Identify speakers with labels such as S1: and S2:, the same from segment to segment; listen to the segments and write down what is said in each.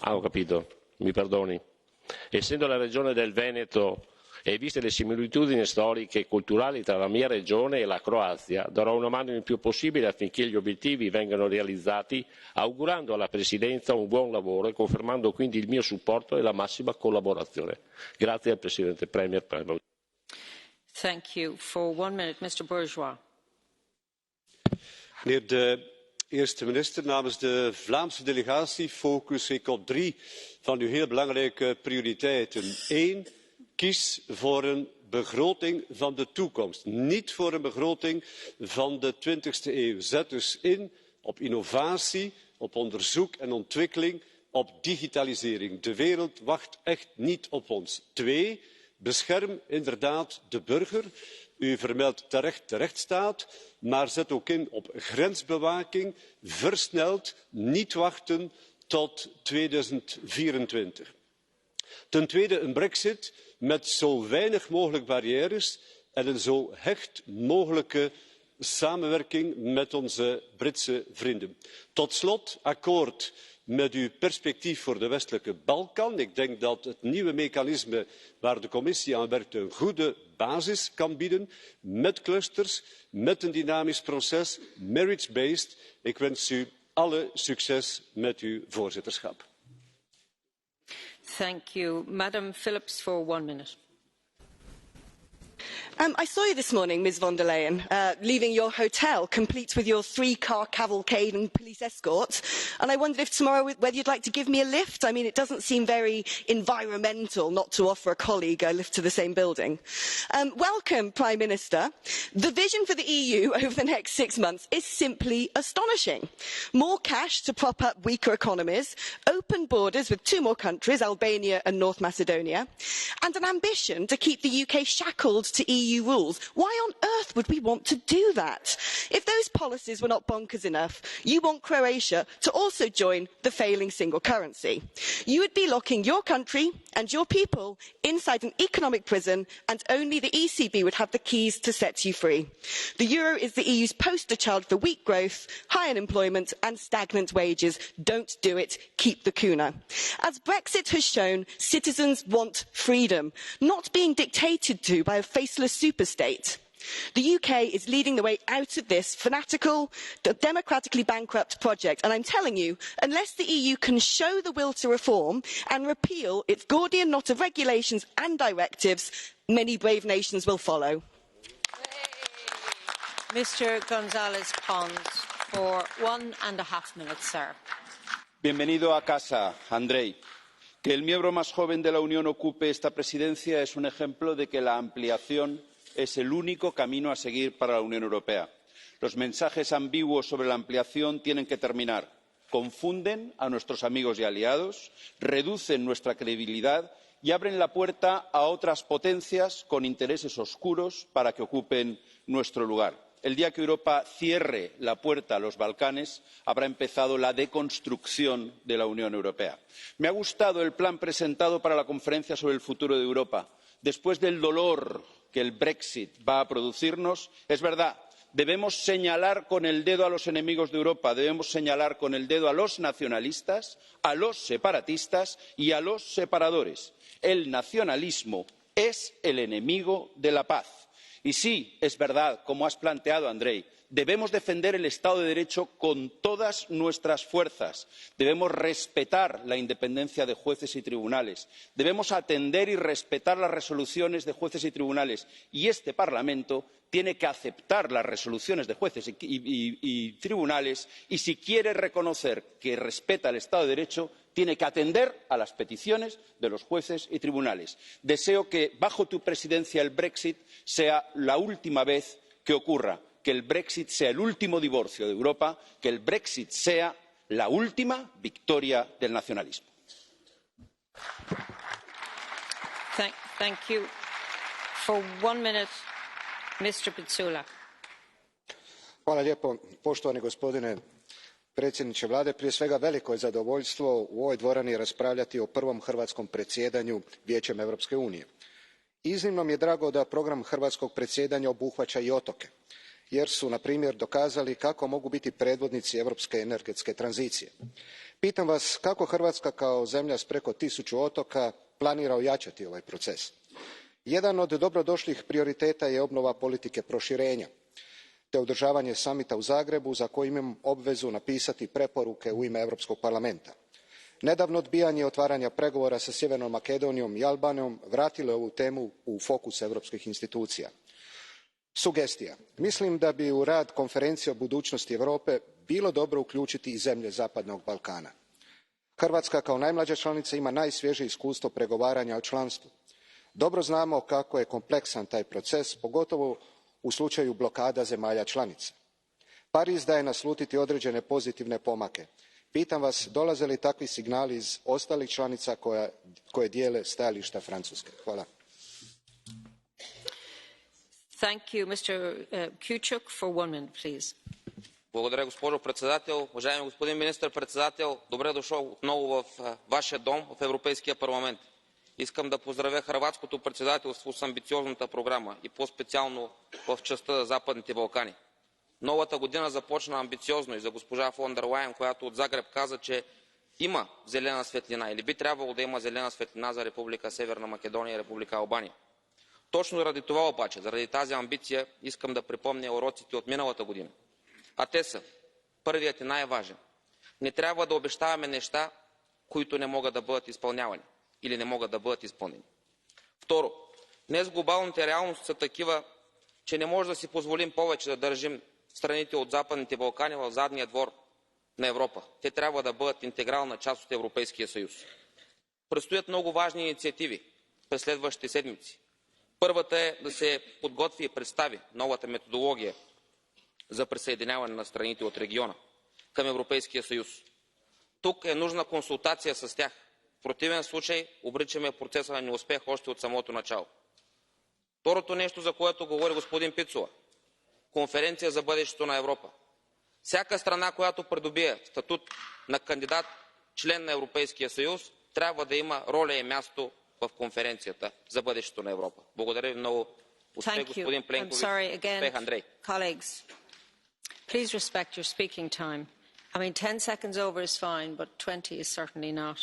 S1: Ah, ho capito, mi perdoni. Essendo la regione del Veneto e viste le similitudini storiche e culturali tra la mia regione e la Croazia, darò una mano il più possibile affinché gli obiettivi vengano realizzati, augurando alla Presidenza un buon lavoro e confermando quindi il mio supporto e la massima collaborazione. Grazie al Presidente Premier.
S2: Thank you. For 1 minute, Mr. Bourgeois.
S3: Meneer de eerste minister, namens de Vlaamse delegatie focus ik op 3 van uw heel belangrijke prioriteiten. 1. Kies voor een begroting van de toekomst, niet voor een begroting van de 20e eeuw. Zet dus in op innovatie, op onderzoek en ontwikkeling, op digitalisering. De wereld wacht echt niet op ons. 2. Bescherm inderdaad de burger. U vermeldt terecht de rechtsstaat, maar zet ook in op grensbewaking, versneld, niet wachten tot 2024. Ten tweede een brexit met zo weinig mogelijk barrières en een zo hecht mogelijke samenwerking met onze Britse vrienden. Tot slot akkoord met uw perspectief voor de westelijke Balkan. Ik denk dat het nieuwe mechanisme waar de Commissie aan werkt een goede basis kan bieden, met clusters, met een dynamisch proces, merits-based. Ik wens u alle succes met uw voorzitterschap.
S2: Thank you. Madam Phillips for 1 minute.
S4: I saw you this morning, Ms von der Leyen, leaving your hotel, complete with your 3-car cavalcade and police escort. And I wondered if tomorrow whether you'd like to give me a lift. I mean, it doesn't seem very environmental not to offer a colleague a lift to the same building. Welcome, Prime Minister. The vision for the EU over the next 6 months is simply astonishing. More cash to prop up weaker economies, open borders with 2 more countries, Albania and North Macedonia, and an ambition to keep the UK shackled to EU rules. Why on earth would we want to do that? If those policies were not bonkers enough, you want Croatia to also join the failing single currency. You would be locking your country and your people inside an economic prison, and only the ECB would have the keys to set you free. The euro is the EU's poster child for weak growth, high unemployment and stagnant wages. Don't do it. Keep the kuna. As Brexit has shown, citizens want freedom, not being dictated to by a faceless superstate. The UK is leading the way out of this fanatical, democratically bankrupt project, and I'm telling you, unless the EU can show the will to reform and repeal its Gordian knot of regulations and directives, many brave nations will follow.
S2: Mr. González Pons for 1.5 minutes, sir.
S5: Bienvenido a casa, Andrei. Que el miembro más joven de la Unión ocupe esta presidencia es un ejemplo de que la ampliación es el único camino a seguir para la Unión Europea. Los mensajes ambiguos sobre la ampliación tienen que terminar. Confunden a nuestros amigos y aliados, reducen nuestra credibilidad y abren la puerta a otras potencias con intereses oscuros para que ocupen nuestro lugar. El día que Europa cierre la puerta a los Balcanes, habrá empezado la deconstrucción de la Unión Europea. Me ha gustado el plan presentado para la conferencia sobre el futuro de Europa. Después del dolor que el Brexit va a producirnos, es verdad, debemos señalar con el dedo a los enemigos de Europa, debemos señalar con el dedo a los nacionalistas, a los separatistas y a los separadores. El nacionalismo es el enemigo de la paz. Y sí, es verdad, como has planteado, Andrei, debemos defender el Estado de Derecho con todas nuestras fuerzas. Debemos respetar la independencia de jueces y tribunales. Debemos atender y respetar las resoluciones de jueces y tribunales. Y este Parlamento tiene que aceptar las resoluciones de jueces y tribunales y, si quiere reconocer que respeta el Estado de Derecho, tiene que atender a las peticiones de los jueces y tribunales. Deseo que, bajo tu presidencia, el Brexit sea la última vez que ocurra, que el Brexit sea el último divorcio de Europa, que el Brexit sea la última victoria del nacionalismo.
S2: Thank you. For 1 minute, Mr. Pizzula.
S6: Hvala lijepo, poštovani gospodine predsjedniče vlade. Prije svega veliko je zadovoljstvo u ovoj dvorani raspravljati o prvom hrvatskom predsjedanju Vijećem Europske unije. Iznimno mi je drago da program hrvatskog predsjedanja obuhvaća i otoke. jer su na primjer dokazali kako mogu biti predvodnici europske energetske tranzicije. Pitam vas kako Hrvatska kao zemlja s preko 1000 otoka planira ojačati ovaj proces. Jedan od dobrodošlih prioriteta je obnova politike proširenja te održavanje samita u Zagrebu za koji imam obvezu napisati preporuke u ime Europskog parlamenta. Nedavno odbijanje otvaranja pregovora sa Sjevernom Makedonijom i Albanijom vratilo je ovu temu u fokus europskih institucija. Sugestija. Mislim da bi u rad konferencije o budućnosti Europe bilo dobro uključiti i zemlje Zapadnog Balkana. Hrvatska kao najmlađa članica ima najsvježije iskustvo pregovaranja o članstvu. Dobro znamo kako je kompleksan taj proces, pogotovo u slučaju blokada zemalja članica. Pariz daje naslutiti određene pozitivne pomake. Pitam vas, dolaze li takvi signali iz ostalih članica koje dijele stajališta Francuske? Hvala.
S7: Благодаря, госпожо председател. Уважаеми господин министър-председател, добре дошъл отново в вашия дом, в Европейския парламент. Искам да поздравя хърватското председателство с амбициозната програма и по-специално в частта за Западните Балкани. Новата година започна амбициозно и за госпожа фон дер Лайен, която от Загреб каза, че има зелена светлина или би трябвало да има зелена светлина за Република Северна Македония и Република Албания. Точно заради това обаче, заради тази амбиция, искам да припомня уроците от миналата година. А те са: първият и най-важен. Не трябва да обещаваме неща, които не могат да бъдат изпълнявани или не могат да бъдат изпълнени. Второ, днес глобалните реалности са такива, че не може да си позволим повече да държим страните от Западните Балкани в задния двор на Европа. Те трябва да бъдат интегрална част от Европейския съюз. Предстоят много важни инициативи през следващите седмици. Първата е да се подготви и представи новата методология за присъединяване на страните от региона към Европейския съюз. Тук е нужна консултация с тях. В противен случай обричаме процеса на неуспех още от самото начало. Второто нещо, за което говори господин Пицула – конференция за бъдещето на Европа. Всяка страна, която придобие статут на кандидат член на Европейския съюз, трябва да има роля и място в конференцията за бъдещето на Европа. Благодаря ви много. Успех, господин Пленкович. Успех, Андрей.
S2: Colleagues, please respect your speaking time. I mean, 10 seconds over is fine, but 20 is certainly not.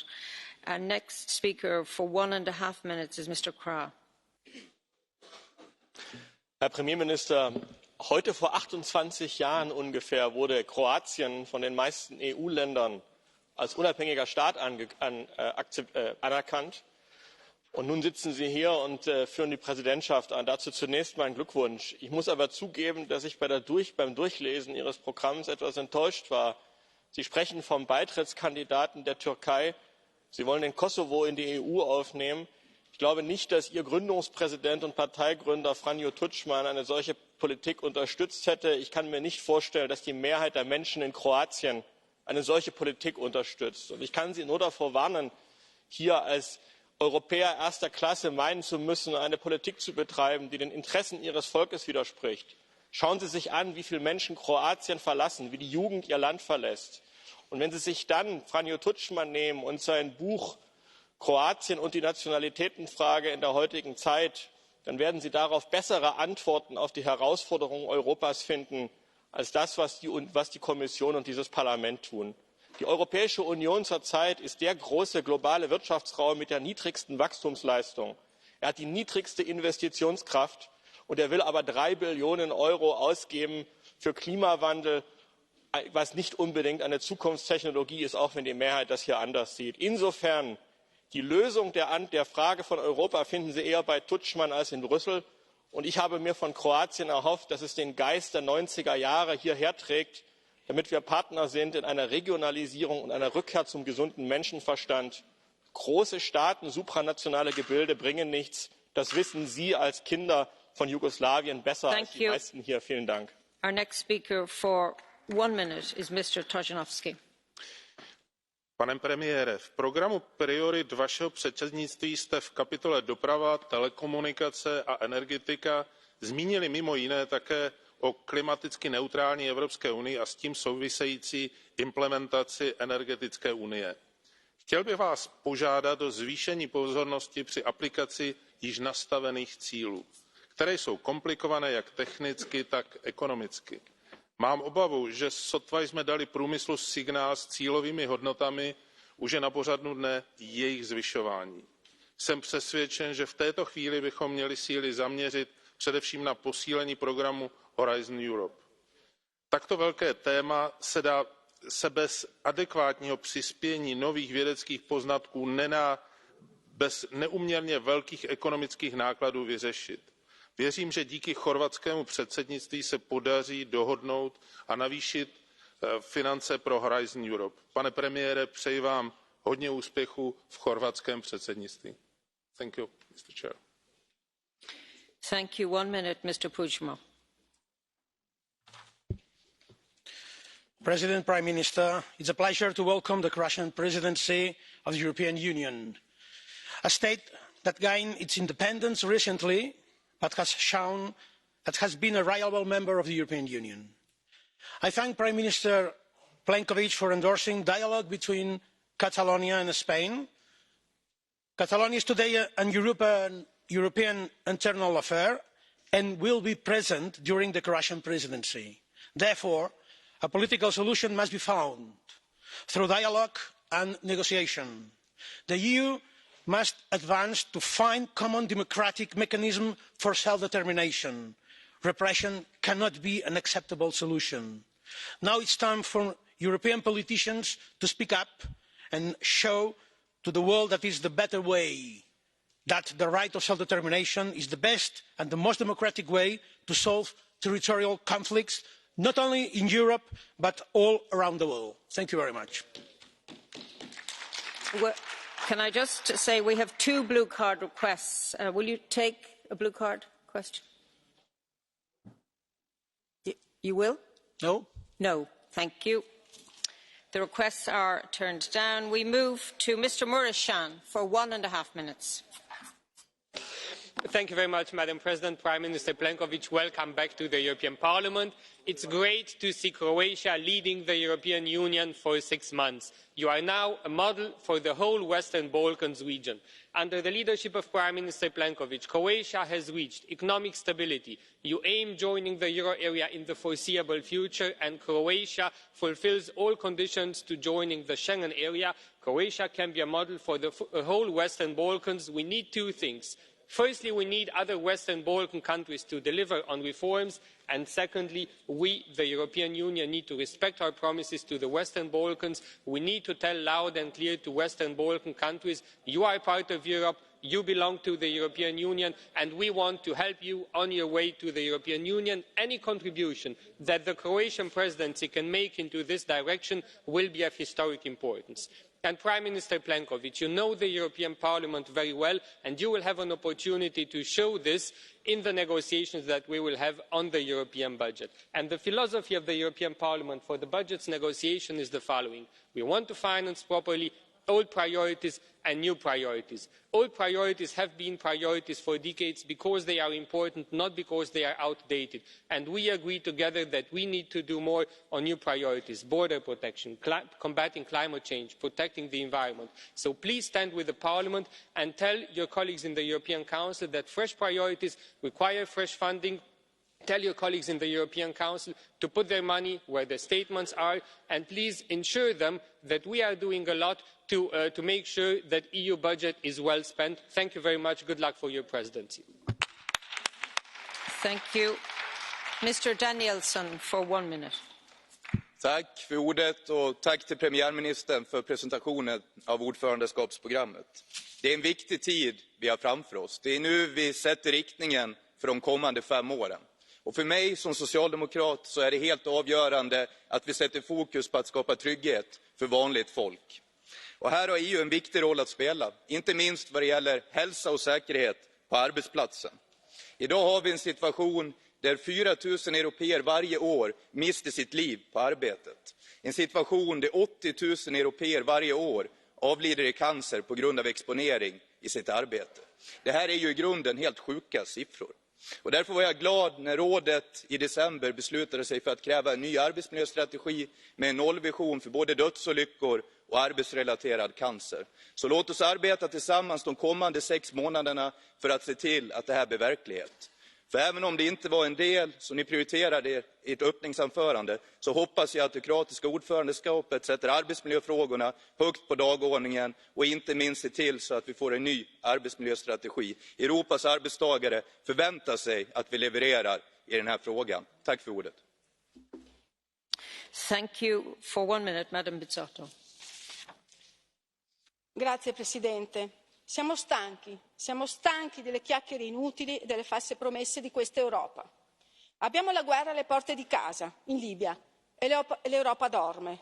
S2: And next speaker for 1.5 minutes is Mr. Krah.
S8: Herr Premierminister, heute vor 28 Jahren ungefähr wurde Kroatien von den meisten EU-Ländern als unabhängiger Staat anerkannt. Und nun sitzen Sie hier und führen die Präsidentschaft an. Dazu zunächst mein Glückwunsch. Ich muss aber zugeben, dass ich beim Durchlesen Ihres Programms etwas enttäuscht war. Sie sprechen vom Beitrittskandidaten der Türkei. Sie wollen den Kosovo in die EU aufnehmen. Ich glaube nicht, dass Ihr Gründungspräsident und Parteigründer Franjo Tuđman eine solche Politik unterstützt hätte. Ich kann mir nicht vorstellen, dass die Mehrheit der Menschen in Kroatien eine solche Politik unterstützt. Und ich kann Sie nur davor warnen, hier als Europäer erster Klasse meinen zu müssen, eine Politik zu betreiben, die den Interessen Ihres Volkes widerspricht. Schauen Sie sich an, wie viele Menschen Kroatien verlassen, wie die Jugend ihr Land verlässt. Und wenn Sie sich dann Franjo Tuđman nehmen und sein Buch Kroatien und die Nationalitätenfrage in der heutigen Zeit, dann werden Sie darauf bessere Antworten auf die Herausforderungen Europas finden, als das, was die Kommission und dieses Parlament tun. Die Europäische Union zurzeit ist der große globale Wirtschaftsraum mit der niedrigsten Wachstumsleistung. Er hat die niedrigste Investitionskraft und er will aber 3 Billionen Euro ausgeben für Klimawandel, was nicht unbedingt eine Zukunftstechnologie ist, auch wenn die Mehrheit das hier anders sieht. Insofern, die Lösung der Frage von Europa finden Sie eher bei Tuđman als in Brüssel. Und ich habe mir von Kroatien erhofft, dass es den Geist der 90er Jahre hierher trägt, damit wir Partner sind in einer Regionalisierung und einer Rückkehr zum gesunden Menschenverstand. Große Staaten, supranationale Gebilde bringen nichts. Das wissen Sie als Kinder von Jugoslawien besser als die meisten hier. Vielen Dank.
S2: Our next speaker for 1 minute is Mr. Tošenovský.
S9: Pane premiére, v programu priorit vašeho předsednictví jste v kapitole Doprava, telekomunikace a energetika zmínili mimo jiné také o klimaticky neutrální Evropské unii a s tím související implementaci energetické unie. Chtěl bych vás požádat o zvýšení pozornosti při aplikaci již nastavených cílů, které jsou komplikované jak technicky, tak ekonomicky. Mám obavu, že sotva jsme dali průmyslu signál s cílovými hodnotami, už je na pořadu dne jejich zvyšování. Jsem přesvědčen, že v této chvíli bychom měli síly zaměřit především na posílení programu Horizon Europe. Takto velké téma se bez adekvátního přispění nových vědeckých poznatků nedá bez neúměrně velkých ekonomických nákladů vyřešit. Věřím, že díky chorvatskému předsednictví se podaří dohodnout a navýšit finance pro Horizon Europe. Pane premiére, přeji vám hodně úspěchů v chorvatském předsednictví. Thank you, Mr. Chair.
S2: Thank you. 1 minute, Mr. Puigdemont.
S10: President, Prime Minister, it's a pleasure to welcome the Croatian presidency of the European Union, a state that gained its independence recently, but has shown that has been a reliable member of the European Union. I thank Prime Minister Plenković for endorsing dialogue between Catalonia and Spain. Catalonia is today an European internal affair and will be present during the Croatian presidency. Therefore, a political solution must be found through dialogue and negotiation. The EU must advance to find common democratic mechanism for self-determination. Repression cannot be an acceptable solution. Now it's time for European politicians to speak up and show to the world that is the better way, that the right of self-determination is the best and the most democratic way to solve territorial conflicts, not only in Europe, but all around the world. Thank you very much.
S2: Well, can I just say we have 2 blue card requests. Will you take a blue card question? You will?
S10: No.
S2: No. Thank you. The requests are turned down. We move to Mr. Mureşan for 1.5 minutes.
S11: Thank you very much, Madam President. Prime Minister Plenković, welcome back to the European Parliament. It's great to see Croatia leading the European Union for 6 months. You are now a model for the whole Western Balkans region. Under the leadership of Prime Minister Plenković, Croatia has reached economic stability. You aim joining the euro area in the foreseeable future, and Croatia fulfills all conditions to joining the Schengen area. Croatia can be a model for the whole Western Balkans. We need 2 things. Firstly, we need other Western Balkan countries to deliver on reforms, and secondly, we, the European Union, need to respect our promises to the Western Balkans. We need to tell loud and clear to Western Balkan countries, you are part of Europe, you belong to the European Union, and we want to help you on your way to the European Union. Any contribution that the Croatian presidency can make into this direction will be of historic importance. And Prime Minister Plenković, you know the European Parliament very well, and you will have an opportunity to show this in the negotiations that we will have on the European budget. And the philosophy of the European Parliament for the budget's negotiation is the following. We want to finance properly old priorities and new priorities. Old priorities have been priorities for decades because they are important, not because they are outdated. And we agree together that we need to do more on new priorities, border protection, combating climate change, protecting the environment. So please stand with the Parliament and tell your colleagues in the European Council that fresh priorities require fresh funding. Tell your colleagues in the European Council to put their money where their statements are, and please ensure them that we are doing a lot to make sure that the EU budget is well spent. Thank you very much. Good luck for your presidency.
S2: Thank you. Mr. Danielsson for 1 minute.
S12: Tack för ordet och tack till premiärministern för presentationen av ordförandeskapsprogrammet. Det är en viktig tid vi har framför oss. Det är nu vi sätter riktningen för de kommande 5 åren. Och för mig som socialdemokrat så är det helt avgörande att vi sätter fokus på att skapa trygghet för vanligt folk. Och här har EU en viktig roll att spela, inte minst vad det gäller hälsa och säkerhet på arbetsplatsen. Idag har vi en situation där 4 000 européer varje år mister sitt liv på arbetet. En situation där 80 000 européer varje år avlider i cancer på grund av exponering i sitt arbete. Det här är ju i grunden helt sjuka siffror. Och därför var jag glad när rådet i december beslutade sig för att kräva en ny arbetsmiljöstrategi med en nollvision för både dödsolyckor och arbetsrelaterad cancer. Så låt oss arbeta tillsammans de kommande 6 månaderna för att se till att det här blir verklighet. För även om det inte var en del som ni prioriterade i ert öppningsanförande, så hoppas jag att det kroatiska ordförandeskapet sätter arbetsmiljöfrågorna högt på dagordningen och inte minst ser till så att vi får en ny arbetsmiljöstrategi. Europas arbetstagare förväntar sig att vi levererar i den här frågan. Tack för ordet.
S2: Thank you. For 1 minute, Madam Bizzotto.
S13: Grazie Presidente. Siamo stanchi delle chiacchiere inutili e delle false promesse di questa Europa. Abbiamo la guerra alle porte di casa, in Libia, e l'Europa dorme.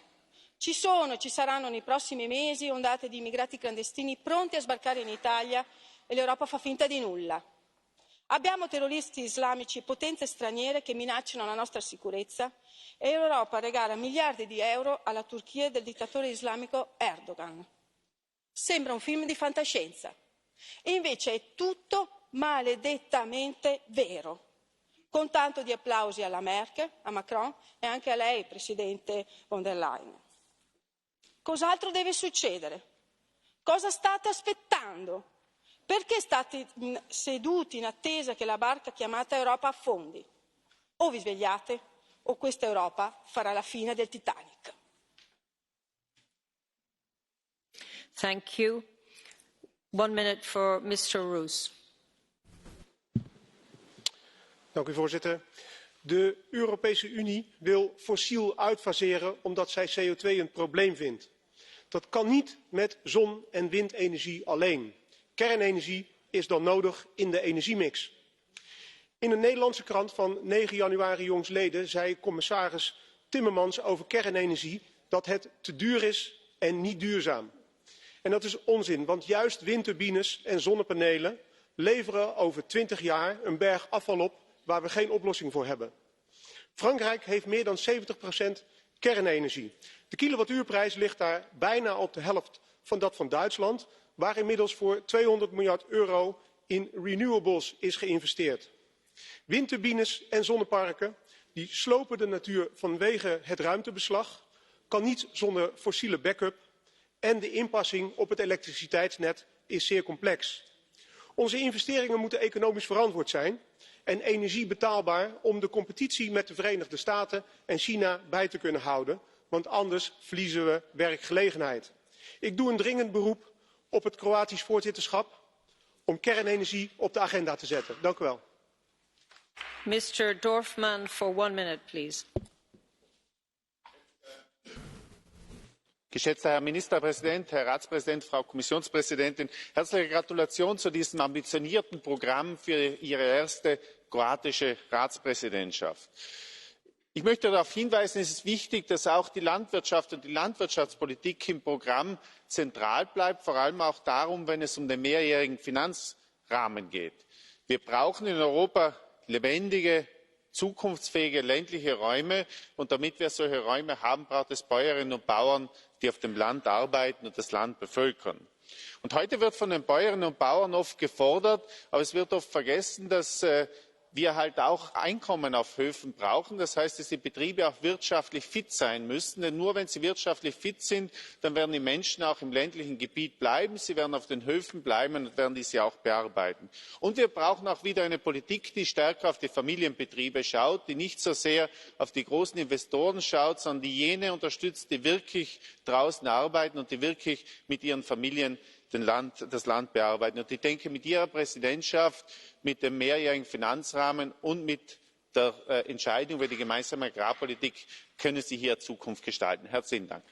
S13: Ci sono e ci saranno nei prossimi mesi ondate di immigrati clandestini pronti a sbarcare in Italia e l'Europa fa finta di nulla. Abbiamo terroristi islamici e potenze straniere che minacciano la nostra sicurezza e l'Europa regala miliardi di euro alla Turchia del dittatore islamico Erdogan. Sembra un film di fantascienza e invece è tutto maledettamente vero, con tanto di applausi alla Merkel, a Macron e anche a lei, Presidente von der Leyen. Cos'altro deve succedere? Cosa state aspettando? Perché state seduti in attesa che la barca chiamata Europa affondi? O vi svegliate o questa Europa farà la fine del Titanic.
S2: Thank you. 1 minute for Mr. Roos.
S14: Dank u, voorzitter. De Europese Unie wil fossiel uitfaseren omdat zij CO2 een probleem vindt. Dat kan niet met zon- en windenergie alleen. Kernenergie is dan nodig in de energiemix. In een Nederlandse krant van 9 januari jongstleden zei commissaris Timmermans over kernenergie dat het te duur is en niet duurzaam. En dat is onzin, want juist windturbines en zonnepanelen leveren over 20 jaar een berg afval op waar we geen oplossing voor hebben. Frankrijk heeft meer dan 70% kernenergie. De kilowattuurprijs ligt daar bijna op de helft van dat van Duitsland, waar inmiddels voor 200 miljard euro in renewables is geïnvesteerd. Windturbines en zonneparken die slopen de natuur vanwege het ruimtebeslag, kan niet zonder fossiele backup en de inpassing op het elektriciteitsnet is zeer complex. Onze investeringen moeten economisch verantwoord zijn en energie betaalbaar om de competitie met de Verenigde Staten en China bij te kunnen houden, want anders verliezen we werkgelegenheid. Ik doe een dringend beroep op het Kroatisch voorzitterschap om kernenergie op de agenda te zetten. Dank u wel.
S2: Mr. Dorfmann, for 1 minute, please.
S15: Geschätzter Herr Ministerpräsident, Herr Ratspräsident, Frau Kommissionspräsidentin, herzliche Gratulation zu diesem ambitionierten Programm für Ihre erste kroatische Ratspräsidentschaft. Ich möchte darauf hinweisen, es ist wichtig, dass auch die Landwirtschaft und die Landwirtschaftspolitik im Programm zentral bleibt, vor allem auch darum, wenn es um den mehrjährigen Finanzrahmen geht. Wir brauchen in Europa lebendige, zukunftsfähige ländliche Räume, und damit wir solche Räume haben, braucht es Bäuerinnen und Bauern, die auf dem Land arbeiten und das Land bevölkern. Und heute wird von den Bäuerinnen und Bauern oft gefordert, aber es wird oft vergessen, dass wir halt auch Einkommen auf Höfen brauchen. Das heißt, dass die Betriebe auch wirtschaftlich fit sein müssen. Denn nur wenn sie wirtschaftlich fit sind, dann werden die Menschen auch im ländlichen Gebiet bleiben. Sie werden auf den Höfen bleiben und werden diese auch bearbeiten. Und wir brauchen auch wieder eine Politik, die stärker auf die Familienbetriebe schaut, die nicht so sehr auf die großen Investoren schaut, sondern die jene unterstützt, die wirklich draußen arbeiten und die wirklich mit ihren Familien das Land bearbeiten. Und ich denke, mit Ihrer Präsidentschaft, mit dem mehrjährigen Finanzrahmen und mit der Entscheidung über die gemeinsame Agrarpolitik können Sie hier Zukunft gestalten. Herzlichen Dank.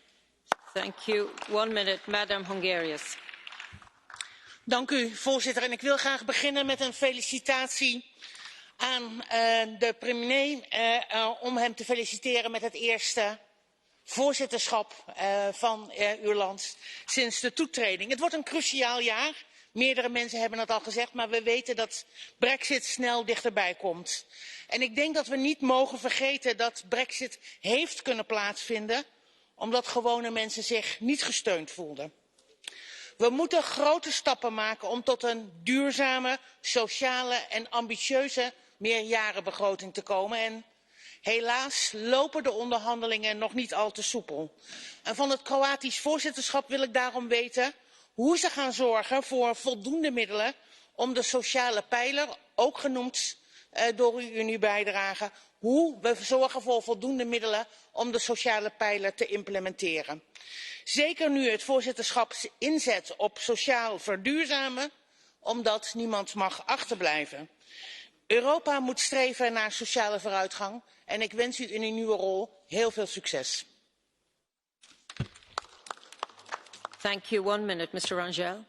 S10: Voorzitter. En ik wil graag beginnen met een felicitatie aan de premier om hem te feliciteren met het eerste voorzitterschap van uw land sinds de toetreding. Het wordt een cruciaal jaar. Meerdere mensen hebben het al gezegd, maar we weten dat Brexit snel dichterbij komt. En ik denk dat we niet mogen vergeten dat Brexit heeft kunnen plaatsvinden omdat gewone mensen zich niet gesteund voelden. We moeten grote stappen maken om tot een duurzame, sociale en ambitieuze meerjarenbegroting te komen. En helaas lopen de onderhandelingen nog niet al te soepel. En van het Kroatisch voorzitterschap wil ik daarom weten hoe ze gaan zorgen voor voldoende middelen om de sociale pijler, ook genoemd
S16: door uw Uniebijdrage hoe we zorgen voor voldoende middelen om de sociale pijler te implementeren. Zeker nu het voorzitterschap inzet op sociaal verduurzamen, omdat niemand mag achterblijven. Europa moet streven naar sociale vooruitgang en ik wens u in uw nieuwe rol heel veel succes.
S2: Thank you. 1 minute, Mr. Rangel.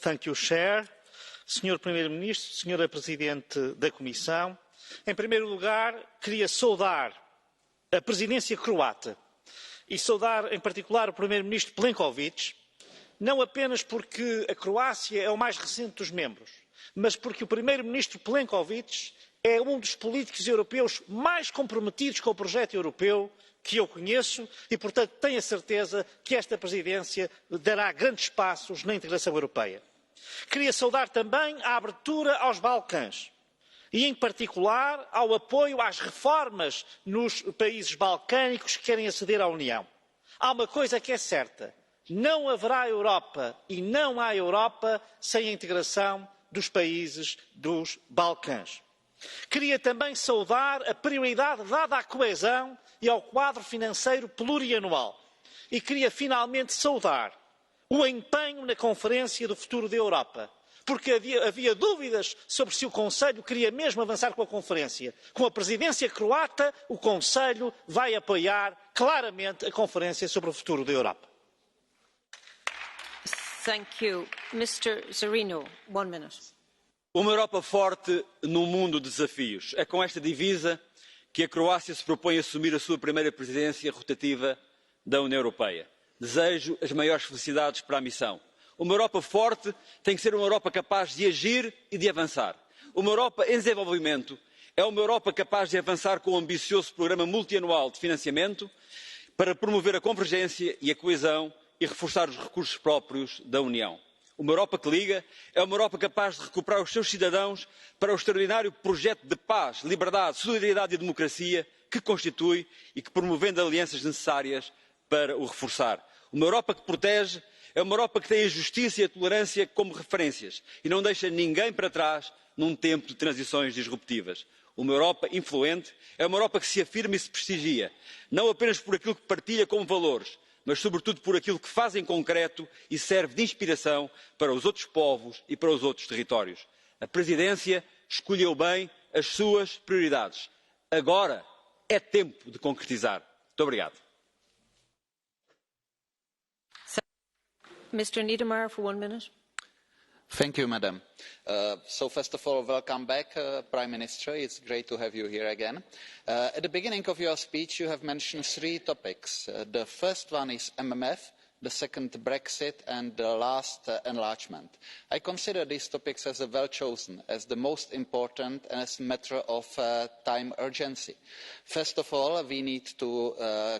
S17: Thank you, Chair. Senhor Primeiro-Ministro, Senhora Presidente da Comissão, em primeiro lugar, queria saudar a presidência croata e saudar, em particular, o Primeiro-Ministro Plenković, não apenas porque a Croácia é o mais recente dos membros, mas porque o Primeiro-Ministro Plenković é um dos políticos europeus mais comprometidos com o projeto europeu que eu conheço e, portanto, tenho a certeza que esta presidência dará grandes passos na integração europeia. Queria saudar também a abertura aos Balcãs e, em particular, ao apoio às reformas nos países balcânicos que querem aceder à União. Há uma coisa que é certa: não haverá Europa e não há Europa sem a integração dos países dos Balcãs. Queria também saudar a prioridade dada à coesão e ao quadro financeiro plurianual. E queria finalmente saudar o empenho na Conferência do Futuro da Europa, porque havia dúvidas sobre se o Conselho queria mesmo avançar com a Conferência. Com a presidência croata, o Conselho vai apoiar claramente a Conferência sobre o Futuro da Europa.
S2: Thank you. Mr. Zorino, 1 minute.
S18: Uma Europa forte num mundo de desafios. É com esta divisa que a Croácia se propõe assumir a sua primeira presidência rotativa da União Europeia. Desejo as maiores felicidades para a missão. Uma Europa forte tem que ser uma Europa capaz de agir e de avançar. Uma Europa em desenvolvimento é uma Europa capaz de avançar com um ambicioso programa multianual de financiamento para promover a convergência e a coesão e reforçar os recursos próprios da União. Uma Europa que liga é uma Europa capaz de recuperar os seus cidadãos para o extraordinário projeto de paz, liberdade, solidariedade e democracia que constitui e que, promovendo alianças necessárias para o reforçar. Uma Europa que protege é uma Europa que tem a justiça e a tolerância como referências e não deixa ninguém para trás num tempo de transições disruptivas. Uma Europa influente é uma Europa que se afirma e se prestigia, não apenas por aquilo que partilha como valores, mas sobretudo por aquilo que faz em concreto e serve de inspiração para os outros povos e para os outros territórios. A presidência escolheu bem as suas prioridades. Agora é tempo de concretizar. Muito obrigado.
S2: Mr. Niedermayer, for 1 minute.
S19: Thank you, Madam. So first of all, welcome back, Prime Minister. It's great to have you here again. At the beginning of your speech, you have mentioned 3 topics. The first one is MMF, the second Brexit, and the last enlargement. I consider these topics as well chosen, as the most important and as a matter of time urgency. First of all, we need to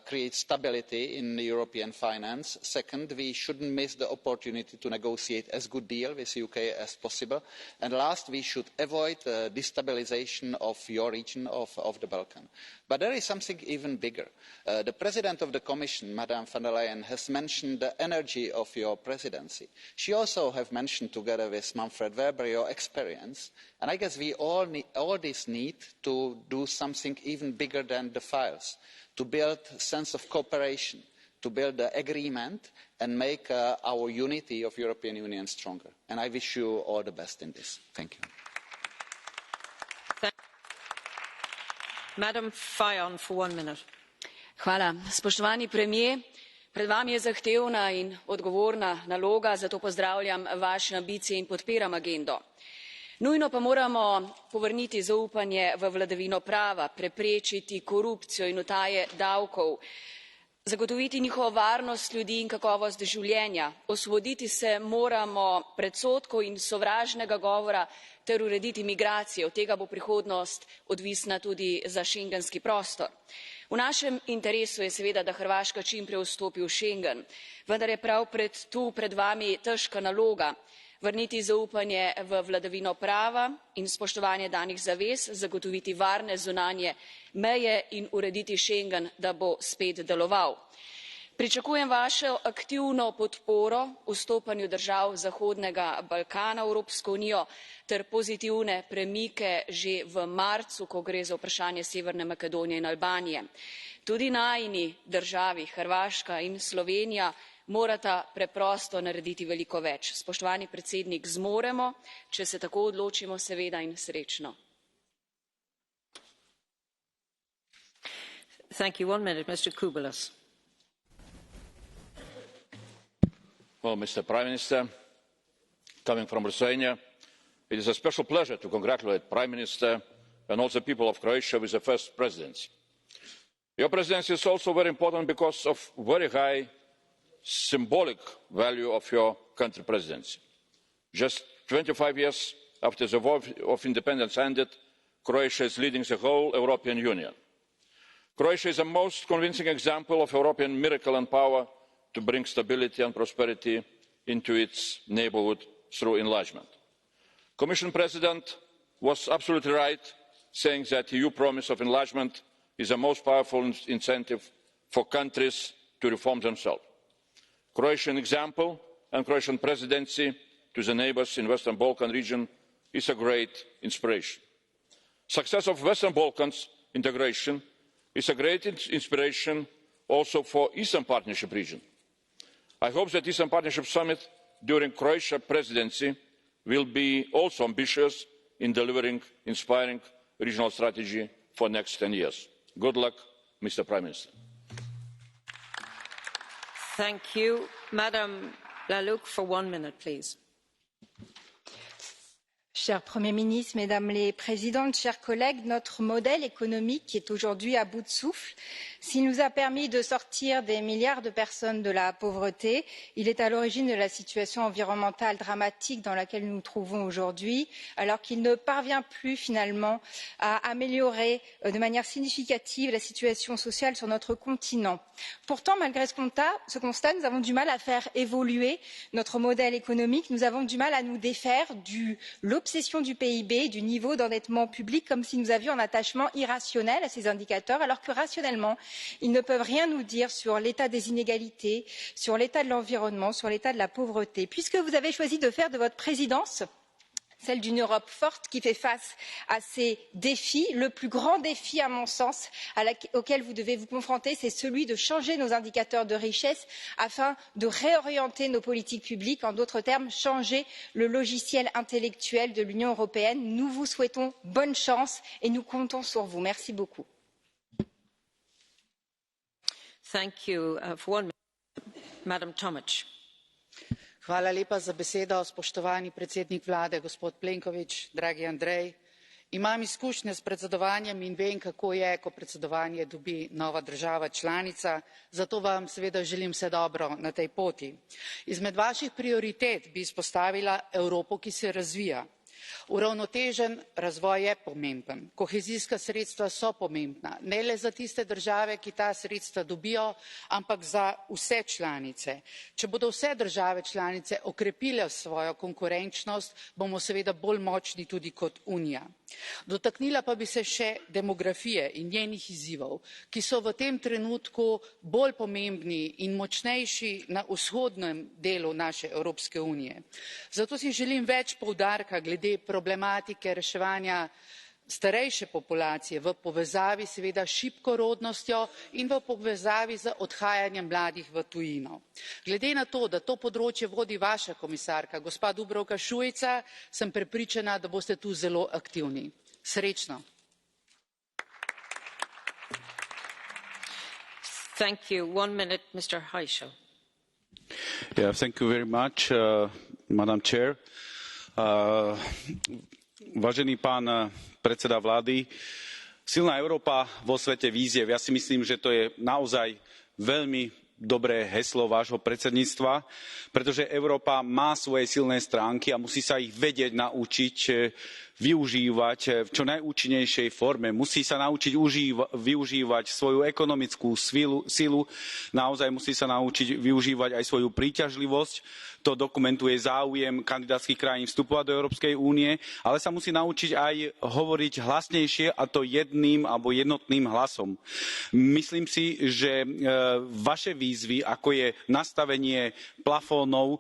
S19: create stability in European finance. Second, we shouldn't miss the opportunity to negotiate as good a deal with the UK as possible. And last, we should avoid the destabilisation of your region of the Balkans. But there is something even bigger. The President of the Commission, Madame von der Leyen, has mentioned the energy of your presidency. She also has mentioned, together with Manfred Weber, your experience. And I guess we all need to do something even bigger than the files, to build a sense of cooperation, to build an agreement and make our unity of the European Union stronger. And I wish you all the best in this. Thank you.
S2: Madam Fajon, for 1 minute.
S20: Hvala. Spoštovani premier, pred vami je zahtevna in odgovorna naloga, zato pozdravljam vaše ambicije in podpiram agendo. Nujno pa moramo povrniti zaupanje v vladavino prava, preprečiti korupcijo in utaje davkov, zagotoviti njihovo varnost ljudi in kakovost življenja, osvoboditi se moramo predsodkov in sovražnega govora ter urediti migracije. Od tega bo prihodnost odvisna tudi za schengenski prostor. V našem interesu je seveda, da Hrvaška čim prej vstopi v Schengen, vendar je prav pred vami težka naloga vrniti zaupanje v vladavino prava in spoštovanje danih zavez, zagotoviti varne zunanje meje in urediti Schengen, da bo spet deloval. Pričakujem vašo aktivno podporo vstopanju držav Zahodnega Balkana v Evropsko unijo ter pozitivne premike že v marcu, ko gre za vprašanje Severne Makedonije in Albanije. Tudi najini državi, Hrvaška in Slovenija, morata preprosto narediti veliko več. Spoštovani predsednik, zmoremo, če se tako odločimo, seveda, in srečno.
S21: Well, Mr. Prime Minister, coming from Lithuania, it is a special pleasure to congratulate Prime Minister and all the people of Croatia with the first presidency. Your presidency is also very important because of very high symbolic value of your country presidency. Just 25 years after the war of independence ended, Croatia is leading the whole European Union. Croatia is the most convincing example of European miracle and power to bring stability and prosperity into its neighbourhood through enlargement. Commission President was absolutely right, saying that the EU promise of enlargement is the most powerful incentive for countries to reform themselves. Croatian example and Croatian presidency to the neighbours in the Western Balkan region is a great inspiration. Success of Western Balkans integration is a great inspiration also for the Eastern Partnership region. I hope that the Eastern Partnership Summit during Croatia's presidency will be also ambitious in delivering inspiring regional strategy for the next 10 years. Good luck, Mr. Prime Minister.
S2: Thank you. Madame Laluk, for 1 minute, please.
S22: Cher Premier ministre, Mesdames les Présidentes, chers collègues, notre modèle économique est aujourd'hui à bout de souffle. S'il nous a permis de sortir des milliards de personnes de la pauvreté, il est à l'origine de la situation environnementale dramatique dans laquelle nous nous trouvons aujourd'hui, alors qu'il ne parvient plus finalement à améliorer de manière significative la situation sociale sur notre continent. Pourtant, malgré ce constat, nous avons du mal à faire évoluer notre modèle économique, nous avons du mal à nous défaire de l'obsession du PIB, du niveau d'endettement public, comme si nous avions un attachement irrationnel à ces indicateurs, alors que rationnellement, ils ne peuvent rien nous dire sur l'état des inégalités, sur l'état de l'environnement, sur l'état de la pauvreté. Puisque vous avez choisi de faire de votre présidence celle d'une Europe forte qui fait face à ces défis, le plus grand défi, à mon sens, auquel vous devez vous confronter, c'est celui de changer nos indicateurs de richesse afin de réorienter nos politiques publiques, en d'autres termes, changer le logiciel intellectuel de l'Union européenne. Nous vous souhaitons bonne chance et nous comptons sur vous. Merci beaucoup.
S2: Thank you. For 1 minute, Madam Tomic.
S23: Hvala lepa za besedo, spoštovani predsednik vlade, gospod Plenković, dragi Andrej. Imam izkušnje s predsedovanjem in vem, kako je, ko predsedovanje dobi nova država članica, zato vam seveda želim vse dobro na tej poti. Izmed vaših prioritet bi izpostavila Evropo, ki se razvija. Uravnotežen razvoj je pomemben, kohezijska sredstva so pomembna, ne le za tiste države, ki ta sredstva dobijo, ampak za vse članice. Če bodo vse države članice okrepile svojo konkurenčnost, bomo seveda bolj močni tudi kot Unija. Dotaknila pa bi se še demografije in njenih izzivov, ki so v tem trenutku bolj pomembni in močnejši na vzhodnem delu naše Evropske unije. Zato si želim več poudarka glede problematike reševanja starejše populacije v povezavi seveda s šibko rodnostjo in v povezavi z odhajanjem mladih v tujino. Glede na to, da to področje vodi vaša komisarka, gospa Dubravka Šuica, sem prepričana, da boste tu zelo aktivni. Srečno!
S2: Thank you. 1 minute, Mr. Heschel.
S24: Yeah, thank you very much, Madam Chair. Vážený pán predseda vlády, silná Európa vo svete výziev. Ja si myslím, že to je naozaj veľmi dobré heslo vášho predsedníctva, pretože Európa má svoje silné stránky a musí sa ich vedieť naučiť využívať v čo najúčinnejšej forme. Musí sa naučiť využívať svoju ekonomickú silu, naozaj musí sa naučiť využívať aj svoju príťažlivosť. To dokumentuje záujem kandidátskych krajín vstupovať do Európskej únie, ale sa musí naučiť aj hovoriť hlasnejšie, a to jedným alebo jednotným hlasom. Myslím si, že vaše výzvy, ako je nastavenie plafónov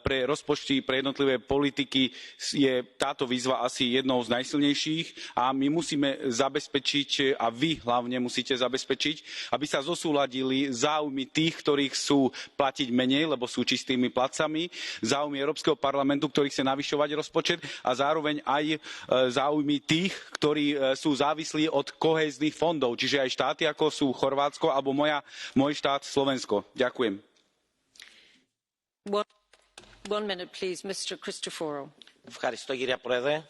S24: pre rozpočty pre jednotlivé politiky, je táto výzva asi jednou z najsilnejších a my musíme zabezpečiť, a vy hlavne musíte zabezpečiť, aby sa zosúladili záujmy tých, ktorých chcú platiť menej, lebo sú čistými platcami, záujmy Európskeho parlamentu, ktorý chce navyšovať rozpočet, a zároveň aj záujmy tých, ktorí sú závislí od kohéznych fondov, čiže aj štáty ako sú Chorvátsko alebo môj štát Slovensko. Ďakujem.
S1: Ευχαριστώ, κυρία Πρόεδρε.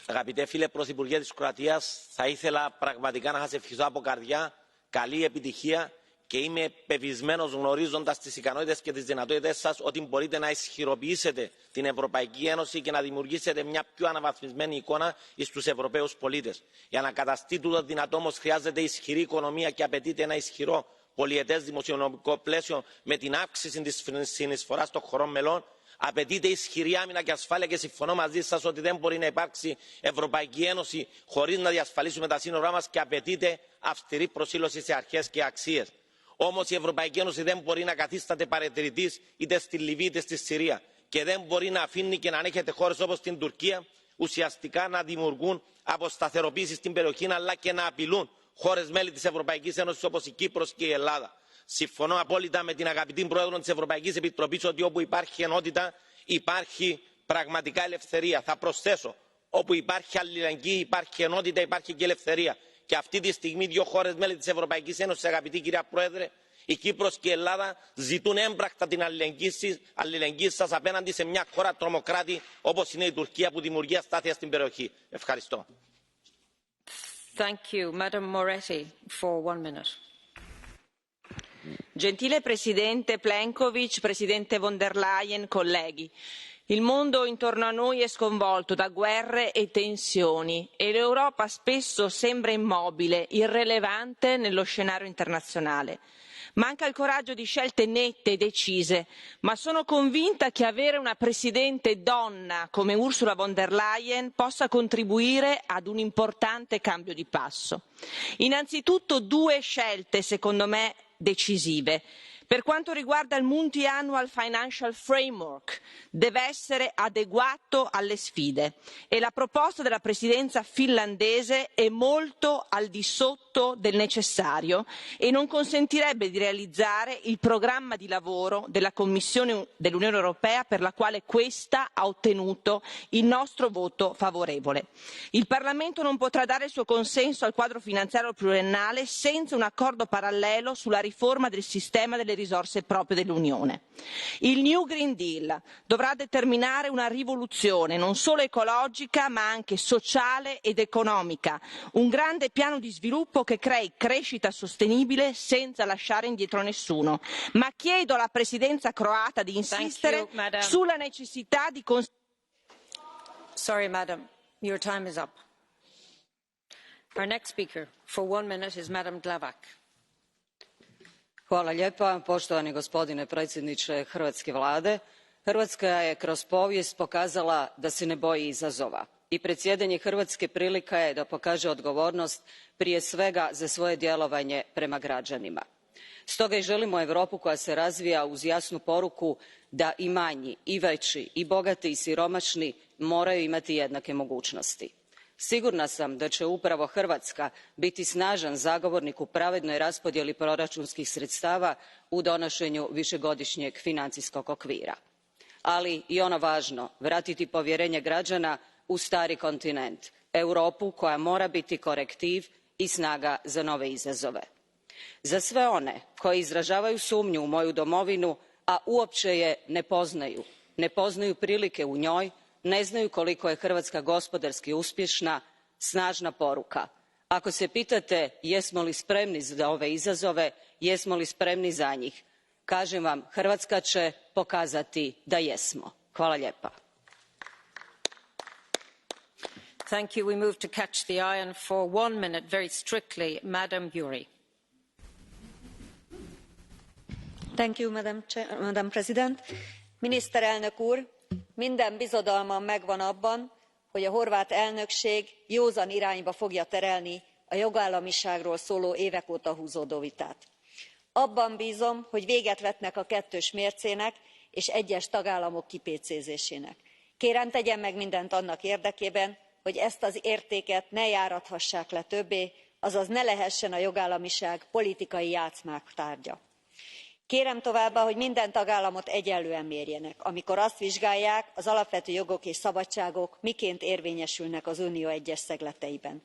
S1: Αγαπητέ φίλε Πρωθυπουργέ της Κροατίας, θα ήθελα πραγματικά να σας ευχηθώ από καρδιά καλή επιτυχία και είμαι πεπισμένος, γνωρίζοντας τις ικανότητες και τις δυνατότητες σας, ότι μπορείτε να ισχυροποιήσετε την Ευρωπαϊκή Ένωση και να δημιουργήσετε μια πιο αναβαθμισμένη εικόνα στους Ευρωπαίους πολίτες. Για να καταστεί τούτο δυνατό όμως χρειάζεται ισχυρή οικονομία και απαιτείται ένα ισχυρό πολυετές δημοσιονομικό πλαίσιο με την αύξηση της συνεισφοράς των χωρών μελών. Απαιτείται ισχυρή άμυνα και ασφάλεια και συμφωνώ μαζί σας ότι δεν μπορεί να υπάρξει Ευρωπαϊκή Ένωση χωρίς να διασφαλίσουμε τα σύνορά μας και απαιτείται αυστηρή προσήλωση σε αρχές και αξίες. Όμως η Ευρωπαϊκή Ένωση δεν μπορεί να καθίσταται παρατηρητής είτε στη Λιβύη είτε στη Συρία και δεν μπορεί να αφήνει και να ανέχεται χώρες όπως την Τουρκία ουσιαστικά να δημιουργούν αποσταθεροποίηση στην περιοχή αλλά και να απειλούν χώρες μέλη της Ευρωπαϊκής Ένωσης όπως η Κύπρος και η Ελλάδα. Συμφωνώ απόλυτα με την αγαπητή Πρόεδρο της Ευρωπαϊκής Επιτροπής ότι όπου υπάρχει ενότητα υπάρχει πραγματικά ελευθερία. Θα προσθέσω, όπου υπάρχει αλληλεγγύη, υπάρχει ενότητα, υπάρχει και ελευθερία. Και αυτή τη στιγμή δύο χώρες μέλη της Ευρωπαϊκής Ένωσης, αγαπητή κυρία Πρόεδρε, η Κύπρος και η Ελλάδα, ζητούν έμπρακτα την αλληλεγγύη σας απέναντι σε μια χώρα τρομοκράτη όπως είναι η Τουρκία που δημιουργεί αστάθεια στην περιοχή. Ευχαριστώ.
S2: Thank you. Madam Moretti, for 1 minute.
S3: Gentile Presidente Plenković, Presidente von der Leyen, colleghi. Il mondo intorno a noi è sconvolto da guerre e tensioni e l'Europa spesso sembra immobile, irrilevante nello scenario internazionale. Manca il coraggio di scelte nette e decise, ma sono convinta che avere una Presidente donna come Ursula von der Leyen possa contribuire ad un importante cambio di passo. Innanzitutto 2 scelte, secondo me, decisive. Per quanto riguarda il Multiannual Financial Framework, deve essere adeguato alle sfide e la proposta della Presidenza finlandese è molto al di sotto del necessario e non consentirebbe di realizzare il programma di lavoro della Commissione dell'Unione Europea per la quale questa ha ottenuto il nostro voto favorevole. Il Parlamento non potrà dare il suo consenso al quadro finanziario pluriennale senza un accordo parallelo sulla riforma del sistema delle risorse proprie dell'Unione. Il New Green Deal dovrà determinare una rivoluzione non solo ecologica ma anche sociale ed economica, un grande piano di sviluppo che crei crescita sostenibile senza lasciare indietro nessuno. Ma chiedo alla Presidenza croata di insistere sulla necessità di
S2: Sorry, madam, your time is up. Our next speaker for 1 minute is Madam Glavak.
S4: Hvala lijepa, poštovani gospodine predsjedniče hrvatske vlade. Hrvatska je kroz povijest pokazala da se ne boji izazova i predsjedanje Hrvatske prilika je da pokaže odgovornost prije svega za svoje djelovanje prema građanima. Stoga i želimo Europu koja se razvija uz jasnu poruku da i manji, i veći, i bogati, i siromašni moraju imati jednake mogućnosti. Sigurna sam da će upravo Hrvatska biti snažan zagovornik u pravednoj raspodjeli proračunskih sredstava u donošenju višegodišnjeg financijskog okvira. Ali i ono važno, vratiti povjerenje građana u stari kontinent, Europu koja mora biti korektiv i snaga za nove izazove. Za sve one koji izražavaju sumnju u moju domovinu, a uopće je ne poznaju prilike u njoj, ne znaju koliko je Hrvatska gospodarski uspješna, snažna poruka. Ako se pitate jesmo li spremni za ove izazove, jesmo li spremni za njih, kažem vam, Hrvatska će pokazati da jesmo. Hvala lijepa.
S2: Thank you. We move to catch the eye, and for 1 minute, very strictly, Madam Gyuri.
S5: Thank you, Madam President. Miniszterelnök úr, minden bizodalmam megvan abban, hogy a horvát elnökség józan irányba fogja terelni a jogállamiságról szóló évek óta húzódó vitát. Abban bízom, hogy véget vetnek a kettős mércének és egyes tagállamok kipécézésének. Kérem, tegyen meg mindent annak érdekében, hogy ezt az értéket ne járathassák le többé, azaz ne lehessen a jogállamiság politikai játszmák tárgya. Kérem továbbá, hogy minden tagállamot egyenlően mérjenek, amikor azt vizsgálják, az alapvető jogok és szabadságok miként érvényesülnek az Unió egyes szegleteiben.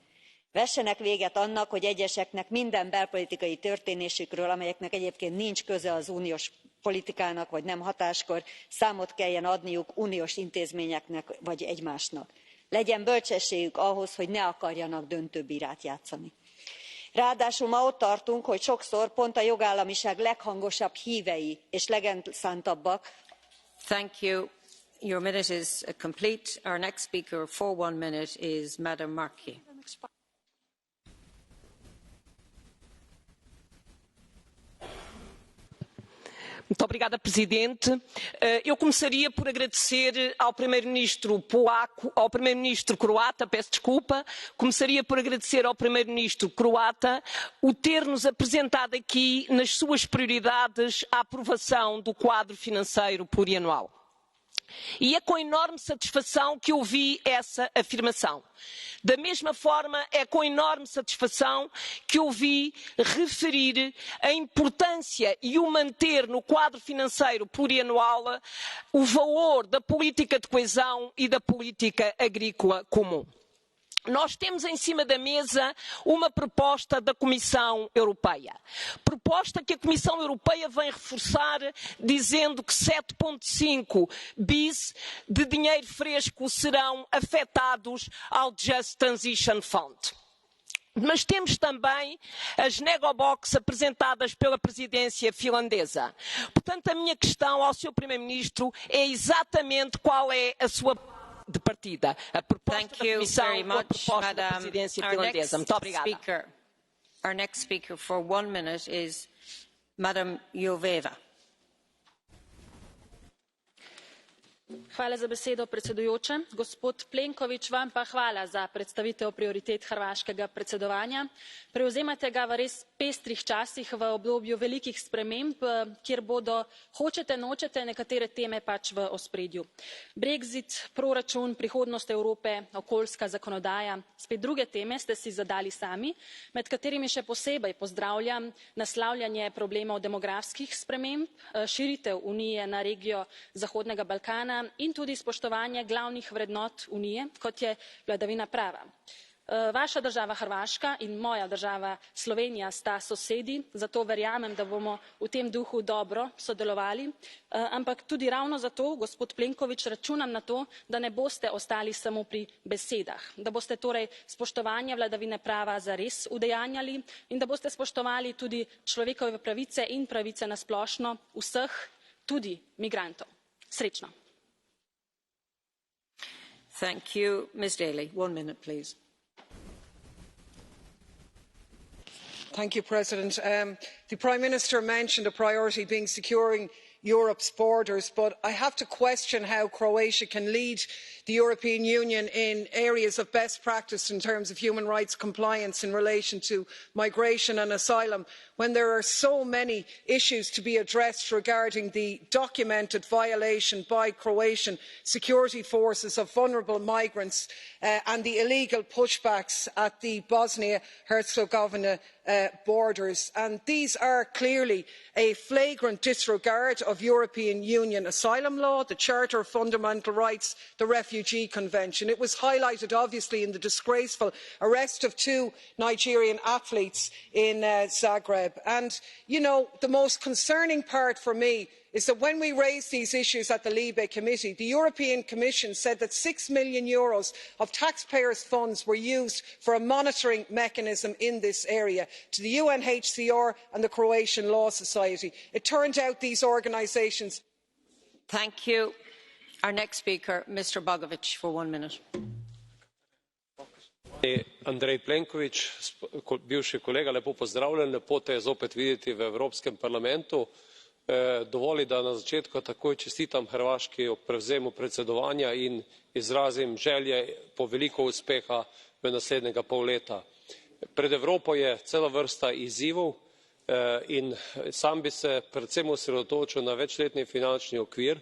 S5: Vessenek véget annak, hogy egyeseknek minden belpolitikai történésükről, amelyeknek egyébként nincs köze az uniós politikának, vagy nem hatáskor, számot kelljen adniuk uniós intézményeknek vagy egymásnak. Legyen bölcsességük ahhoz, hogy ne akarjanak döntőbírát játszani. Ráadásul ma ott tartunk, hogy sokszor pont a jogállamiság leghangosabb hívei és legelszántabbak.
S2: Thank you. Your minute is complete. Our next speaker for 1 minute is Madam Marquis.
S6: Muito obrigada, Presidente. Eu começaria por agradecer ao Primeiro-Ministro polaco, ao Primeiro-Ministro croata, peço desculpa, começaria por agradecer ao Primeiro-Ministro croata o ter-nos apresentado aqui nas suas prioridades a aprovação do quadro financeiro plurianual. E é com enorme satisfação que ouvi essa afirmação. Da mesma forma, é com enorme satisfação que ouvi referir a importância e o manter no quadro financeiro plurianual o valor da política de coesão e da política agrícola comum. Nós temos em cima da mesa uma proposta da Comissão Europeia. Proposta que a Comissão Europeia vem reforçar dizendo que 7,5 bis de dinheiro fresco serão afetados ao Just Transition Fund. Mas temos também as negobox apresentadas pela presidência finlandesa. Portanto, a minha questão ao Sr. Primeiro-Ministro é exatamente qual é a sua de partida, a proposta da Comissão ou a proposta da presidência finlandesa. Muito obrigada.
S2: Our next speaker for 1 minute is Madam Joveva.
S7: Hvala za besedo, predsedujoča. Gospod Plenković, vam pa hvala za predstavitev prioritet hrvaškega predsedovanja. Prevzemate ga v res pestrih časih, v obdobju velikih sprememb, kjer bodo, hočete nočete, nekatere teme pač v ospredju. Brexit, proračun, prihodnost Evrope, okoljska zakonodaja, spet druge teme ste si zadali sami, med katerimi še posebej pozdravljam naslavljanje problemov demografskih sprememb, širitev Unije na regijo Zahodnega Balkana in tudi spoštovanje glavnih vrednot Unije, kot je vladavina prava. Vaša država Hrvaška in moja država Slovenija sta sosedi, zato verjamem, da bomo v tem duhu dobro sodelovali, ampak tudi ravno zato, gospod Plenković, računam na to, da ne boste ostali samo pri besedah, da boste torej spoštovanje vladavine prava zares udejanjali in da boste spoštovali tudi človekove pravice in pravice na splošno vseh, tudi migrantov. Srečno.
S2: Thank you. Ms. Daly, 1 minute, please.
S8: Thank you, President. The Prime Minister mentioned a priority being securing Europe's borders, but I have to question how Croatia can lead the European Union in areas of best practice in terms of human rights compliance in relation to migration and asylum, when there are so many issues to be addressed regarding the documented violation by Croatian security forces of vulnerable migrants and the illegal pushbacks at the Bosnia-Herzegovina borders. And these are clearly a flagrant disregard of European Union asylum law, the Charter of Fundamental Rights, the Refugee Convention. It was highlighted obviously in the disgraceful arrest of 2 Nigerian athletes in Zagreb. And, you know, the most concerning part for me is that when we raised these issues at the Libe Committee, the European Commission said that €6 million of taxpayers' funds were used for a monitoring mechanism in this area to the UNHCR and the Croatian Law Society. It turned out these organisations.
S2: Thank you. Our next speaker, Mr. Bogovic, for 1 minute.
S9: Andrej Plenković, bivši kolega, lepo pozdravljen, lepo te je zopet videti v Evropskem parlamentu. Dovoli, da na začetku takoj čestitam Hrvaški ob prevzemu predsedovanja in izrazim želje po veliko uspeha v naslednjega pol leta. Pred Evropo je cela vrsta izzivov in sam bi se predvsem osredotočil na večletni finančni okvir.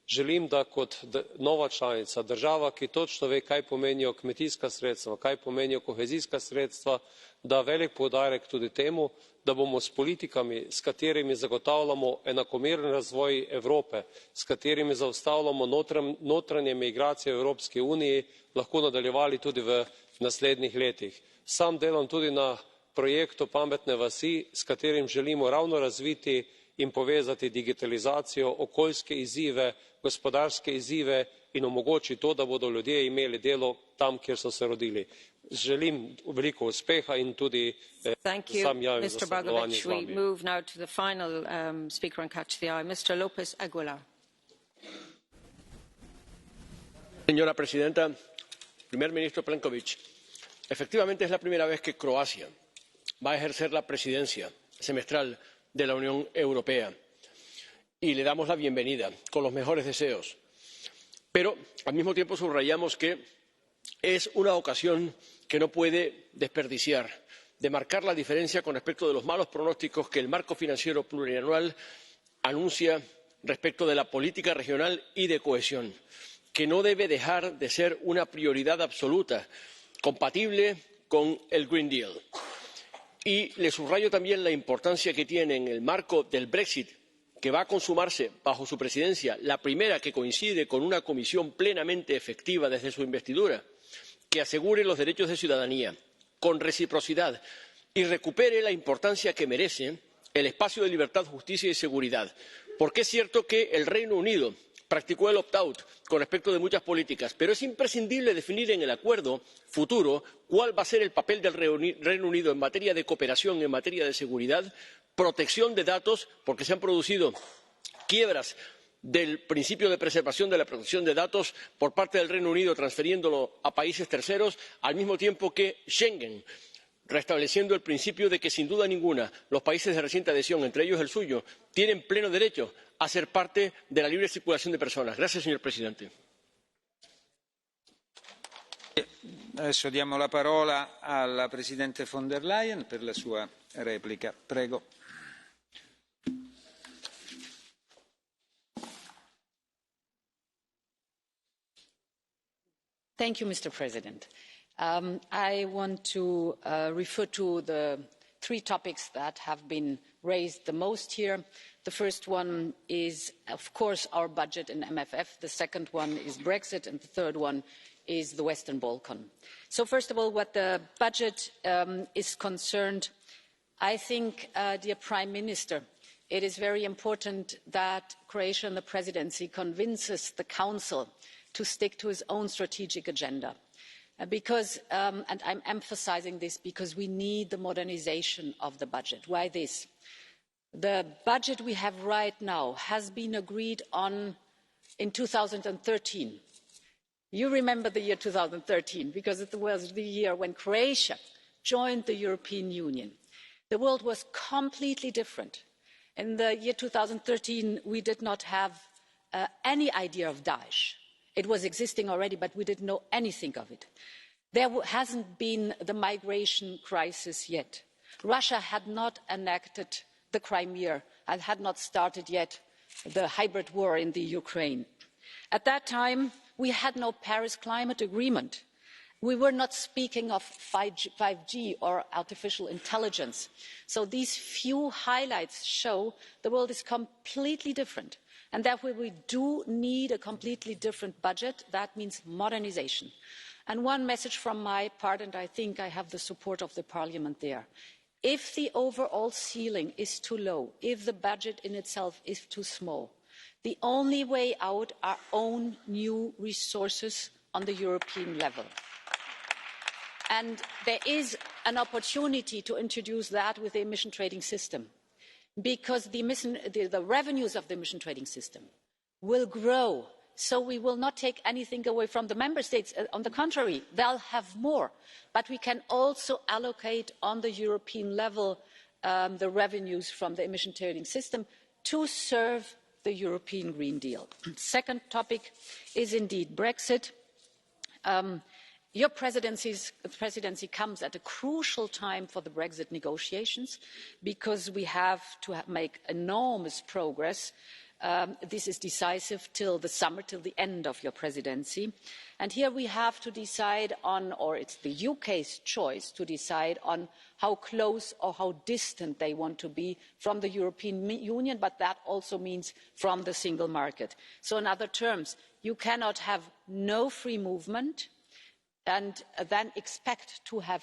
S9: Želim, da kot nova članica, država, ki točno ve, kaj pomenijo kmetijska sredstva, kaj pomenijo kohezijska sredstva, da velik poudarek tudi temu, da bomo s politikami, s katerimi zagotavljamo enakomeren razvoj Evrope, s katerimi zaustavljamo notranje migracije v Evropski uniji, lahko nadaljevali tudi v naslednjih letih. Sam delam tudi na projektu pametne vasi, s katerim želimo ravno razviti in povezati digitalizacijo, okoljske izzive, gospodarske izzive in omogočiti to, da bodo ljudje imeli delo tam, kjer so se rodili. Želim veliko uspeha in tudi sam javim za sodelovanje z vami.
S11: Señora presidenta, primer ministro Plenković, efectivamente es la primera vez que Croacia va a ejercer la presidencia semestral de la Unión Europea y le damos la bienvenida con los mejores deseos. Pero al mismo tiempo subrayamos que es una ocasión que no puede desperdiciar de marcar la diferencia con respecto de los malos pronósticos que el marco financiero plurianual anuncia respecto de la política regional y de cohesión, que no debe dejar de ser una prioridad absoluta, compatible con el Green Deal. Y le subrayo también la importancia que tiene en el marco del Brexit, que va a consumarse bajo su presidencia, la primera que coincide con una comisión plenamente efectiva desde su investidura, que asegure los derechos de ciudadanía con reciprocidad y recupere la importancia que merece el espacio de libertad, justicia y seguridad. Porque es cierto que el Reino Unido practicó el opt out con respecto de muchas políticas, pero es imprescindible definir en el acuerdo futuro cuál va a ser el papel del Reino Unido en materia de cooperación, en materia de seguridad, protección de datos, porque se han producido quiebras del principio de preservación de la protección de datos por parte del Reino Unido transfiriéndolo a países terceros, al mismo tiempo que Schengen, restableciendo el principio de que, sin duda ninguna, los países de reciente adhesión, entre ellos el suyo, tienen pleno derecho a ser parte de la libre circulación de personas. Gracias, señor presidente.
S12: Adesso diamo la parola alla Presidente von der Leyen per la sua replica. Prego.
S20: Thank you, Mr. President. I want to refer to the three topics that have been raised the most here. The first one is, of course, our budget and MFF. The second one is Brexit, and the third one is the Western Balkan. So first of all, what the budget is concerned, I think, dear Prime Minister, it is very important that Croatia and the presidency convinces the Council to stick to its own strategic agenda. Because, and I'm emphasising this, because we need the modernisation of the budget. Why this? The budget we have right now has been agreed on in 2013. You remember the year 2013 because it was the year when Croatia joined the European Union. The world was completely different. In the year 2013, we did not have any idea of Daesh. It was existing already, but we didn't know anything of it. There hasn't been the migration crisis yet. Russia had not enacted the Crimea and had not started yet the hybrid war in the Ukraine. At that time, we had no Paris Climate Agreement. We were not speaking of 5G or artificial intelligence. So these few highlights show the world is completely different. And therefore, we do need a completely different budget. That means modernisation. And one message from my part, and I think I have the support of the Parliament there. If the overall ceiling is too low, if the budget in itself is too small, the only way out are own new resources on the European level. And there is an opportunity to introduce that with the emission trading system, because the revenues of the emission trading system will grow
S10: so we will not take anything away from the member states. On the contrary, they'll have more. But we can also allocate on the European level the revenues from the emission trading system to serve the European Green Deal. Second topic is indeed Brexit. Your presidency comes at a crucial time for the Brexit negotiations because we have to make enormous progress. This is decisive till the summer, till the end of your presidency. And here we have to decide on, or it's the UK's choice to decide on how close or how distant they want to be from the European Union, but that also means from the single market. So in other terms, you cannot have no free movement and then expect to have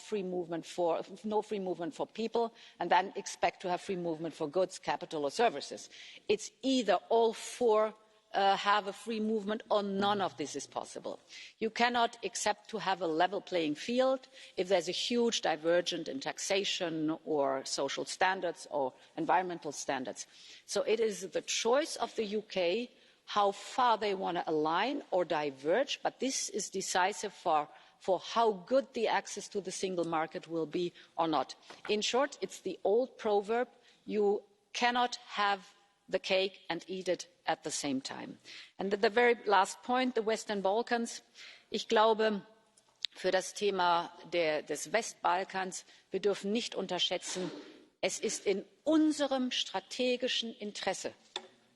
S10: no free movement for people and then expect to have free movement for goods, capital or services. It's either all four have a free movement or none of this is possible. You cannot accept to have a level playing field if there's a huge divergence in taxation or social standards or environmental standards. So it is the choice of the UK how far they want to align or diverge, but this is decisive for how good the access to the single market will be or not. In short, it's the old proverb, you cannot have the cake and eat it at the same time. And the very last point, the Western Balkans. Ich glaube, für das Thema des Westbalkans, wir dürfen nicht unterschätzen, es ist in unserem strategischen Interesse,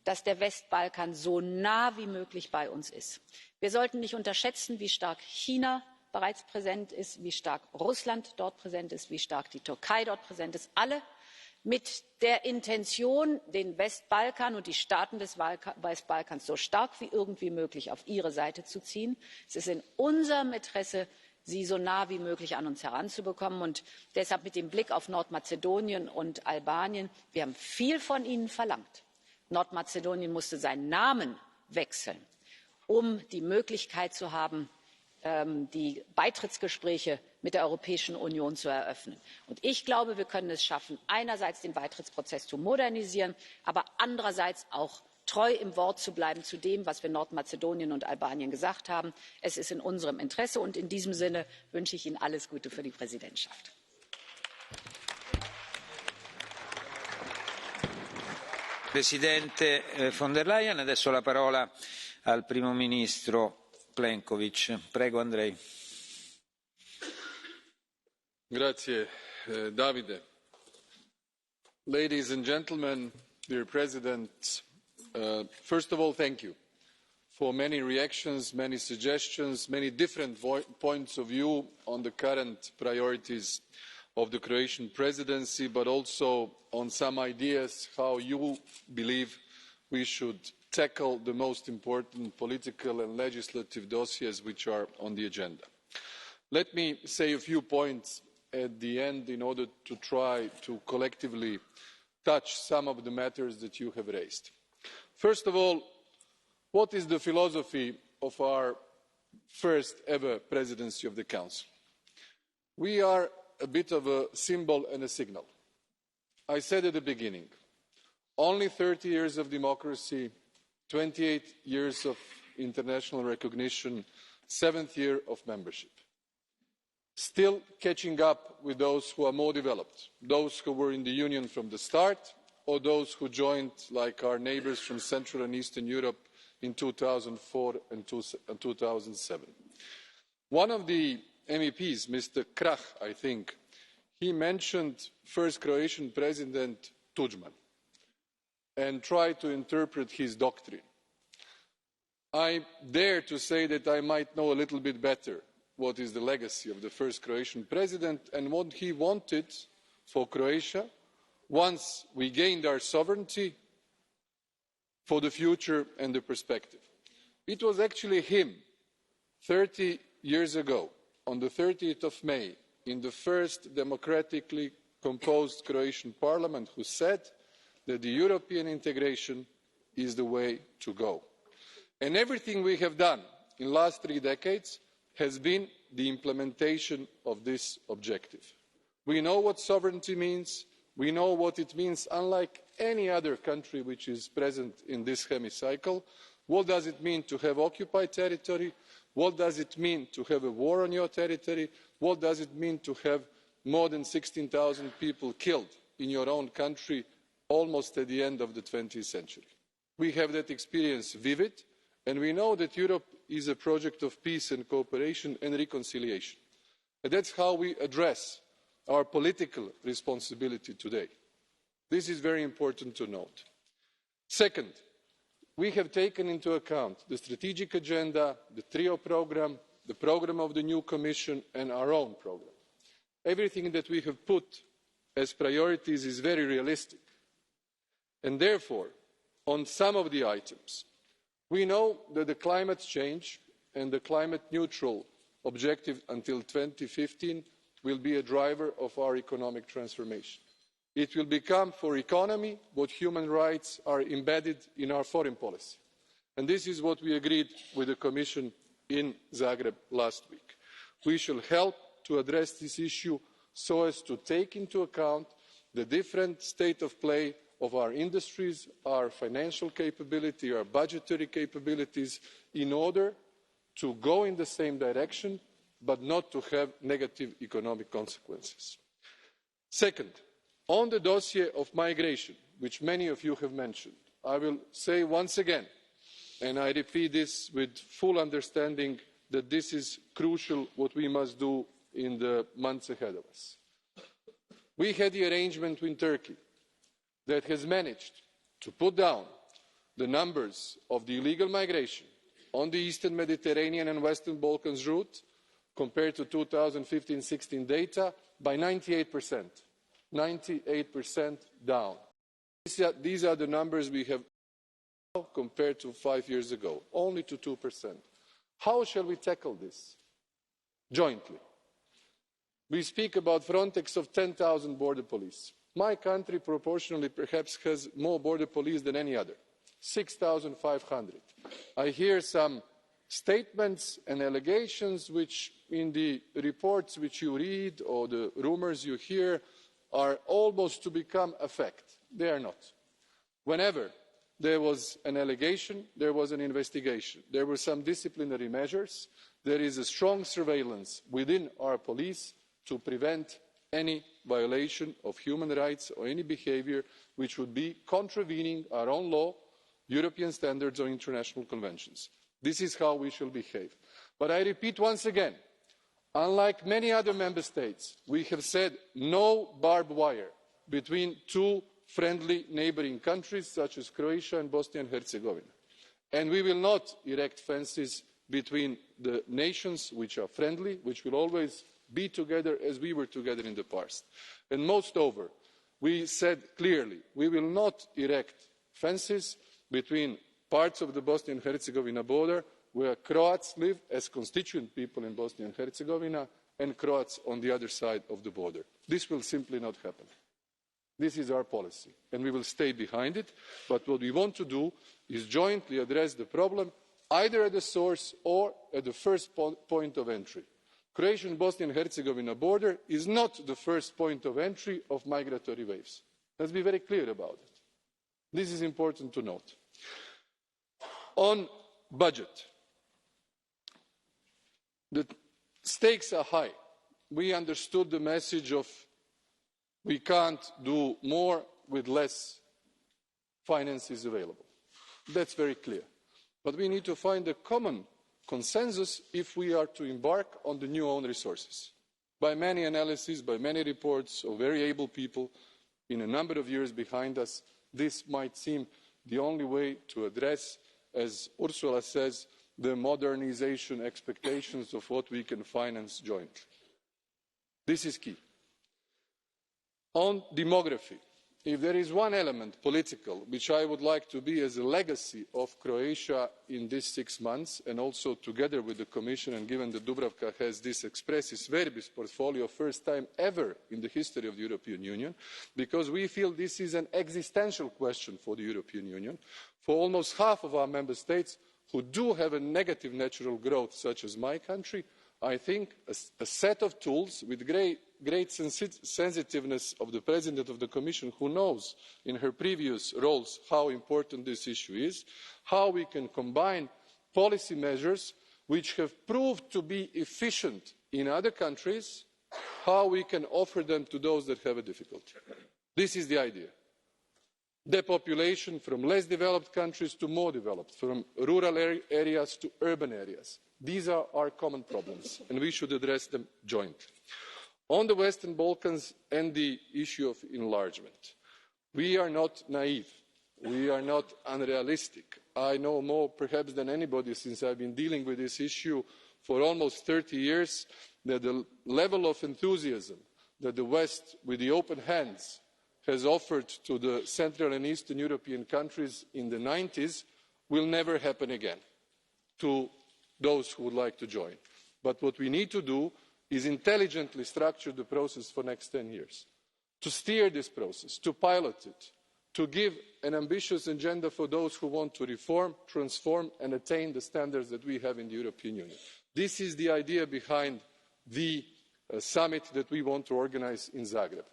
S10: dass der Westbalkan so nah wie möglich bei uns ist. Wir sollten nicht unterschätzen, wie stark China bereits präsent ist, wie stark Russland dort präsent ist, wie stark die Türkei dort präsent ist. Alle mit der Intention, den Westbalkan und die Staaten des Westbalkans so stark wie irgendwie möglich auf ihre Seite zu ziehen. Es ist in unserem Interesse, sie so nah wie möglich an uns heranzubekommen. Und deshalb mit dem Blick auf Nordmazedonien und Albanien, wir haben viel von ihnen verlangt. Nordmazedonien musste seinen Namen wechseln, um die Möglichkeit zu haben, die Beitrittsgespräche mit der Europäischen Union zu eröffnen. Und ich glaube, wir können es schaffen, einerseits den Beitrittsprozess zu modernisieren, aber andererseits auch treu im Wort zu bleiben zu dem, was wir Nordmazedonien und Albanien gesagt haben. Es ist in unserem Interesse und in diesem Sinne wünsche ich Ihnen alles Gute für die Präsidentschaft.
S12: Presidente von der Leyen, adesso la parola al primo ministro Plenković. Prego, Andrej.
S13: Grazie, Davide. Ladies and gentlemen, dear President, first of all, thank you for many reactions, many suggestions, many different points of view on the current priorities of the Croatian presidency, but also on some ideas how you believe we should tackle the most important political and legislative dossiers which are on the agenda. Let me say a few points at the end in order to try to collectively touch some of the matters that you have raised. First of all, what is the philosophy of our first ever presidency of the Council? We are a bit of a symbol and a signal. I said at the beginning, only 30 years of democracy, 28 years of international recognition, 7th year of membership. Still catching up with those who are more developed, those who were in the Union from the start, or those who joined, like our neighbours from Central and Eastern Europe, in 2004 and 2007. One of the MEPs, Mr. Krah, I think, he mentioned first Croatian President Tudjman and tried to interpret his doctrine. I dare to say that I might know a little bit better what is the legacy of the first Croatian president and what he wanted for Croatia once we gained our sovereignty for the future and the perspective. It was actually him, 30 years ago, on the 30th of May, in the first democratically composed Croatian parliament, who said that the European integration is the way to go. And everything we have done in the last 3 decades has been the implementation of this objective. We know what sovereignty means. We know what it means, unlike any other country which is present in this hemicycle, What does it mean to have occupied territory? What does it mean to have a war on your territory? What does it mean to have more than 16,000 people killed in your own country almost at the end of the 20th century? We have that experience vivid, and we know that Europe is a project of peace and cooperation and reconciliation. And that's how we address our political responsibility today. This is very important to note. Second, we have taken into account the strategic agenda, the trio programme, the programme of the new Commission and our own programme. Everything that we have put as priorities is very realistic. And therefore, on some of the items, we know that the climate change and the climate neutral objective until 2015 will be a driver of our economic transformation. It will become for economy what human rights are embedded in our foreign policy. And this is what we agreed with the Commission in Zagreb last week. We shall help to address this issue so as to take into account the different state of play of our industries, our financial capability, our budgetary capabilities, in order to go in the same direction, but not to have negative economic consequences. Second, on the dossier of migration, which many of you have mentioned, I will say once again, and I repeat this with full understanding, that this is crucial what we must do in the months ahead of us. We had the arrangement with Turkey that has managed to put down the numbers of the illegal migration on the Eastern Mediterranean and Western Balkans route compared to 2015-16 data by 98%. 98% down. These are the numbers we have now compared to 5 years ago, only to 2%. How shall we tackle this? Jointly. We speak about Frontex of 10,000 border police. My country proportionally perhaps has more border police than any other, 6,500. I hear some statements and allegations which in the reports which you read or the rumours you hear are almost to become a fact. They are not. Whenever there was an allegation, there was an investigation. There were some disciplinary measures. There is a strong surveillance within our police to prevent any violation of human rights or any behaviour which would be contravening our own law, European standards or international conventions. This is how we shall behave. But I repeat once again, unlike many other member states, we have said no barbed wire between two friendly neighbouring countries such as Croatia and Bosnia and Herzegovina. And we will not erect fences between the nations which are friendly, which will always be together as we were together in the past. And moreover, we said clearly we will not erect fences between parts of the Bosnia and Herzegovina border where Croats live as constituent people in Bosnia and Herzegovina and Croats on the other side of the border. This will simply not happen. This is our policy and we will stay behind it, but what we want to do is jointly address the problem either at the source or at the first point of entry. Croatian Bosnia and Herzegovina border is not the first point of entry of migratory waves. Let's be very clear about it. This is important to note. On budget, the stakes are high. We understood the message of we can't do more with less finances available. That's very clear. But we need to find a common consensus if we are to embark on the new own resources. By many analyses, by many reports of very able people in a number of years behind us, this might seem the only way to address, as Ursula says, the modernisation expectations of what we can finance jointly. This is key. On demography, if there is one element, political, which I would like to be as a legacy of Croatia in these 6 months, and also together with the Commission, and given that Dubravka has this expressis verbis portfolio, first time ever in the history of the European Union, because we feel this is an existential question for the European Union, for almost half of our member states who do have a negative natural growth, such as my country. I think a set of tools with great great sensitiveness of the President of the Commission, who knows in her previous roles how important this issue is, how we can combine policy measures which have proved to be efficient in other countries, how we can offer them to those that have a difficulty. This is the idea. Depopulation from less developed countries to more developed, from rural areas to urban areas. These are our common problems, and we should address them jointly. On the Western Balkans and the issue of enlargement, we are not naive. We are not unrealistic. I know more perhaps than anybody, since I've been dealing with this issue for almost 30 years, that the level of enthusiasm that the West, with the open hands, has offered to the Central and Eastern European countries in the 90s will never happen again to those who would like to join. But what we need to do is intelligently structure the process for the next 10 years, to steer this process, to pilot it, to give an ambitious agenda for those who want to reform, transform and attain the standards that we have in the European Union. This is the idea behind the summit that we want to organise in Zagreb.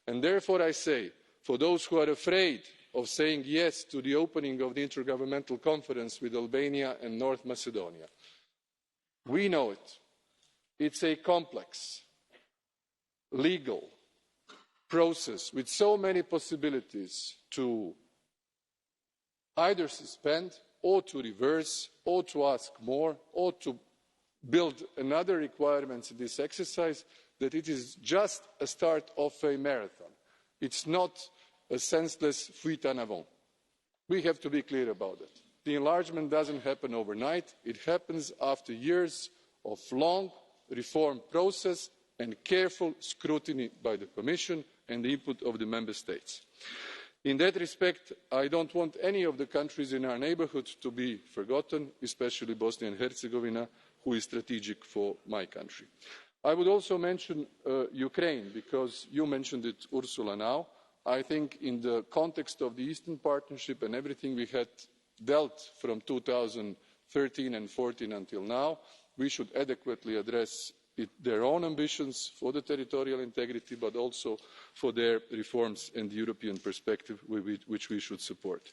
S13: And therefore I say, for those who are afraid of saying yes to the opening of the intergovernmental conference with Albania and North Macedonia, we know it. It's a complex, legal process with so many possibilities to either suspend or to reverse or to ask more or to build another requirement in this exercise, that it is just a start of a marathon. It's not a senseless fuite en avant. We have to be clear about it. The enlargement doesn't happen overnight. It happens after years of long reform process and careful scrutiny by the Commission and the input of the Member States. In that respect, I don't want any of the countries in our neighbourhood to be forgotten, especially Bosnia and Herzegovina, who is strategic for my country. I would also mention Ukraine, because you mentioned it, Ursula, now. I think in the context of the Eastern Partnership and everything we had dealt from 2013 and 14 until now, we should adequately address their own ambitions for the territorial integrity, but also for their reforms and the European perspective which we should support.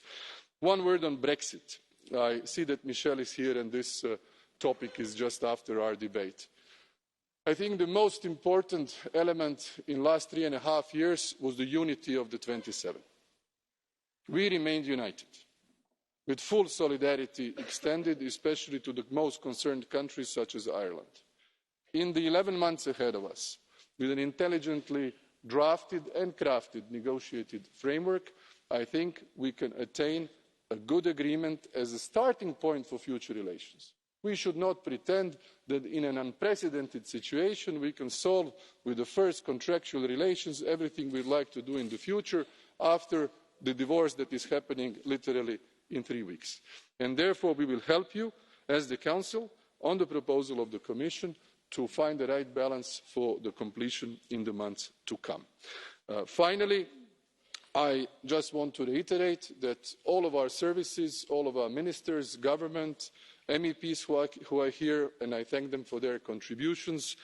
S13: One word on Brexit. I see that Michel is here and this topic is just after our debate. I think the most important element in the last 3.5 years was the unity of the 27. We remained united, with full solidarity extended, especially to the most concerned countries such as Ireland. In the 11 months ahead of us, with an intelligently drafted and crafted negotiated framework, I think we can attain a good agreement as a starting point for future relations. We should not pretend that in an unprecedented situation we can solve with the first contractual relations everything we'd like to do in the future after the divorce that is happening literally in 3 weeks. And therefore we will help you as the Council on the proposal of the Commission to find the right balance for the completion in the months to come. Finally, I just want to reiterate that all of our services, all of our ministers, government, MEPs who are here, and I thank them for their contributions,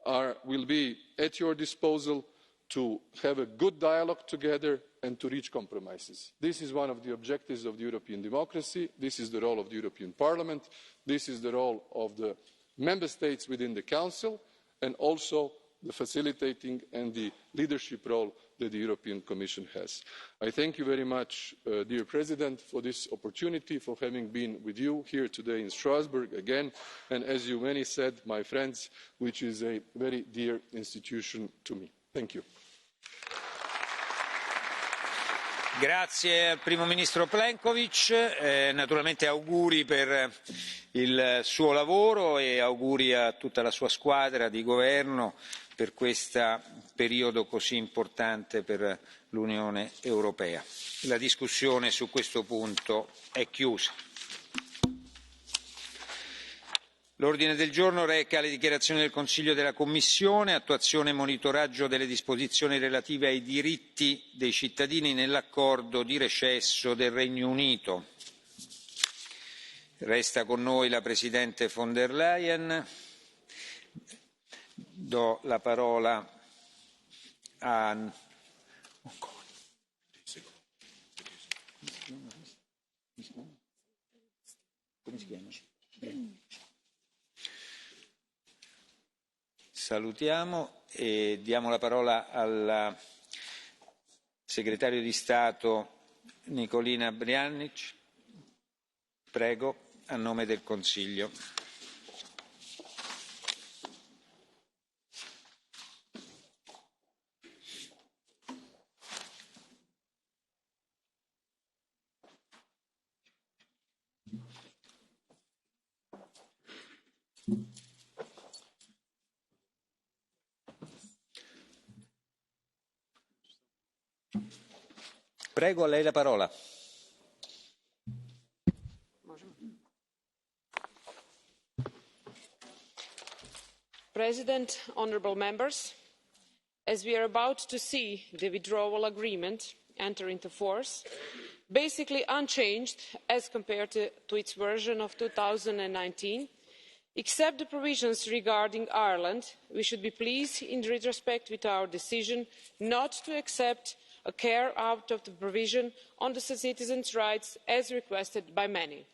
S13: will be at your disposal to have a good dialogue together and to reach compromises. This is one of the objectives of European democracy. This is the role of the European Parliament. This is the role of the Member States within the Council, and also the facilitating and the leadership role that the European Commission has. I thank you very much, dear President, for this opportunity, for having been with you here today in Strasbourg again, and as you many said, my friends, which is a very dear institution to me. Thank you.
S12: Grazie al Primo Ministro Plenković, naturalmente auguri per il suo lavoro e auguri a tutta la sua squadra di governo per questo periodo così importante per l'Unione Europea. La discussione su questo punto è chiusa. L'ordine del giorno reca le dichiarazioni del Consiglio e della Commissione, attuazione e monitoraggio delle disposizioni relative ai diritti dei cittadini nell'accordo di recesso del Regno Unito. Resta con noi la Presidente von der Leyen. Do la parola Salutiamo e diamo la parola al segretario di Stato Nikolina Brnjac. Prego, a nome del Consiglio. Prego, a lei la parola.
S14: President, honourable members, as we are about to see the withdrawal agreement enter into force, basically unchanged as compared to its version of 2019, except the provisions regarding Ireland, we should be pleased in retrospect with our decision not to accept a carve out of the provision on the citizens' rights as requested by many.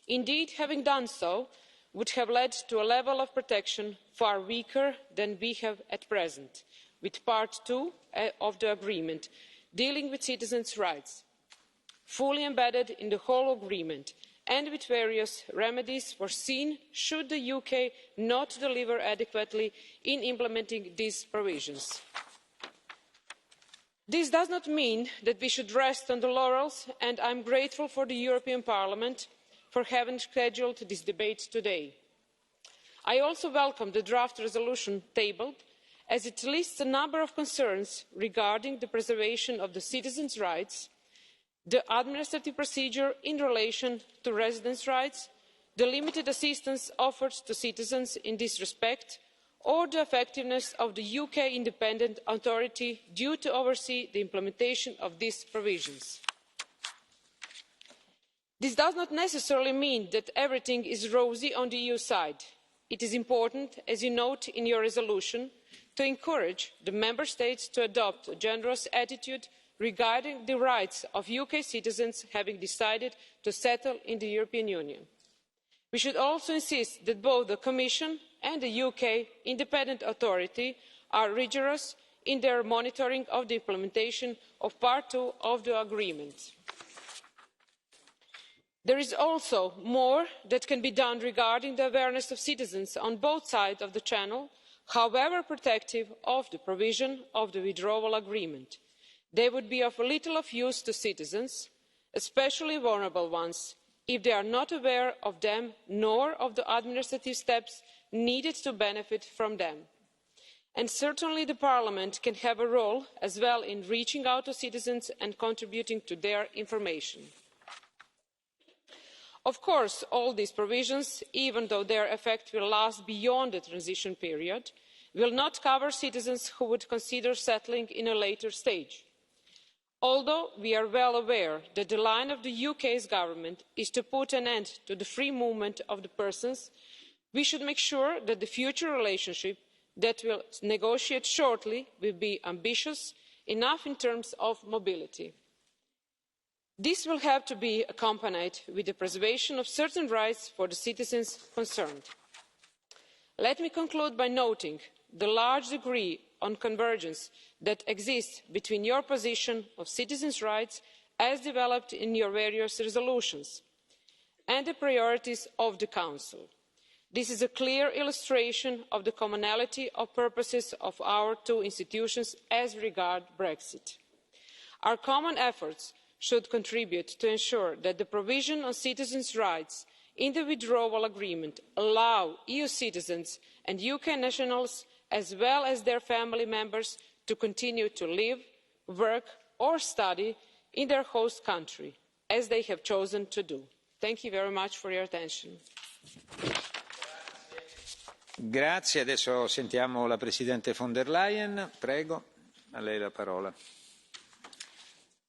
S14: Indeed, having done so would have led to a level of protection far weaker than we have at present, with Part 2 of the agreement dealing with citizens' rights, fully embedded in the whole agreement and with various remedies foreseen should the UK not deliver adequately in implementing these provisions. This does not mean that we should rest on the laurels, and I am grateful for the European Parliament for having scheduled this debate today. I also welcome the draft resolution tabled, as it lists a number of concerns regarding the preservation of the citizens' rights, the administrative procedure in relation to residents' rights, the limited assistance offered to citizens in this respect, or the effectiveness of the UK independent authority due to oversee the implementation of these provisions. This does not necessarily mean that everything is rosy on the EU side. It is important, as you note in your resolution, to encourage the Member States to adopt a generous attitude regarding the rights of UK citizens having decided to settle in the European Union. We should also insist that both the Commission and the UK independent authority are rigorous in their monitoring of the implementation of Part 2 of the agreement. There is also more that can be done regarding the awareness of citizens on both sides of the Channel, however protective of the provision of the withdrawal agreement. They would be of little use to citizens, especially vulnerable ones, if they are not aware of them nor of the administrative steps needed to benefit from them. And certainly Parliament can have a role as well in reaching out to citizens and contributing to their information. Of course, all these provisions, even though their effect will last beyond the transition period, will not cover citizens who would consider settling in a later stage. Although we are well aware that the line of the UK's government is to put an end to the free movement of the persons, we should make sure that the future relationship that we will negotiate shortly will be ambitious enough in terms of mobility. This will have to be accompanied with the preservation of certain rights for the citizens concerned. Let me conclude by noting the large degree of convergence that exists between your position of citizens' rights as developed in your various resolutions and the priorities of the Council. This is a clear illustration of the commonality of purposes of our two institutions as regards Brexit. Our common efforts should contribute to ensure that the provision on citizens' rights in the withdrawal agreement allow EU citizens and UK nationals, as well as their family members, to continue to live, work or study in their host country, as they have chosen to do. Thank you very much for your attention.
S12: Grazie. Adesso sentiamo la Presidente von der Leyen. Prego, a lei la parola.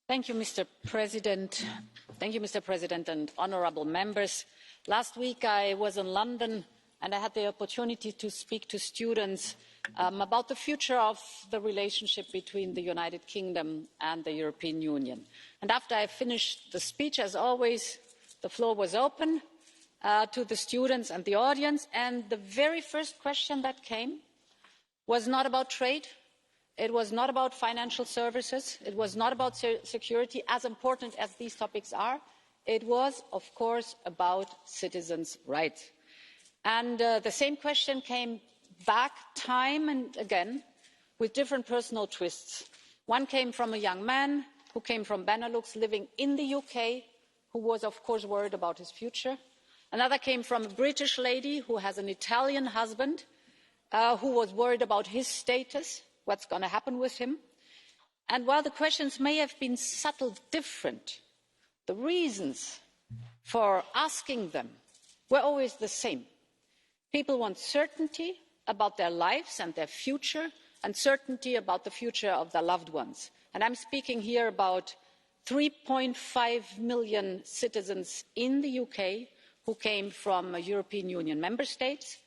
S10: Thank you, Mr. President. Thank you, Mr. President and honourable members. Last week I was in London and I had the opportunity to speak to students about the future of the relationship between the United Kingdom and the European Union. And after I finished the speech, as always, the floor was open to the students and the audience, and the very first question that came was not about trade, it was not about financial services, it was not about security, as important as these topics are. It was, of course, about citizens' rights. And the same question came back time and again with different personal twists. One came from a young man who came from Benelux, living in the UK, who was, of course, worried about his future. Another came from a British lady who has an Italian husband, who was worried about his status, what's going to happen with him. And while the questions may have been subtle different, the reasons for asking them were always the same. People want certainty about their lives and their future, and certainty about the future of their loved ones. And I'm speaking here about 3.5 million citizens in the UK who came from European Union member states,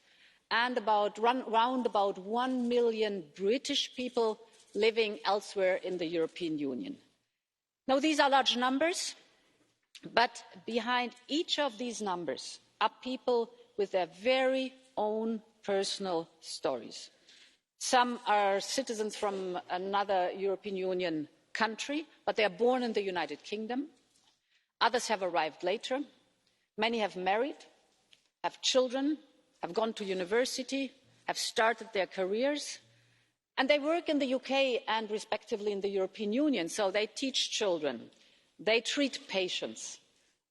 S10: and round about 1 million British people living elsewhere in the European Union. Now, these are large numbers, but behind each of these numbers are people with their very own personal stories. Some are citizens from another European Union country, but they are born in the United Kingdom. Others have arrived later. Many have married, have children, have gone to university, have started their careers, and they work in the UK and respectively in the European Union. So they teach children, they treat patients,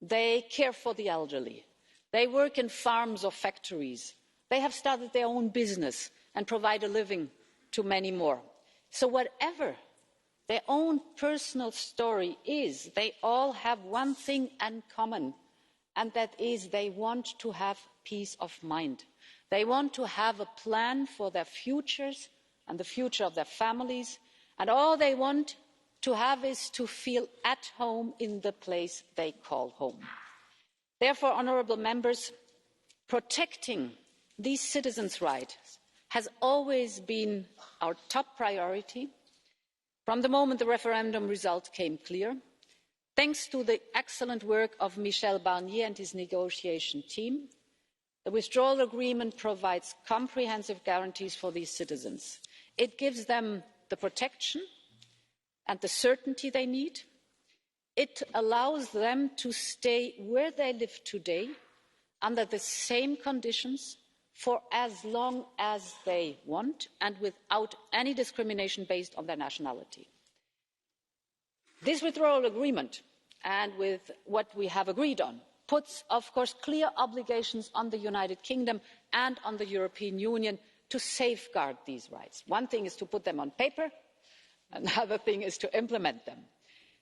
S10: they care for the elderly, they work in farms or factories, they have started their own business and provide a living to many more. So whatever their own personal story is, they all have one thing in common, and that is they want to have peace of mind. They want to have a plan for their futures and the future of their families, and all they want to have is to feel at home in the place they call home. Therefore, honourable members, protecting these citizens' rights has always been our top priority. From the moment the referendum result came clear, thanks to the excellent work of Michel Barnier and his negotiation team, the withdrawal agreement provides comprehensive guarantees for these citizens. It gives them the protection and the certainty they need. It allows them to stay where they live today under the same conditions for as long as they want and without any discrimination based on their nationality. This withdrawal agreement, and with what we have agreed on, puts, of course, clear obligations on the United Kingdom and on the European Union to safeguard these rights. One thing is to put them on paper, another thing is to implement them.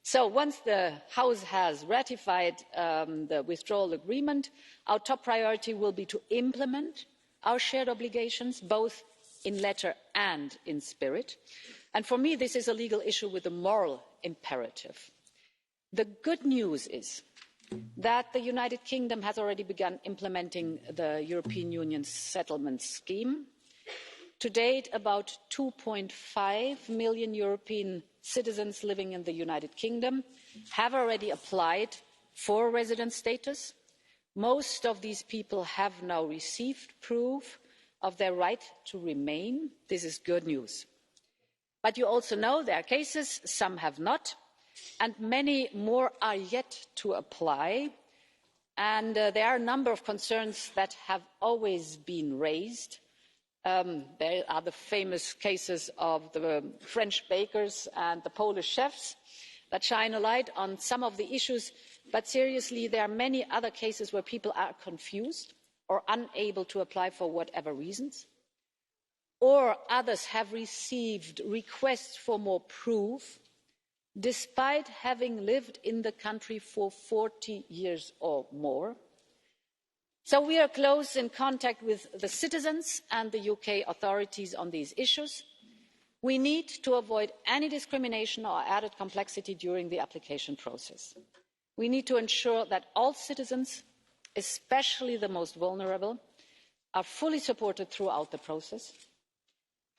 S10: So once the House has ratified the withdrawal agreement, our top priority will be to implement our shared obligations, both in letter and in spirit. And for me, this is a legal issue with a moral imperative. The good news is that the United Kingdom has already begun implementing the European Union settlement scheme. To date, about 2.5 million European citizens living in the United Kingdom have already applied for resident status. Most of these people have now received proof of their right to remain. This is good news. But you also know there are cases, some have not, and many more are yet to apply. And there are a number of concerns that have always been raised. There are the famous cases of the French bakers and the Polish chefs that shine a light on some of the issues, but seriously, there are many other cases where people are confused or unable to apply for whatever reasons, or others have received requests for more proof despite having lived in the country for 40 years or more. So we are close in contact with the citizens and the UK authorities on these issues. We need to avoid any discrimination or added complexity during the application process. We need to ensure that all citizens, especially the most vulnerable, are fully supported throughout the process,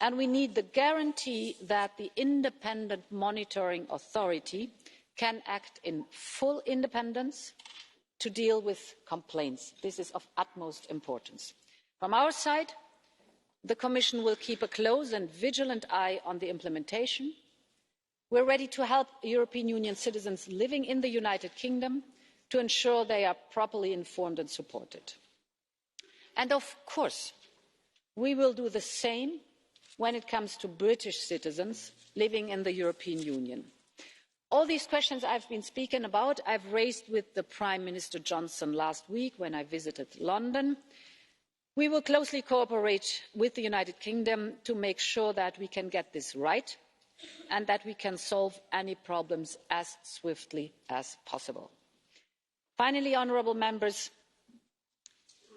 S10: and we need the guarantee that the independent monitoring authority can act in full independence to deal with complaints. This is of utmost importance. From our side, the Commission will keep a close and vigilant eye on the implementation. We're ready to help European Union citizens living in the United Kingdom to ensure they are properly informed and supported. And of course, we will do the same when it comes to British citizens living in the European Union. All these questions I've been speaking about, I've raised with the Prime Minister Johnson last week when I visited London. We will closely cooperate with the United Kingdom to make sure that we can get this right and that we can solve any problems as swiftly as possible. Finally, honourable members,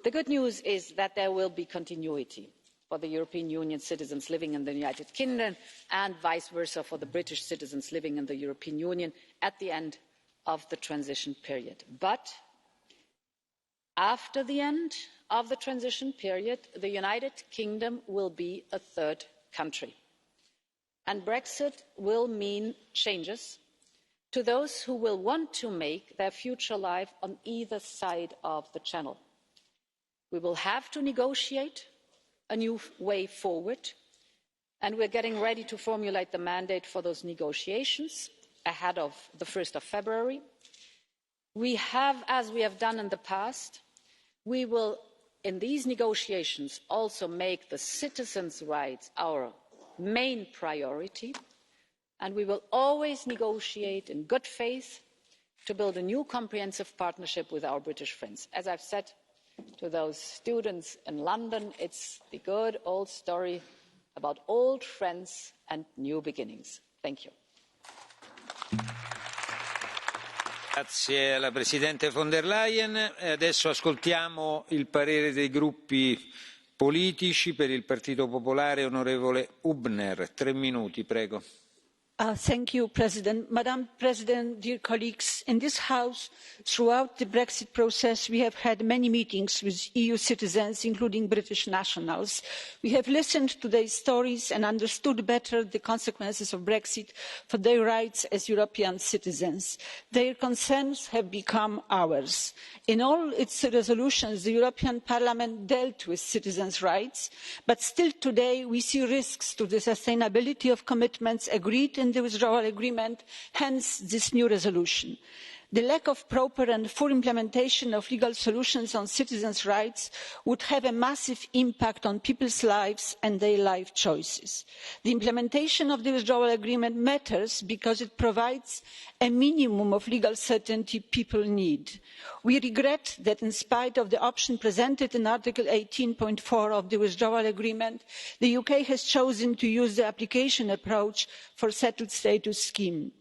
S10: the good news is that there will be continuity for the European Union citizens living in the United Kingdom and vice versa for the British citizens living in the European Union at the end of the transition period. But after the end of the transition period, the United Kingdom will be a third country. And Brexit will mean changes to those who will want to make their future life on either side of the Channel. We will have to negotiate a new way forward, and we're getting ready to formulate the mandate for those negotiations ahead of the 1st of February. We have, as we have done in the past, we will, in these negotiations, also make the citizens' rights our main priority, and we will always negotiate in good faith to build a new comprehensive partnership with our British friends. As I've said to those students in London, it's the good old story about old friends and new beginnings. Thank you.
S12: Grazie alla Presidente von der Leyen. Adesso ascoltiamo il parere dei gruppi politici. Per il Partito Popolare, onorevole Hübner. 3 minuti, prego.
S15: Thank you, President. Madam President, dear colleagues, in this House, throughout the Brexit process, we have had many meetings with EU citizens, including British nationals. We have listened to their stories and understood better the consequences of Brexit for their rights as European citizens. Their concerns have become ours. In all its resolutions, the European Parliament dealt with citizens' rights, but still today we see risks to the sustainability of commitments agreed in the withdrawal agreement, hence this new resolution. The lack of proper and full implementation of legal solutions on citizens' rights would have a massive impact on people's lives and their life choices. The implementation of the withdrawal agreement matters because it provides a minimum of legal certainty people need. We regret that in spite of the option presented in Article 18.4 of the withdrawal agreement, the UK has chosen to use the application approach for settled status scheme.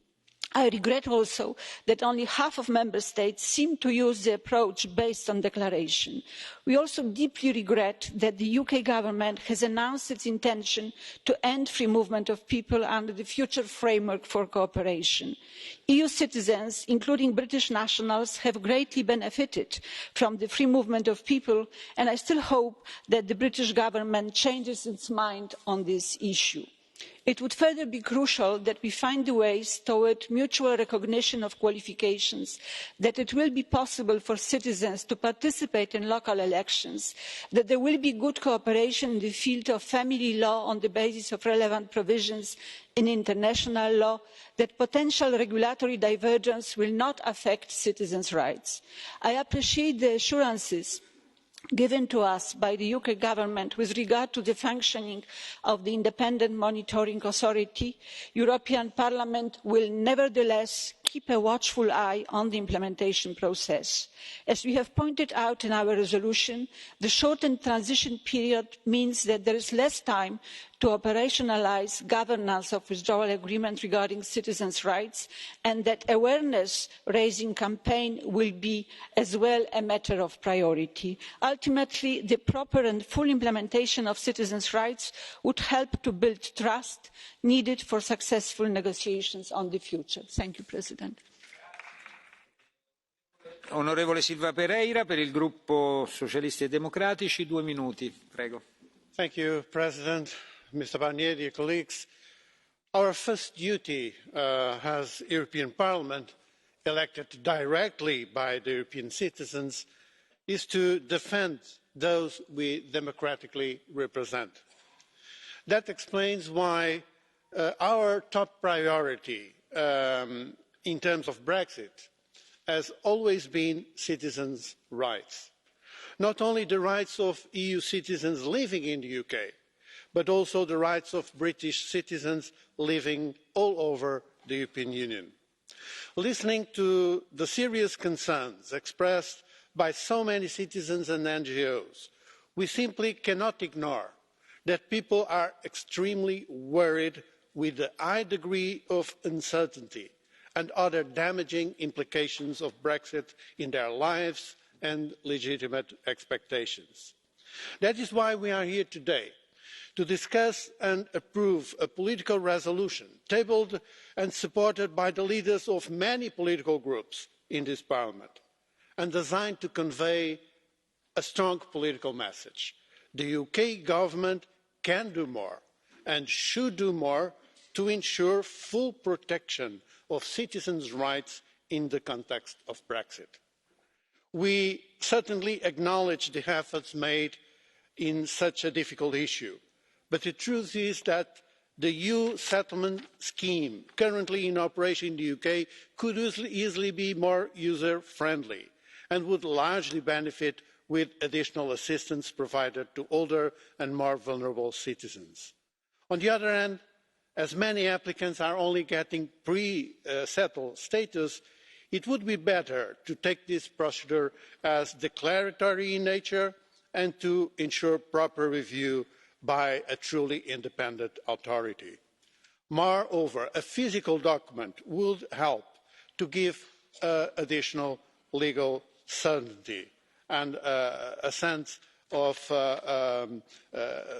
S15: I regret also that only half of member states seem to use the approach based on declaration. We also deeply regret that the UK government has announced its intention to end free movement of people under the future framework for cooperation. EU citizens, including British nationals, have greatly benefited from the free movement of people, and I still hope that the British government changes its mind on this issue. It would further be crucial that we find the ways toward mutual recognition of qualifications, that it will be possible for citizens to participate in local elections, that there will be good cooperation in the field of family law on the basis of relevant provisions in international law, that potential regulatory divergence will not affect citizens' rights. I appreciate the assurances given to us by the UK government with regard to the functioning of the independent monitoring authority. European Parliament will nevertheless keep a watchful eye on the implementation process. As we have pointed out in our resolution, the shortened transition period means that there is less time to operationalise governance of withdrawal agreement regarding citizens' rights, and that awareness-raising campaign will be as well a matter of priority. Ultimately, the proper and full implementation of citizens' rights would help to build trust needed for successful negotiations on the future. Thank you, President.
S12: Onorevole Silva Pereira per il gruppo Socialisti e Democratici, 2 minuti, prego.
S16: Thank you, President, Mr. Barnier, dear colleagues. Our first duty as European Parliament, elected directly by the European citizens, is to defend those we democratically represent. That explains why our top priority in terms of Brexit has always been citizens' rights. Not only the rights of EU citizens living in the UK, but also the rights of British citizens living all over the European Union. Listening to the serious concerns expressed by so many citizens and NGOs, we simply cannot ignore that people are extremely worried with the high degree of uncertainty and other damaging implications of Brexit in their lives and legitimate expectations. That is why we are here today, to discuss and approve a political resolution tabled and supported by the leaders of many political groups in this Parliament and designed to convey a strong political message. The UK government can do more and should do more to ensure full protection of citizens' rights in the context of Brexit. We certainly acknowledge the efforts made in such a difficult issue, but the truth is that the EU settlement scheme currently in operation in the UK could easily be more user-friendly and would largely benefit with additional assistance provided to older and more vulnerable citizens. On the other hand, as many applicants are only getting pre-settled status, it would be better to take this procedure as declaratory in nature and to ensure proper review by a truly independent authority. Moreover, a physical document would help to give additional legal certainty and a sense of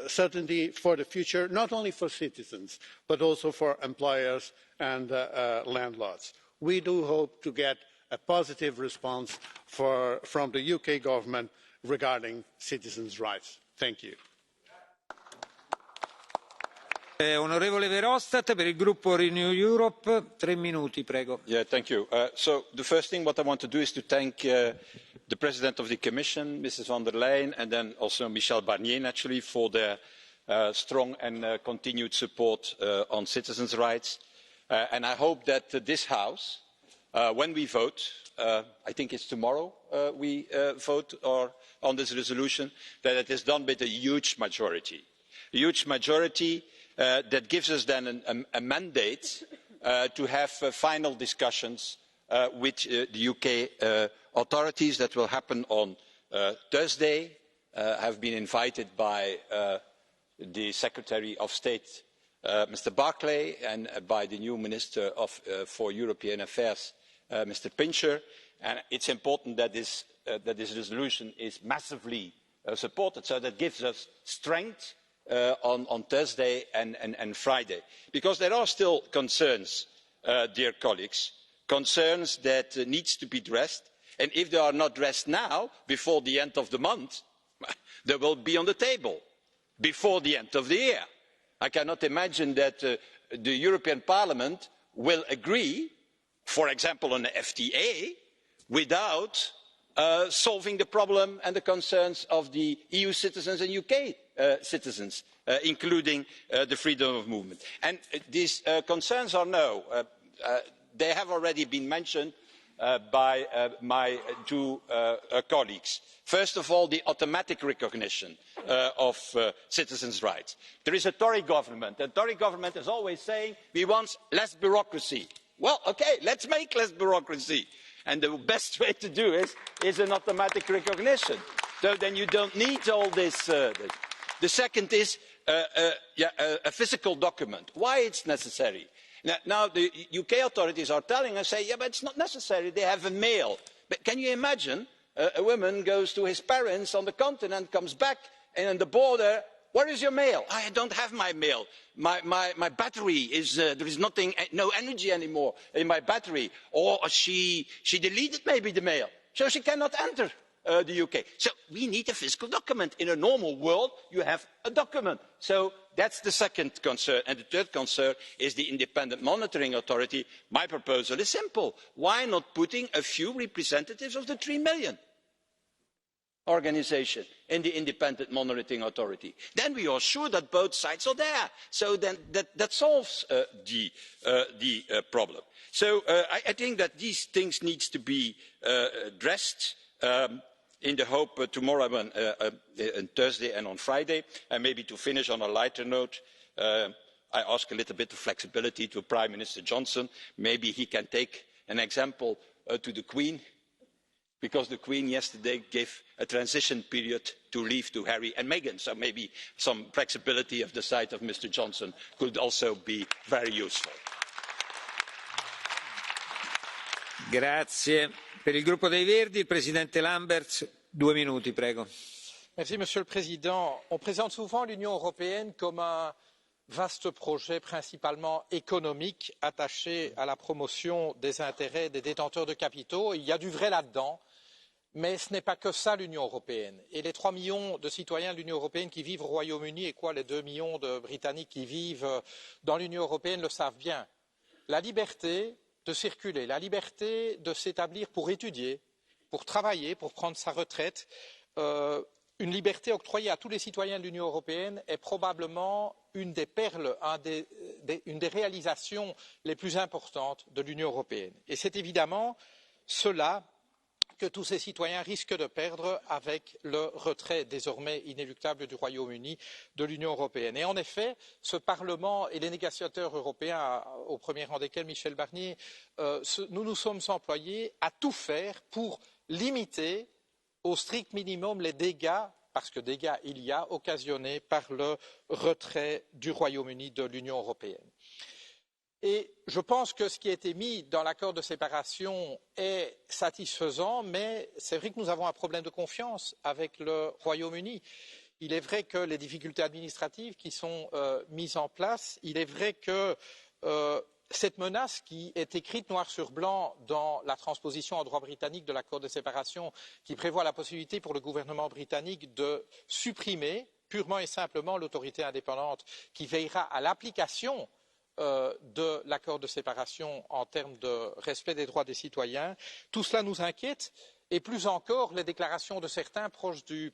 S16: certainty for the future, not only for citizens, but also for employers and landlords. We do hope to get a positive response from the UK government regarding citizens' rights. Thank you.
S12: Onorevole Verhofstadt per il gruppo Renew Europe, 3 minuti, prego.
S17: Thank you. So the first thing what I want to do is to thank the President of the Commission, Mrs. von der Leyen, and then also Michel Barnier, naturally, for their strong and continued support on citizens' rights. And I hope that this House, when we vote, I think it's tomorrow we vote on this resolution, that it is done with a huge majority. A huge majority that gives us then a mandate to have final discussions with the UK authorities. That will happen on Thursday. I have been invited by the Secretary of State, Mr. Barclay, and by the new Minister for European Affairs, Mr. Pincher. And it's important that this resolution is massively supported, so that gives us strength on Thursday and Friday, because there are still concerns, dear colleagues, concerns that need to be addressed, and if they are not addressed now, before the end of the month, they will be on the table before the end of the year. I cannot imagine that the European Parliament will agree, for example, on the FTA, without solving the problem and the concerns of the EU citizens and UK citizens, including the freedom of movement. And these concerns are they have already been mentioned by my two colleagues. First of all, the automatic recognition of citizens' rights. There is a Tory government. The Tory government is always saying we want less bureaucracy. Well, okay, let's make less bureaucracy. And the best way to do it is an automatic recognition. So then you don't need all this. The second is a physical document. Why it's necessary? Now the UK authorities are telling us, yeah, but it's not necessary. They have a mail. But can you imagine a woman goes to his parents on the continent, comes back, and on the border, where is your mail? I don't have my mail. My battery is, there is nothing, no energy anymore in my battery. Or she deleted maybe the mail. so she cannot enter the UK. So we need a fiscal document. In a normal world, you have a document. So that's the second concern. And the third concern is the independent monitoring authority. My proposal is simple. Why not putting a few representatives of the 3 million organisation in the independent monitoring authority? Then we are sure that both sides are there. So then that solves the problem. So I think that these things need to be addressed in the hope tomorrow on Thursday and on Friday. And maybe to finish on a lighter note, I ask a little bit of flexibility to Prime Minister Johnson. Maybe he can take an example to the Queen, because the Queen yesterday gave a transition period to leave to Harry and Meghan. So maybe some flexibility of the side of Mr. Johnson could also be very useful.
S12: Grazie. Per il gruppo dei Verdi, il presidente Lamberts, 2 minuti, prego.
S18: Merci, Monsieur le Président. On présente souvent l'Union européenne comme un vaste projet principalement économique attaché à la promotion des intérêts des détenteurs de capitaux. Il y a du vrai là-dedans, mais ce n'est pas que ça l'Union européenne. Et les 3 millions de citoyens de l'Union européenne qui vivent au Royaume-Uni et les 2 millions de Britanniques qui vivent dans l'Union européenne le savent bien. La liberté de circuler, la liberté de s'établir pour étudier, pour travailler, pour prendre sa retraite, une liberté octroyée à tous les citoyens de l'Union européenne est probablement une des perles, une des réalisations les plus importantes de l'Union européenne. Et c'est évidemment cela que tous ces citoyens risquent de perdre avec le retrait désormais inéluctable du Royaume-Uni de l'Union européenne. Et en effet, ce Parlement et les négociateurs européens, au premier rang desquels Michel Barnier, nous nous sommes employés à tout faire pour limiter au strict minimum les dégâts, parce que dégâts il y a, occasionnés par le retrait du Royaume-Uni de l'Union européenne. Et je pense que ce qui a été mis dans l'accord de séparation est satisfaisant, mais c'est vrai que nous avons un problème de confiance avec le Royaume-Uni. Il est vrai que les difficultés administratives qui sont mises en place, il est vrai que cette menace qui est écrite noir sur blanc dans la transposition en droit britannique de l'accord de séparation, qui prévoit la possibilité pour le gouvernement britannique de supprimer purement et simplement l'autorité indépendante qui veillera à l'application de l'accord de séparation en termes de respect des droits des citoyens. Tout cela nous inquiète et plus encore les déclarations de certains proches du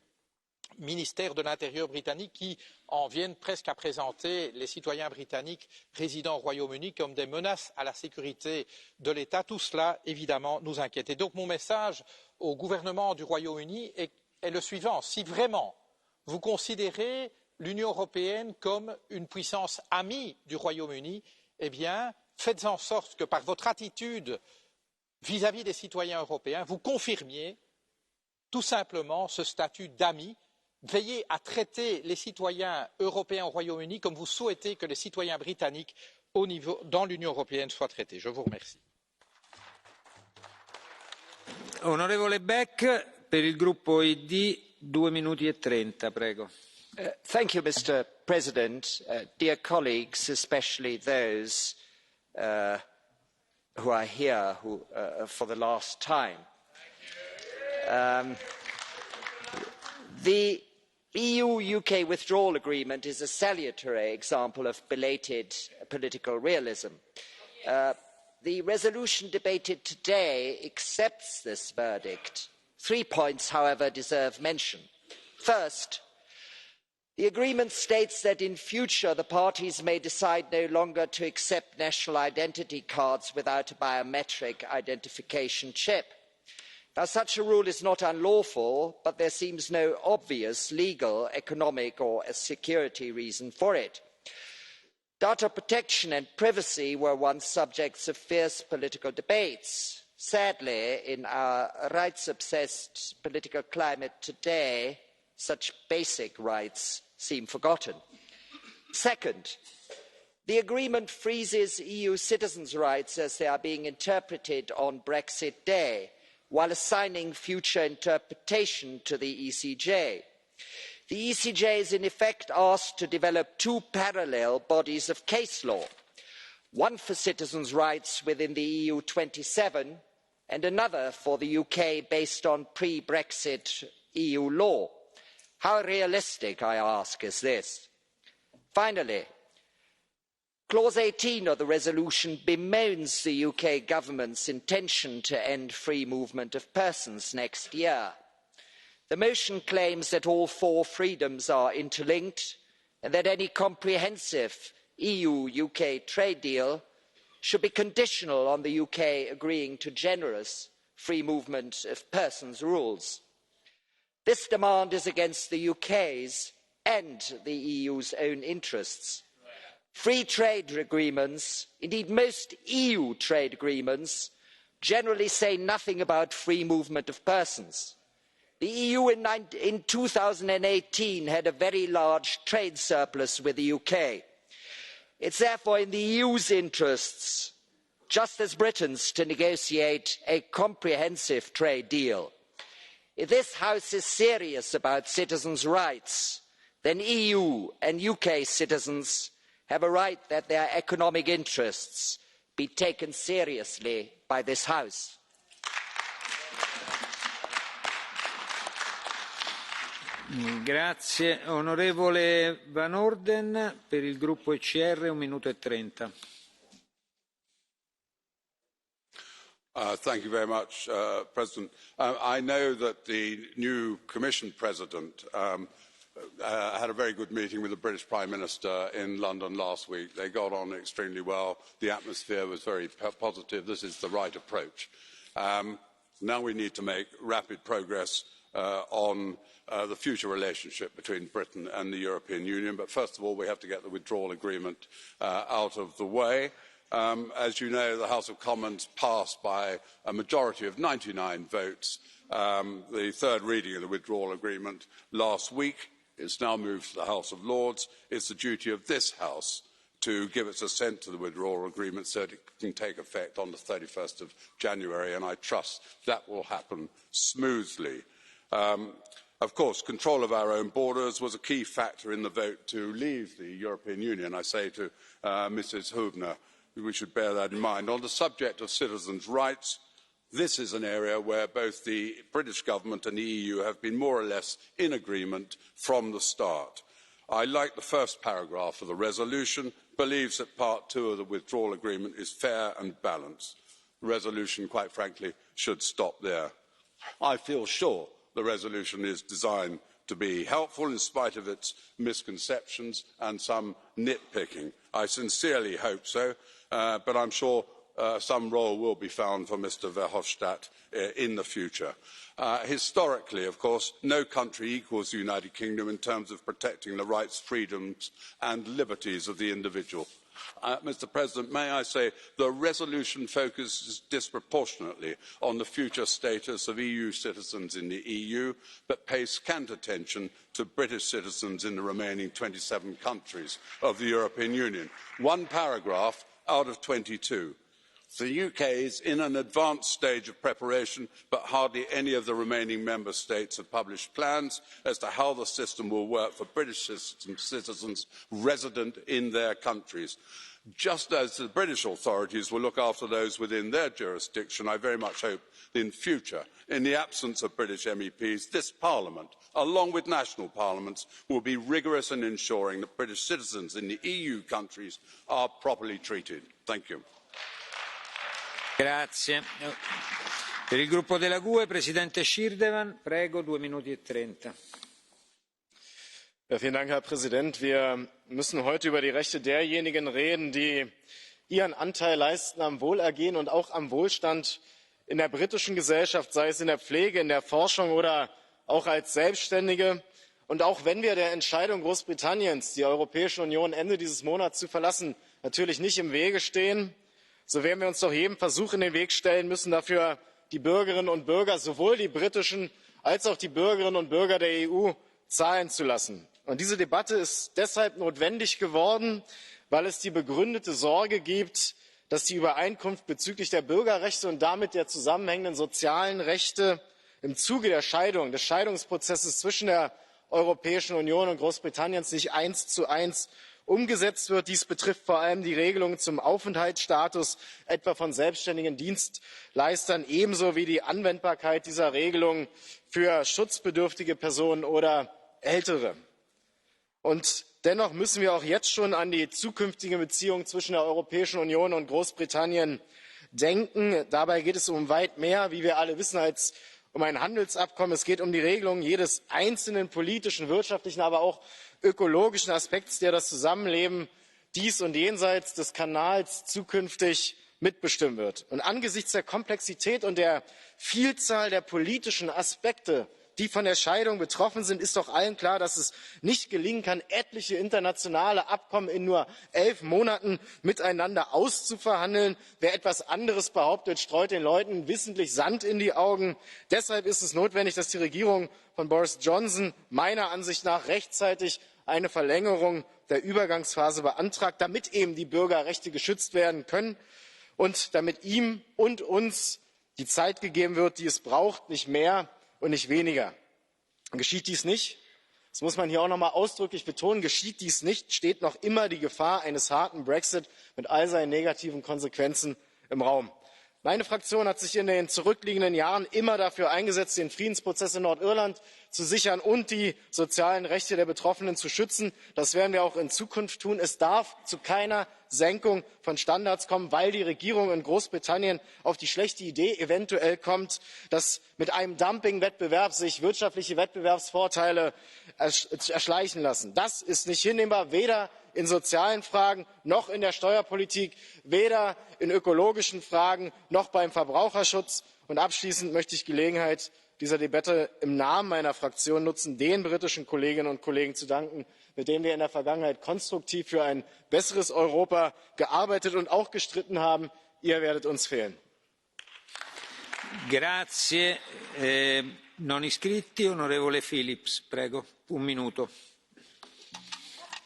S18: ministère de l'Intérieur britannique qui en viennent presque à présenter les citoyens britanniques résidant au Royaume-Uni comme des menaces à la sécurité de l'État. Tout cela, évidemment, nous inquiète. Et donc mon message au gouvernement du Royaume-Uni est le suivant. Si vraiment vous considérez l'Union européenne comme une puissance amie du Royaume-Uni, eh bien, faites en sorte que par votre attitude vis-à-vis des citoyens européens, vous confirmiez tout simplement ce statut d'ami. Veillez à traiter les citoyens européens au Royaume-Uni comme vous souhaitez que les citoyens britanniques dans l'Union européenne soient traités. Je vous remercie.
S12: Onorevole Beck, per il gruppo ID, 2 minuti e 30, prego.
S19: Thank you, Mr. President. Dear colleagues, especially those who are here for the last time. The EU-UK Withdrawal Agreement is a salutary example of belated political realism. The resolution debated today accepts this verdict. 3 points, however, deserve mention. First, the agreement states that in future the parties may decide no longer to accept national identity cards without a biometric identification chip. Now, such a rule is not unlawful, but there seems no obvious legal, economic or security reason for it. Data protection and privacy were once subjects of fierce political debates. Sadly, in our rights-obsessed political climate today, such basic rights seem forgotten. Second, the agreement freezes EU citizens' rights as they are being interpreted on Brexit Day, while assigning future interpretation to the ECJ. The ECJ is in effect asked to develop 2 parallel bodies of case law, one for citizens' rights within the EU 27 and another for the UK based on pre-Brexit EU law. How realistic, I ask, is this? Finally, Clause 18 of the resolution bemoans the UK government's intention to end free movement of persons next year. The motion claims that all four freedoms are interlinked and that any comprehensive EU-UK trade deal should be conditional on the UK agreeing to generous free movement of persons rules. This demand is against the UK's and the EU's own interests. Free trade agreements, indeed most EU trade agreements, generally say nothing about free movement of persons. The EU in 2018 had a very large trade surplus with the UK. It's therefore in the EU's interests, just as Britain's, to negotiate a comprehensive trade deal. If this House is serious about citizens' rights, then EU and UK citizens have a right that their economic interests be taken seriously by this House.
S12: Grazie. Onorevole Van Orden, per il gruppo ECR, 1 minuto e 30.
S21: Thank you very much, President. I know that the new Commission President had a very good meeting with the British Prime Minister in London last week. They got on extremely well. The atmosphere was very positive. This is the right approach. Now we need to make rapid progress on the future relationship between Britain and the European Union. But first of all, we have to get the withdrawal agreement out of the way. As you know, the House of Commons passed by a majority of 99 votes the third reading of the withdrawal agreement last week. It's now moved to the House of Lords. It's the duty of this House to give its assent to the withdrawal agreement so that it can take effect on the 31st of January, and I trust that will happen smoothly. Of course, control of our own borders was a key factor in the vote to leave the European Union. I say to Mrs. Hübner, we should bear that in mind. On the subject of citizens' rights, this is an area where both the British government and the EU have been more or less in agreement from the start. I like the first paragraph of the resolution, believes that part 2 of the withdrawal agreement is fair and balanced. The resolution, quite frankly, should stop there. I feel sure the resolution is designed to be helpful in spite of its misconceptions and some nitpicking. I sincerely hope so, but I'm sure some role will be found for Mr Verhofstadt in the future. Historically, of course, no country equals the United Kingdom in terms of protecting the rights, freedoms and liberties of the individual. Mr President, may I say the resolution focuses disproportionately on the future status of EU citizens in the EU, but pays scant attention to British citizens in the remaining 27 countries of the European Union. One paragraph out of 22. The UK is in an advanced stage of preparation, but hardly any of the remaining member states have published plans as to how the system will work for British citizens resident in their countries. Just as the British authorities will look after those within their jurisdiction, I very much hope in future, in the absence of British MEPs, this Parliament, along with national parliaments, will be rigorous in ensuring that British citizens in the EU countries are properly treated. Thank you.
S12: Grazie. Per il gruppo della GUE, Presidente Schirdewan, prego, 2 minuti e 30.
S22: Ja, vielen Dank, Herr Präsident. Wir müssen heute über die Rechte derjenigen reden, die ihren Anteil leisten am Wohlergehen und auch am Wohlstand in der britischen Gesellschaft, sei es in der Pflege, in der Forschung oder auch als Selbstständige. Und auch wenn wir der Entscheidung Großbritanniens, die Europäische Union Ende dieses Monats zu verlassen, natürlich nicht im Wege stehen, so werden wir uns doch jedem Versuch in den Weg stellen müssen, dafür die Bürgerinnen und Bürger, sowohl die britischen als auch die Bürgerinnen und Bürger der EU, zahlen zu lassen. Und diese Debatte ist deshalb notwendig geworden, weil es die begründete Sorge gibt, dass die Übereinkunft bezüglich der Bürgerrechte und damit der zusammenhängenden sozialen Rechte im Zuge der Scheidung, des Scheidungsprozesses zwischen der Europäischen Union und Großbritanniens nicht 1:1 umgesetzt wird. Dies betrifft vor allem die Regelungen zum Aufenthaltsstatus, etwa von selbstständigen Dienstleistern, ebenso wie die Anwendbarkeit dieser Regelungen für schutzbedürftige Personen oder Ältere. Und dennoch müssen wir auch jetzt schon an die zukünftige Beziehung zwischen der Europäischen Union und Großbritannien denken. Dabei geht es um weit mehr, wie wir alle wissen, als um ein Handelsabkommen. Es geht um die Regelung jedes einzelnen politischen, wirtschaftlichen, aber auch ökologischen Aspekts, der das Zusammenleben dies und jenseits des Kanals zukünftig mitbestimmen wird. Und angesichts der Komplexität und der Vielzahl der politischen Aspekte, die von der Scheidung betroffen sind, ist doch allen klar, dass es nicht gelingen kann, etliche internationale Abkommen in nur 11 Monaten miteinander auszuverhandeln. Wer etwas anderes behauptet, streut den Leuten wissentlich Sand in die Augen. Deshalb ist es notwendig, dass die Regierung von Boris Johnson meiner Ansicht nach rechtzeitig eine Verlängerung der Übergangsphase beantragt, damit eben die Bürgerrechte geschützt werden können und damit ihm und uns die Zeit gegeben wird, die es braucht, nicht mehr und nicht weniger. Geschieht dies nicht, das muss man hier auch noch mal ausdrücklich betonen, geschieht dies nicht, steht noch immer die Gefahr eines harten Brexit mit all seinen negativen Konsequenzen im Raum. Meine Fraktion hat sich in den zurückliegenden Jahren immer dafür eingesetzt, den Friedensprozess in Nordirland zu sichern und die sozialen Rechte der Betroffenen zu schützen. Das werden wir auch in Zukunft tun. Es darf zu keiner Senkung von Standards kommen, weil die Regierung in Großbritannien auf die schlechte Idee eventuell kommt, dass mit einem Dumpingwettbewerb sich wirtschaftliche Wettbewerbsvorteile erschleichen lassen. Das ist nicht hinnehmbar, weder in sozialen Fragen noch in der Steuerpolitik, weder in ökologischen Fragen noch beim Verbraucherschutz. Und abschließend möchte ich die Gelegenheit dieser Debatte im Namen meiner Fraktion nutzen, den britischen Kolleginnen und Kollegen zu danken, mit denen wir in der Vergangenheit konstruktiv für ein besseres Europa gearbeitet und auch gestritten haben. Ihr werdet uns fehlen.
S12: Grazie. Non iscritti, onorevole Phillips, prego, un minuto.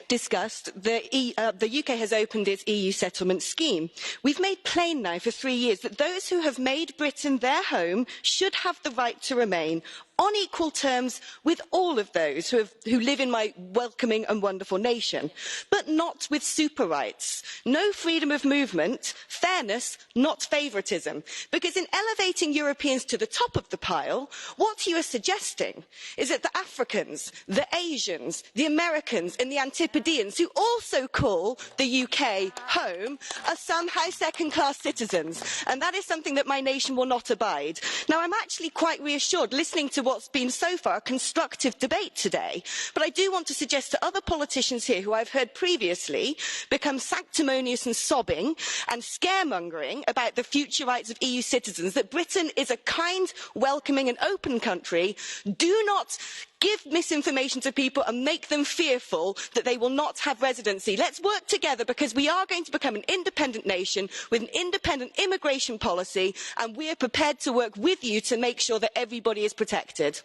S1: Discussed, the UK has opened its EU settlement scheme. We've made plain now for 3 years that those who have made Britain their home should have the right to remain on equal terms with all of those who live in my welcoming and wonderful nation, but not with super rights. No freedom of movement, fairness, not favouritism. Because in elevating Europeans to the top of the pile, what you are suggesting is that the Africans, the Asians, the Americans and the Antipodeans, who also call the UK home, are somehow second-class citizens. And that is something that my nation will not abide. Now, I'm actually quite reassured listening to what's been so far a constructive debate today, but I do want to suggest to other politicians here who I've heard previously become sanctimonious and sobbing and scaremongering about the future rights of EU citizens that Britain is a kind, welcoming and open country. Do not give misinformation to people and make them fearful that they will not have residency. Let's work together, because we are going to become an independent nation with an independent immigration policy, and we are prepared to work with you to make sure that everybody is protected.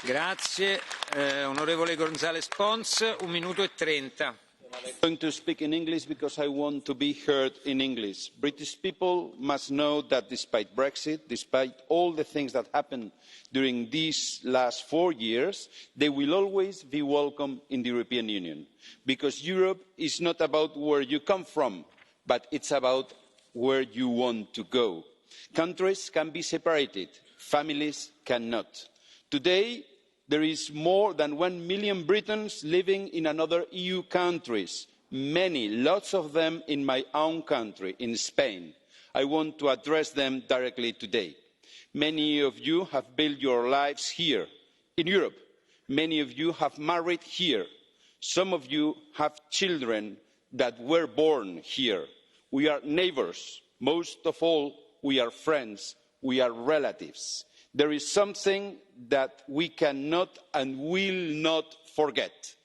S12: Grazie. Onorevole González Pons, un minuto e 30.
S17: I'm going to speak in English because I want to be heard in English. British people must know that despite Brexit, despite all the things that happened during these last 4 years, they will always be welcome in the European Union. Because Europe is not about where you come from, but it's about where you want to go. Countries can be separated, families cannot. Today, there is more than 1 million Britons living in other EU countries, lots of them in my own country, in Spain. I want to address them directly today. Many of you have built your lives here, in Europe. Many of you have married here. Some of you have children that were born here. We are neighbours. Most of all, we are friends. We are relatives. There is something that we cannot and will not forget.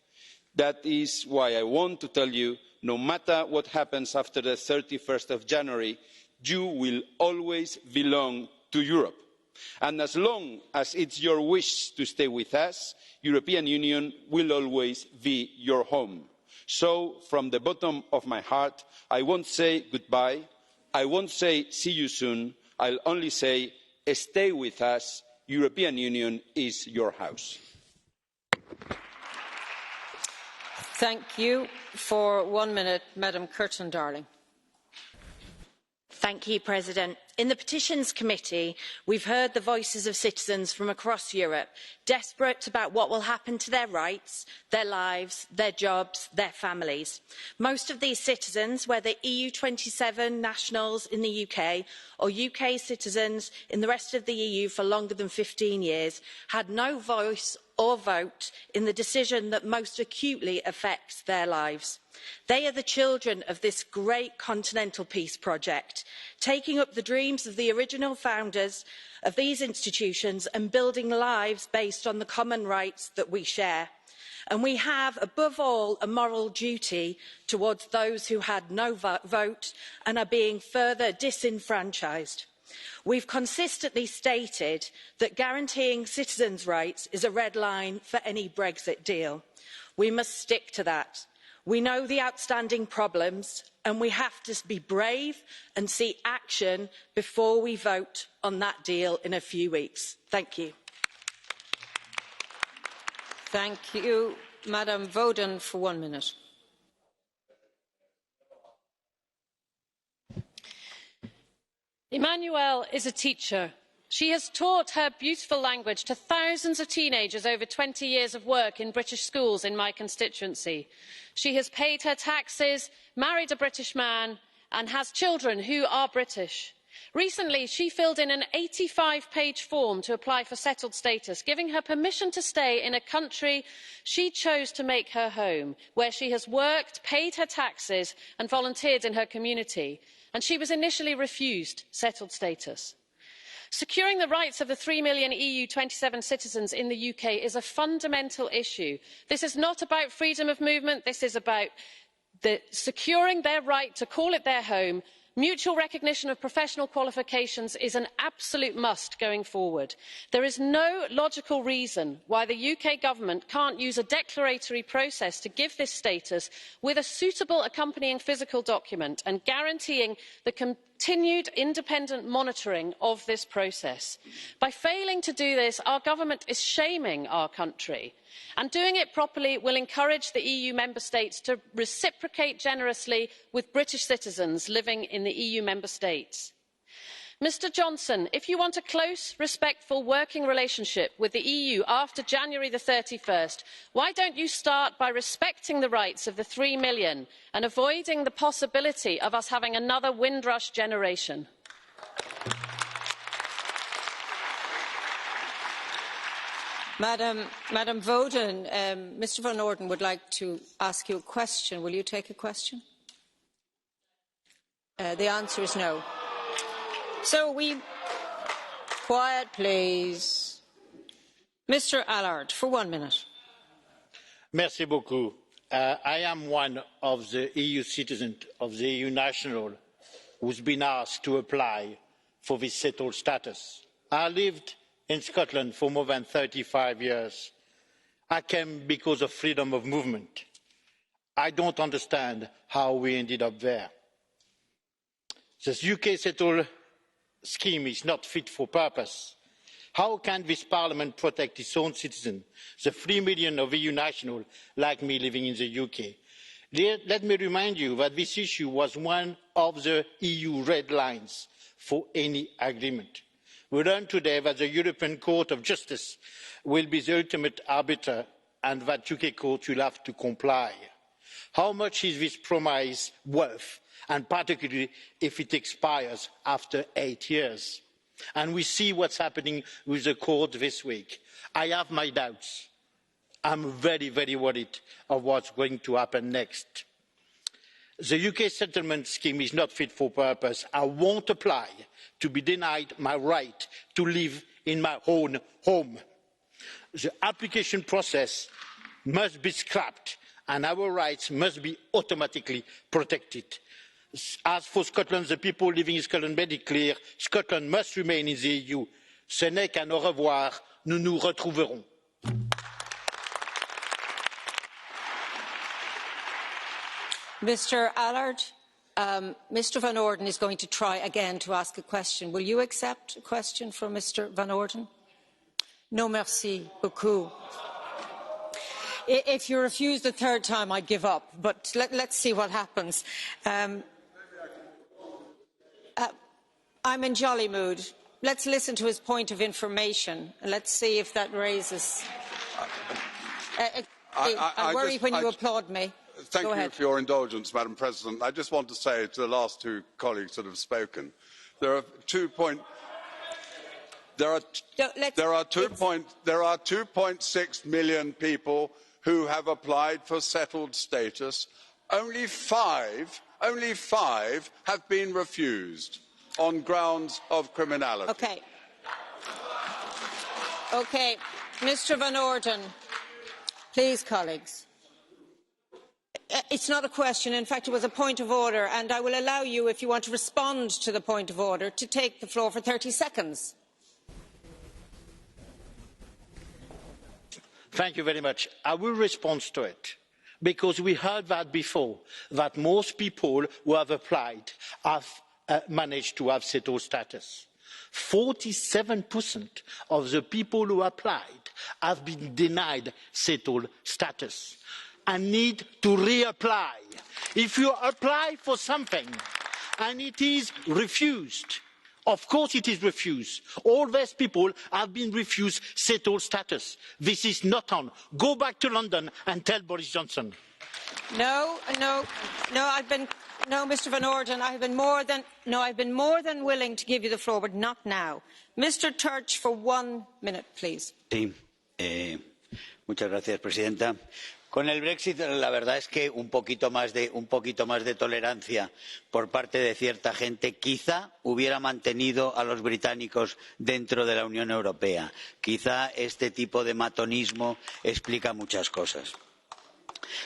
S17: That is why I want to tell you, no matter what happens after the 31st of January, you will always belong to Europe. And as long as it's your wish to stay with us, the European Union will always be your home. So, from the bottom of my heart, I won't say goodbye. I won't say see you soon. I'll only say stay with us. European Union is your house.
S2: Thank you. For 1 minute, Madam Curtin-Darling.
S3: Thank you, President. In the Petitions Committee, we've heard the voices of citizens from across Europe, desperate about what will happen to their rights, their lives, their jobs, their families. Most of these citizens, whether EU27 nationals in the UK or UK citizens in the rest of the EU for longer than 15 years, had no voice or vote in the decision that most acutely affects their lives. They are the children of this great continental peace project, taking up the dreams of the original founders of these institutions and building lives based on the common rights that we share. And we have, above all, a moral duty towards those who had no vote and are being further disenfranchised. We've consistently stated that guaranteeing citizens' rights is a red line for any Brexit deal. We must stick to that. We know the outstanding problems and we have to be brave and see action before we vote on that deal in a few weeks. Thank you.
S2: Thank you. Madam Voden for 1 minute.
S14: Emmanuelle is a teacher. She has taught her beautiful language to thousands of teenagers over 20 years of work in British schools in my constituency. She has paid her taxes, married a British man, and has children who are British. Recently, she filled in an 85-page form to apply for settled status, giving her permission to stay in a country she chose to make her home, where she has worked, paid her taxes, and volunteered in her community. And she was initially refused settled status. Securing the rights of the 3 million EU27 citizens in the UK is a fundamental issue. This is not about freedom of movement. This is about securing their right to call it their home. Mutual recognition of professional qualifications is an absolute must going forward. There is no logical reason why the UK government can't use a declaratory process to give this status with a suitable accompanying physical document and guaranteeing the continued independent monitoring of this process. By failing to do this, our government is shaming our country, and doing it properly will encourage the EU member states to reciprocate generously with British citizens living in the EU member states. Mr Johnson, if you want a close, respectful working relationship with the EU after January the 31st, why don't you start by respecting the rights of the 3 million and avoiding the possibility of us having another Windrush generation?
S2: Madam Voden, Mr Van Orden would like to ask you a question. Will you take a question? The answer is no. So quiet, please. Mr Allard, for 1 minute.
S16: Merci beaucoup. I am one of the EU citizens, of the EU national, who's been asked to apply for this settled status. I lived in Scotland for more than 35 years. I came because of freedom of movement. I don't understand how we ended up there. This UK settled scheme is not fit for purpose. How can this Parliament protect its own citizens, the 3 million of EU nationals like me living in the UK? Let me remind you that this issue was one of the EU red lines for any agreement. We learned today that the European Court of Justice will be the ultimate arbiter and that UK court will have to comply. How much is this promise worth, and particularly if it expires after 8 years? And we see what's happening with the court this week. I have my doubts. I'm very, very worried of what's going to happen next. The UK settlement scheme is not fit for purpose. I won't apply to be denied my right to live in my own home. The application process must be scrapped and our rights must be automatically protected. As for Scotland, the people living in Scotland made it clear, Scotland must remain in the EU. Ce n'est qu'à au revoir, nous nous retrouverons.
S2: Mr Allard, Mr Van Orden is going to try again to ask a question. Will you accept a question from Mr Van Orden? No, merci beaucoup. If you refuse the third time, I give up. But let's see what happens. I'm in jolly mood. Let's listen to his point of information. Let's see if that raises... I worry when you applaud me.
S21: Thank you for your indulgence, Madam President. I just want to say to the last two colleagues that have spoken, there are 2.6 million people who have applied for settled status. Only five have been refused on grounds of criminality.
S2: Okay, Mr. Van Orden. Please, colleagues. It's not a question. In fact, it was a point of order, and I will allow you, if you want to respond to the point of order, to take the floor for 30 seconds.
S4: Thank you very much. I will respond to it, because we heard that before, that most people who have applied have managed to have settled status. 47% of the people who applied have been denied settled status and need to reapply. If you apply for something and it is refused, of course it is refused. All these people have been refused settled status. This is not on. Go back to London and tell Boris Johnson.
S2: No, Mr. Van Orden, I've been more than willing to give you the floor, but not now. Mr. Turch, for 1 minute, please.
S5: Sí, muchas gracias, presidenta. Con el Brexit, la verdad es que un poquito más de tolerancia por parte de cierta gente quizá hubiera mantenido a los británicos dentro de la Unión Europea. Quizá este tipo de matonismo explica muchas cosas.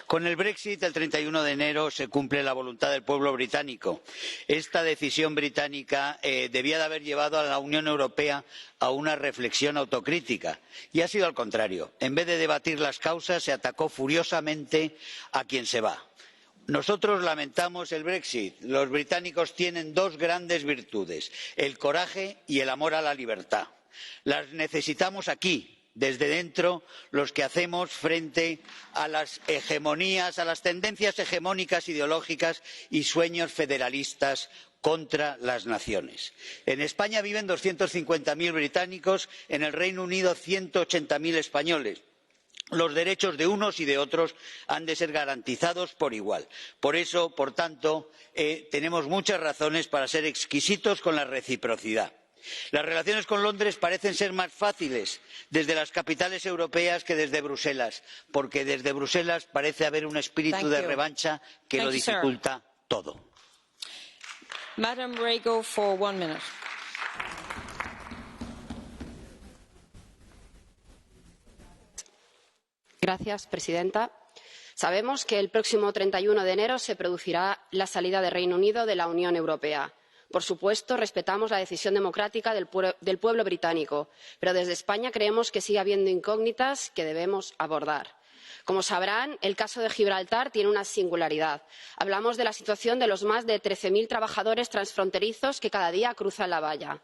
S5: Con el Brexit, el 31 de enero, se cumple la voluntad del pueblo británico. Esta decisión británica debía de haber llevado a la Unión Europea a una reflexión autocrítica. Y ha sido al contrario. En vez de debatir las causas, se atacó furiosamente a quien se va. Nosotros lamentamos el Brexit. Los británicos tienen dos grandes virtudes, el coraje y el amor a la libertad. Las necesitamos aquí, desde dentro, los que hacemos frente a las hegemonías, a las tendencias hegemónicas ideológicas y sueños federalistas contra las naciones. En España viven 250.000 británicos, en el Reino Unido 180.000 españoles. Los derechos de unos y de otros han de ser garantizados por igual. Por eso, por tanto, tenemos muchas razones para ser exquisitos con la reciprocidad. Las relaciones con Londres parecen ser más fáciles desde las capitales europeas que desde Bruselas, porque desde Bruselas parece haber un espíritu de revancha que lo dificulta todo.
S2: Madam Rego, for 1 minute.
S23: Señora presidenta, sabemos que el próximo 31 de enero se producirá la salida del Reino Unido de la Unión Europea. Por supuesto, respetamos la decisión democrática del pueblo británico, pero desde España creemos que sigue habiendo incógnitas que debemos abordar. Como sabrán, el caso de Gibraltar tiene una singularidad. Hablamos de la situación de los más de 13.000 trabajadores transfronterizos que cada día cruzan la valla.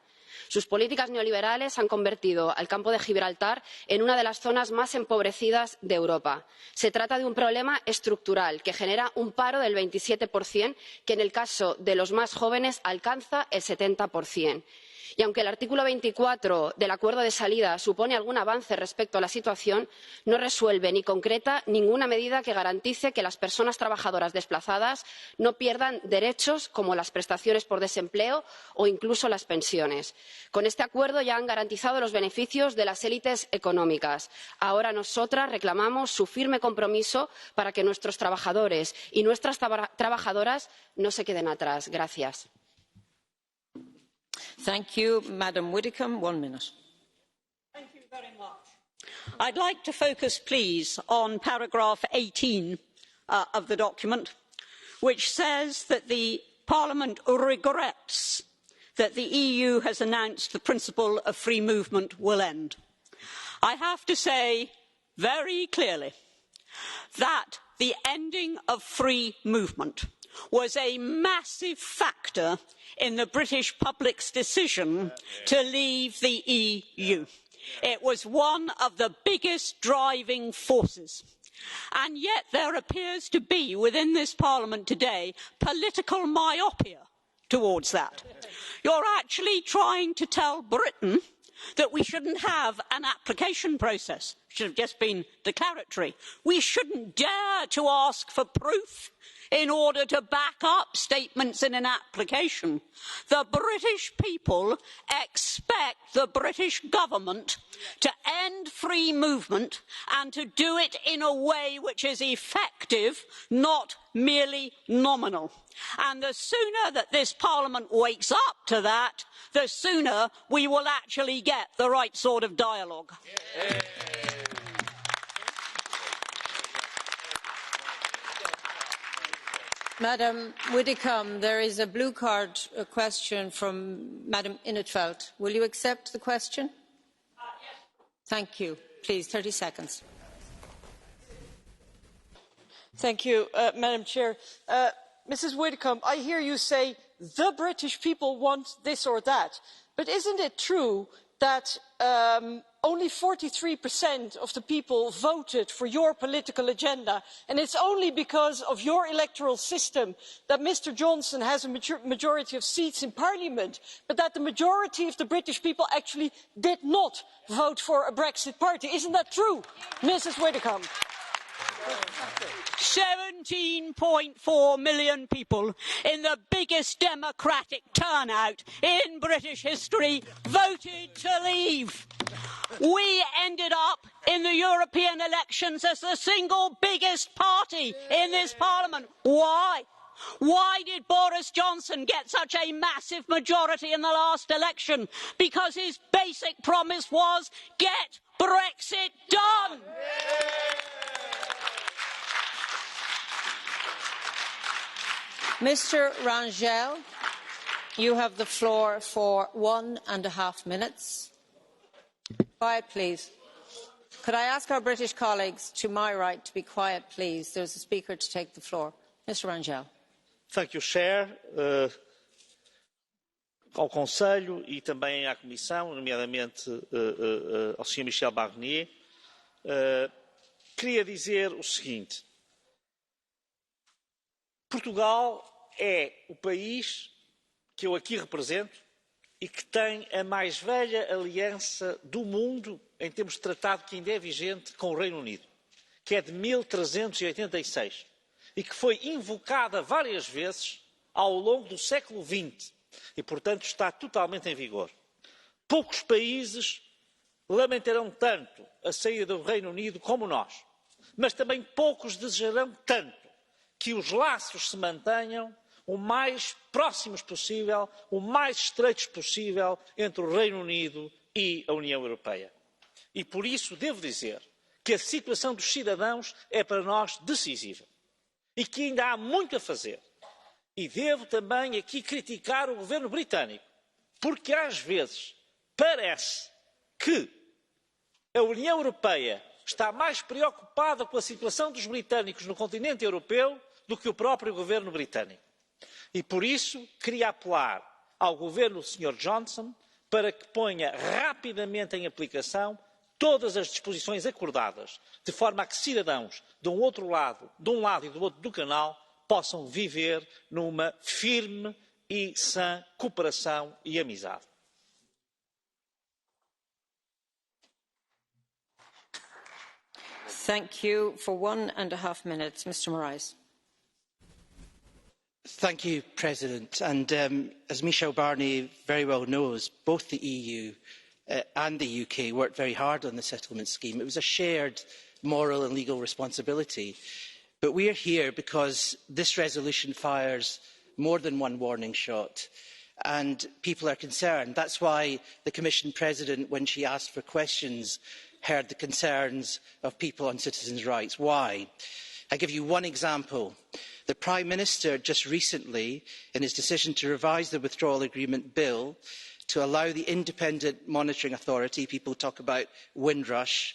S23: Sus políticas neoliberales han convertido al campo de Gibraltar en una de las zonas más empobrecidas de Europa. Se trata de un problema estructural que genera un paro del 27%, que en el caso de los más jóvenes alcanza el 70%. Y aunque el artículo 24 del acuerdo de salida supone algún avance respecto a la situación, no resuelve ni concreta ninguna medida que garantice que las personas trabajadoras desplazadas no pierdan derechos como las prestaciones por desempleo o incluso las pensiones. Con este acuerdo ya han garantizado los beneficios de las élites económicas. Ahora nosotras reclamamos su firme compromiso para que nuestros trabajadores y nuestras trabajadoras no se queden atrás. Gracias.
S2: Thank you. Madam Widdicombe, 1 minute.
S24: Thank you very much. I'd like to focus, please, on paragraph 18 of the document, which says that the Parliament regrets that the EU has announced the principle of free movement will end. I have to say very clearly that the ending of free movement was a massive factor in the British public's decision to leave the EU. It was one of the biggest driving forces. And yet there appears to be within this Parliament today political myopia towards that. You're actually trying to tell Britain that we shouldn't have an application process. It should have just been declaratory. We shouldn't dare to ask for proof in order to back up statements in an application. The British people expect the British government to end free movement and to do it in a way which is effective, not merely nominal. And the sooner that this Parliament wakes up to that, the sooner we will actually get the right sort of dialogue. Yeah.
S2: Madam Widdicombe, there is a blue card question from Madam in 't Veld. Will you accept the question? Yes. Thank you. Please, 30 seconds.
S6: Thank you, Madam Chair. Mrs Widdicombe, I hear you say the British people want this or that, but isn't it true that only 43% of the people voted for your political agenda, and it's only because of your electoral system that Mr Johnson has a majority of seats in Parliament, but that the majority of the British people actually did not vote for a Brexit party? Isn't that true, Mrs Widdicombe?
S24: 17.4 million people in the biggest democratic turnout in British history voted to leave. We ended up in the European elections as the single biggest party in this Parliament. Why? Why did Boris Johnson get such a massive majority in the last election? Because his basic promise was get Brexit done.
S2: Mr Rangel, you have the floor for 1.5 minutes. Quiet, please. Could I ask our British colleagues to my right to be quiet, please? There's a speaker to take the floor. Mr Rangel.
S7: Thank you, Chair. Ao Conselho e também à Comissão, nomeadamente ao Sr. Michel Barnier, queria dizer o seguinte. Portugal é o país que eu aqui represento e que tem a mais velha aliança do mundo em termos de tratado que ainda é vigente com o Reino Unido, que é de 1386 e que foi invocada várias vezes ao longo do século XX e, portanto, está totalmente em vigor. Poucos países lamentarão tanto a saída do Reino Unido como nós, mas também poucos desejarão tanto que os laços se mantenham o mais próximos possível, o mais estreitos possível entre o Reino Unido e a União Europeia. E por isso devo dizer que a situação dos cidadãos é para nós decisiva e que ainda há muito a fazer. E devo também aqui criticar o governo britânico, porque às vezes parece que a União Europeia está mais preocupada com a situação dos britânicos no continente europeu do que o próprio governo britânico. E por isso queria apelar ao governo do Sr. Johnson para que ponha rapidamente em aplicação todas as disposições acordadas, de forma a que cidadãos de um lado e do outro do canal possam viver numa firme e sã cooperação e amizade.
S2: Thank you. For 1.5 minutes, Mr Moraes.
S8: Thank you, President. And as Michel Barnier very well knows, both the EU and the UK worked very hard on the settlement scheme. It was a shared moral and legal responsibility. But we are here because this resolution fires more than one warning shot. And people are concerned. That's why the Commission President, when she asked for questions, heard the concerns of people on citizens' rights. Why? I give you one example. The Prime Minister just recently, in his decision to revise the Withdrawal Agreement bill to allow the Independent Monitoring Authority, people talk about Windrush,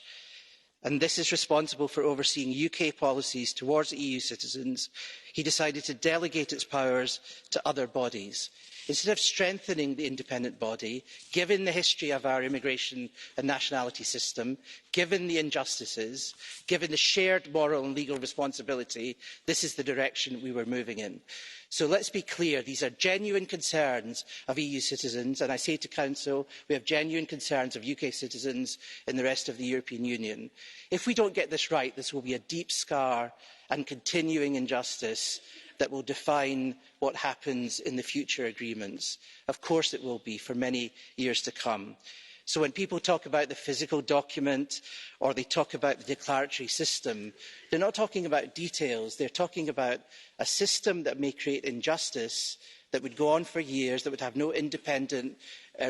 S8: and this is responsible for overseeing UK policies towards EU citizens, he decided to delegate its powers to other bodies. Instead of strengthening the independent body, given the history of our immigration and nationality system, given the injustices, given the shared moral and legal responsibility, this is the direction we were moving in. So let's be clear, these are genuine concerns of EU citizens, and I say to Council, we have genuine concerns of UK citizens in the rest of the European Union. If we don't get this right, this will be a deep scar and continuing injustice that will define what happens in the future agreements. Of course it will be, for many years to come. So when people talk about the physical document or they talk about the declaratory system, they're not talking about details, they're talking about a system that may create injustice, that would go on for years, that would have no independent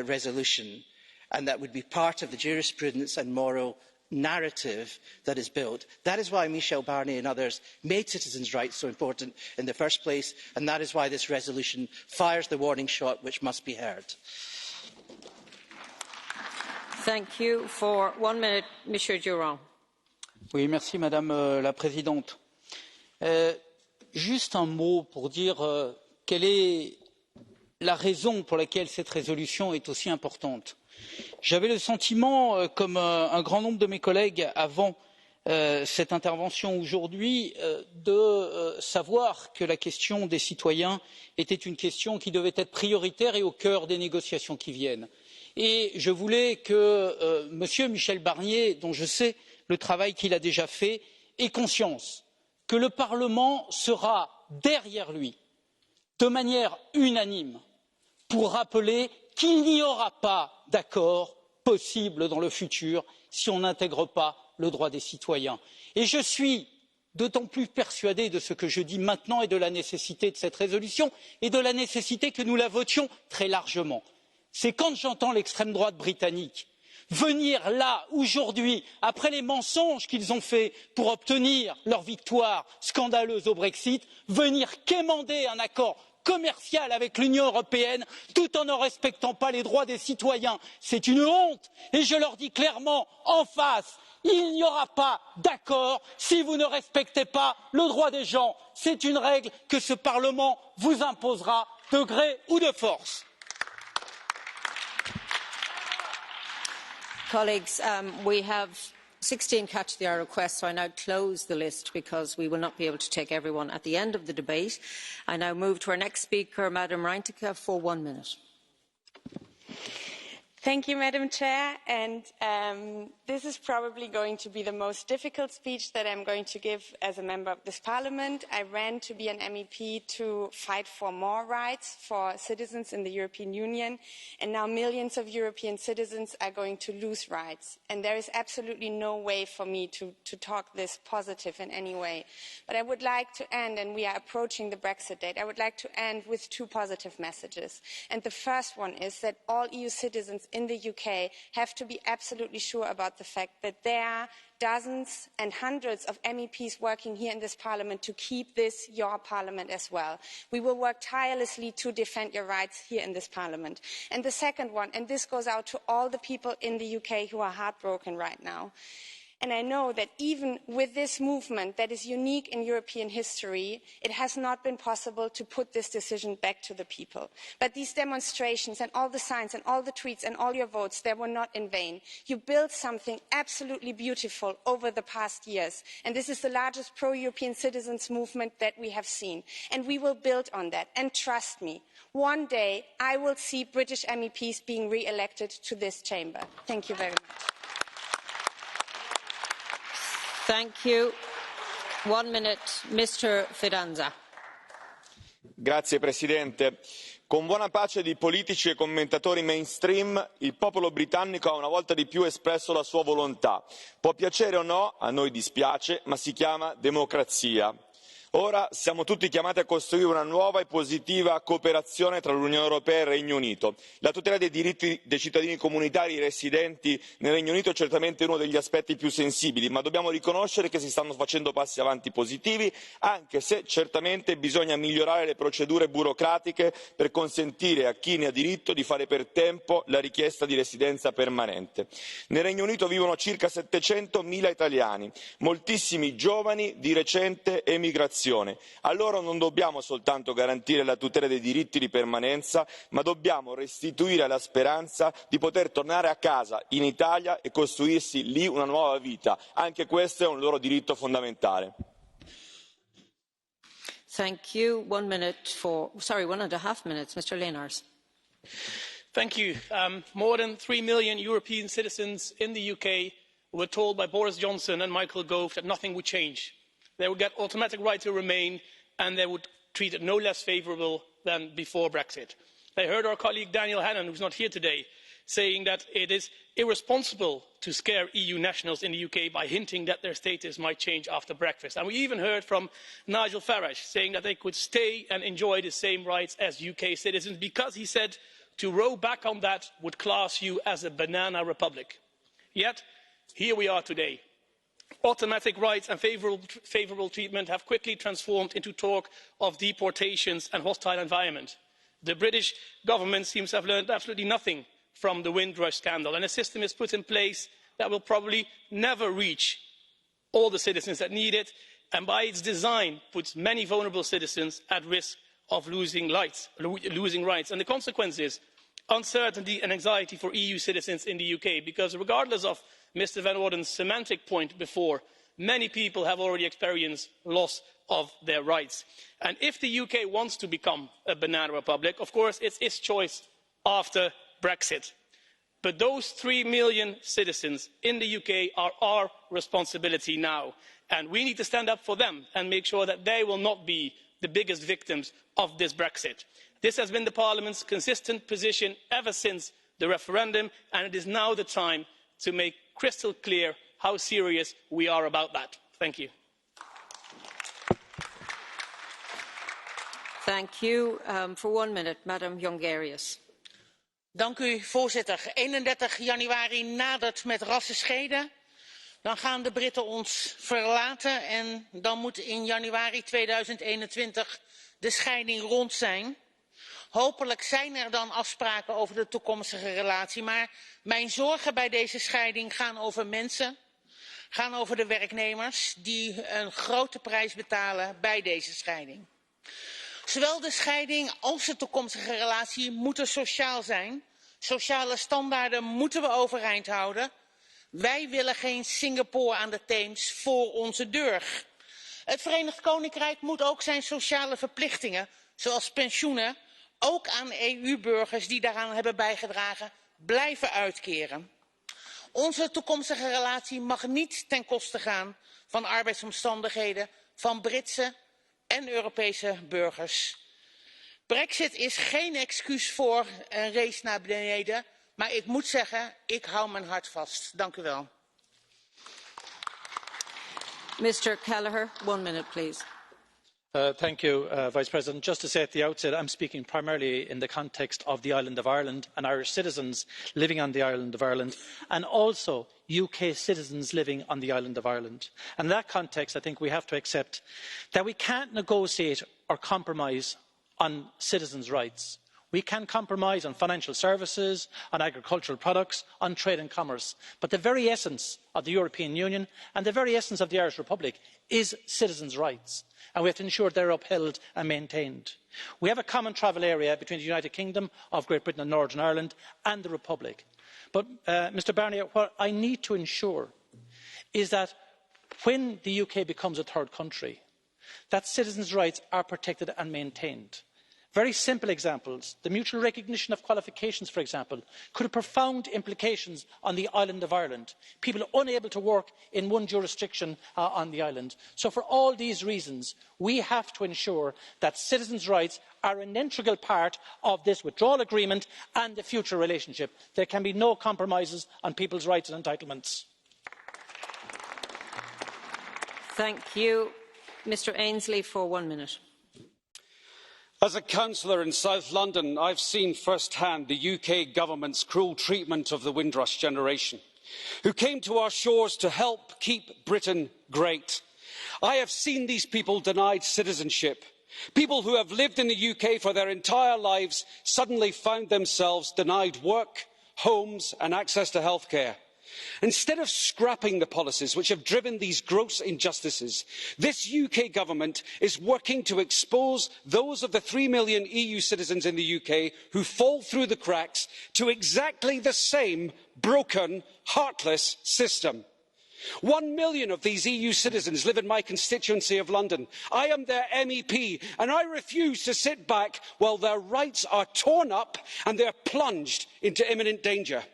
S8: resolution, and that would be part of the jurisprudence and moral narrative that is built. That is why Michel Barnier and others made citizens' rights so important in the first place, and that is why this resolution fires the warning shot which must be heard.
S2: Thank you. For 1 minute, Monsieur Durand.
S9: Oui, merci Madame la Présidente. Juste un mot pour dire quelle est la raison pour laquelle cette résolution est aussi importante. J'avais le sentiment, comme un grand nombre de mes collègues avant cette intervention aujourd'hui, de savoir que la question des citoyens était une question qui devait être prioritaire et au cœur des négociations qui viennent. Et je voulais que M. Michel Barnier, dont je sais le travail qu'il a déjà fait, ait conscience que le Parlement sera derrière lui de manière unanime pour rappeler qu'il n'y aura pas d'accord possible dans le futur si on n'intègre pas le droit des citoyens. Et je suis d'autant plus persuadé de ce que je dis maintenant et de la nécessité de cette résolution et de la nécessité que nous la votions très largement. C'est quand j'entends l'extrême droite britannique venir là, aujourd'hui, après les mensonges qu'ils ont faits pour obtenir leur victoire scandaleuse au Brexit, venir quémander un accord commercial avec l'Union européenne tout en ne respectant pas les droits des citoyens. C'est une honte et je leur dis clairement en face, il n'y aura pas d'accord si vous ne respectez pas le droit des gens. C'est une règle que ce Parlement vous imposera de gré ou de force.
S2: Colleagues, we have 16 catch the eye requests, so I now close the list because we will not be able to take everyone at the end of the debate. I now move to our next speaker, Madam Reintke, for 1 minute.
S11: Thank you, Madam Chair. And this is probably going to be the most difficult speech that I'm going to give as a member of this Parliament. I ran to be an MEP to fight for more rights for citizens in the European Union, and now millions of European citizens are going to lose rights. And there is absolutely no way for me to talk this positive in any way. But I would like to end, and we are approaching the Brexit date, I would like to end with 2 positive messages. And the first one is that all EU citizens in the UK have to be absolutely sure about the fact that there are dozens and hundreds of MEPs working here in this Parliament to keep this your Parliament as well. We will work tirelessly to defend your rights here in this Parliament. And the second one, and this goes out to all the people in the UK who are heartbroken right now. And I know that even with this movement that is unique in European history, it has not been possible to put this decision back to the people. But these demonstrations and all the signs and all the tweets and all your votes, they were not in vain. You built something absolutely beautiful over the past years. And this is the largest pro-European citizens movement that we have seen. And we will build on that. And trust me, one day I will see British MEPs being re-elected to this chamber. Thank you very much.
S2: Thank you. 1 minute, Mr. Fidanza.
S13: Grazie Presidente. Con buona pace di politici e commentatori mainstream, il popolo britannico ha una volta di più espresso la sua volontà. Può piacere o no, a noi dispiace, ma si chiama democrazia. Ora siamo tutti chiamati a costruire una nuova e positiva cooperazione tra l'Unione Europea e il Regno Unito. La tutela dei diritti dei cittadini comunitari residenti nel Regno Unito è certamente uno degli aspetti più sensibili, ma dobbiamo riconoscere che si stanno facendo passi avanti positivi, anche se certamente bisogna migliorare le procedure burocratiche per consentire a chi ne ha diritto di fare per tempo la richiesta di residenza permanente. Nel Regno Unito vivono circa 700.000 italiani, moltissimi giovani di recente emigrazione. nazione. A loro non dobbiamo soltanto garantire la tutela dei diritti di permanenza, ma dobbiamo restituire la speranza di poter tornare a casa in Italia e costruirsi lì una nuova vita. Anche questo è un loro diritto fondamentale.
S2: Thank you. 1 minute for, sorry, 1.5 minutes, Mr. Lenaers.
S10: Thank you. More than 3 million European citizens in the UK were told by Boris Johnson and Michael Gove that nothing would change. They would get automatic right to remain and they would treat it no less favourable than before Brexit. They heard our colleague Daniel Hannan, who's not here today, saying that it is irresponsible to scare EU nationals in the UK by hinting that their status might change after Brexit. And we even heard from Nigel Farage saying that they could stay and enjoy the same rights as UK citizens because he said to row back on that would class you as a banana republic. Yet, here we are today. Automatic rights and favourable treatment have quickly transformed into talk of deportations and hostile environment. The British government seems to have learned absolutely nothing from the Windrush scandal, and a system is put in place that will probably never reach all the citizens that need it, and by its design puts many vulnerable citizens at risk of losing rights. And the consequence is uncertainty and anxiety for EU citizens in the UK, because regardless of Mr Van Orden's semantic point before, many people have already experienced loss of their rights. And if the UK wants to become a banana republic, of course it's its choice after Brexit. But those 3 million citizens in the UK are our responsibility now, and we need to stand up for them and make sure that they will not be the biggest victims of this Brexit. This has been the Parliament's consistent position ever since the referendum, and it is now the time to make crystal clear how serious we are about that. Thank you.
S2: Thank you. For 1 minute, Madam Jongerius.
S15: Voorzitter. 31 januari nadert met rassenscheden. Dan gaan de Britten ons verlaten en dan moet in januari 2021 de scheiding rond zijn. Hopelijk zijn er dan afspraken over de toekomstige relatie, maar mijn zorgen bij deze scheiding gaan over mensen, gaan over de werknemers die een grote prijs betalen bij deze scheiding. Zowel de scheiding als de toekomstige relatie moeten sociaal zijn. Sociale standaarden moeten we overeind houden. Wij willen geen Singapore aan de Theems voor onze deur. Het Verenigd Koninkrijk moet ook zijn sociale verplichtingen, zoals pensioenen, ook aan EU-burgers die daaraan hebben bijgedragen, blijven uitkeren. Onze toekomstige relatie mag niet ten koste gaan van arbeidsomstandigheden van Britse en Europese burgers. Brexit is geen excuus voor een race naar beneden, maar ik moet zeggen, ik hou mijn hart vast. Dank u wel.
S2: Mr. Kelleher, 1 minute, please.
S18: Thank you, Vice President. Just to say at the outset, I'm speaking primarily in the context of the island of Ireland and Irish citizens living on the island of Ireland, and also UK citizens living on the island of Ireland. And in that context, I think we have to accept that we can't negotiate or compromise on citizens' rights. We can compromise on financial services, on agricultural products, on trade and commerce. But the very essence of the European Union and the very essence of the Irish Republic is citizens' rights. And we have to ensure they're upheld and maintained. We have a common travel area between the United Kingdom of Great Britain and Northern Ireland and the Republic. But, Mr Barnier, what I need to ensure is that when the UK becomes a third country, that citizens' rights are protected and maintained. Very simple examples. The mutual recognition of qualifications, for example, could have profound implications on the island of Ireland. People unable to work in one jurisdiction on the island. So for all these reasons, we have to ensure that citizens' rights are an integral part of this withdrawal agreement and the future relationship. There can be no compromises on people's rights and entitlements.
S2: Thank you. Mr. Ainsley for 1 minute.
S20: As a councillor in South London, I've seen firsthand the UK government's cruel treatment of the Windrush generation, who came to our shores to help keep Britain great. I have seen these people denied citizenship. People who have lived in the UK for their entire lives suddenly found themselves denied work, homes and access to healthcare. Instead of scrapping the policies which have driven these gross injustices, this UK government is working to expose those of the 3 million EU citizens in the UK who fall through the cracks to exactly the same broken, heartless system. 1 million of these EU citizens live in my constituency of London. I am their MEP, and I refuse to sit back while their rights are torn up and they are plunged into imminent danger.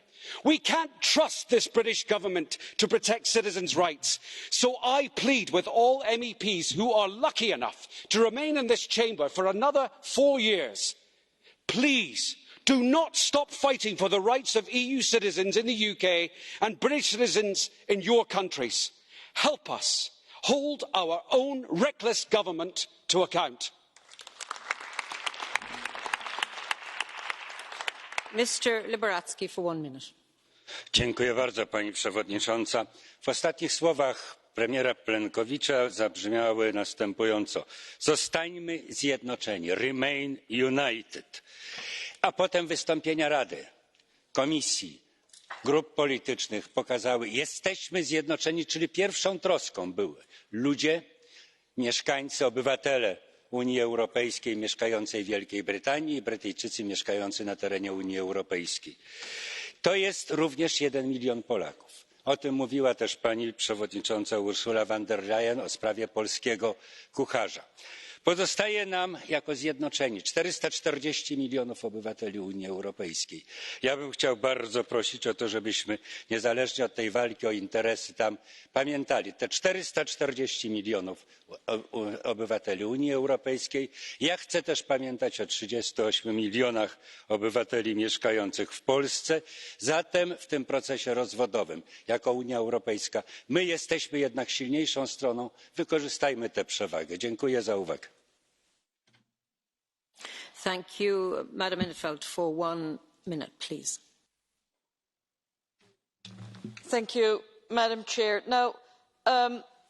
S20: We can't trust this British government to protect citizens' rights, so I plead with all MEPs who are lucky enough to remain in this chamber for another 4 years. Please, do not stop fighting for the rights of EU citizens in the UK and British citizens in your countries. Help us hold our own reckless government to account.
S2: Mr. Liberadzki for 1 minute.
S1: Dziękuję bardzo, pani przewodnicząca. W ostatnich słowach premiera Plenkowicza zabrzmiały następująco: zostańmy zjednoczeni, remain united. A potem wystąpienia Rady, Komisji, grup politycznych pokazały: jesteśmy zjednoczeni, czyli pierwszą troską były ludzie, mieszkańcy, obywatele Unii Europejskiej mieszkającej w Wielkiej Brytanii i Brytyjczycy mieszkający na terenie Unii Europejskiej. To jest również 1 milion Polaków. O tym mówiła też pani przewodnicząca Ursula von der Leyen o sprawie polskiego kucharza. Pozostaje nam jako zjednoczeni 440 milionów obywateli Unii Europejskiej. Ja bym chciał bardzo prosić o to, żebyśmy niezależnie od tej walki o interesy tam pamiętali te 440 milionów obywateli Unii Europejskiej. Ja chcę też pamiętać o 38 milionach obywateli mieszkających w Polsce. Zatem w tym procesie rozwodowym jako Unia Europejska my jesteśmy jednak silniejszą stroną. Wykorzystajmy tę przewagę. Dziękuję za uwagę.
S2: Thank you, Madam Intveld, for 1 minute, please.
S6: Thank you, Madam Chair. Now,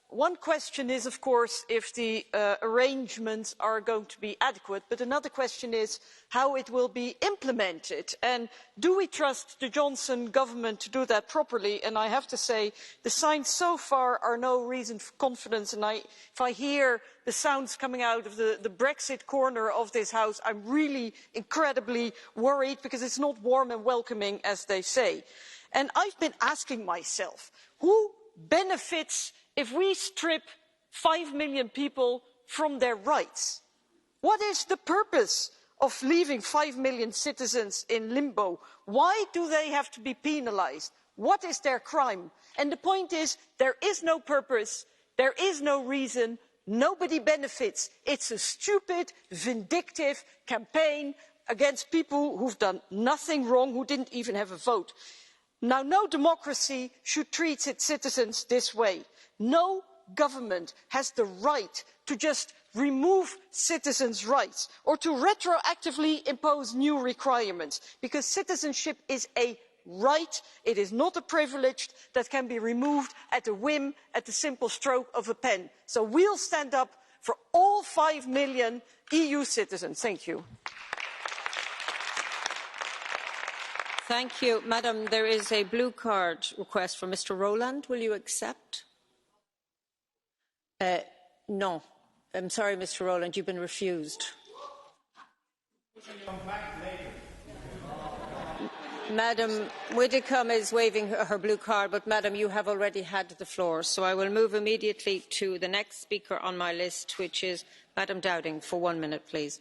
S6: one question is, of course, if the arrangements are going to be adequate, but another question is how it will be implemented. And do we trust the Johnson government to do that properly? And I have to say, the signs so far are no reason for confidence. And if I hear the sounds coming out of the Brexit corner of this House, I'm really incredibly worried, because it's not warm and welcoming, as they say. And I've been asking myself, who benefits if we strip 5 million people from their rights? What is the purpose of leaving 5 million citizens in limbo? Why do they have to be penalised? What is their crime? And the point is, there is no purpose, there is no reason, nobody benefits. It's a stupid, vindictive campaign against people who've done nothing wrong, who didn't even have a vote. Now, no democracy should treat its citizens this way. No government has the right to just remove citizens' rights or to retroactively impose new requirements, because citizenship is a right. It is not a privilege that can be removed at a whim, at the simple stroke of a pen. So we'll stand up for all 5 million EU citizens. Thank you.
S2: Thank you. Madam, there is a blue card request from Mr. Rowland. Will you accept? No. I'm sorry, Mr. Rowland, you've been refused. Madam Widdicombe is waving her blue card, but Madam, you have already had the floor. So I will move immediately to the next speaker on my list, which is Madam Dowding, for 1 minute, please.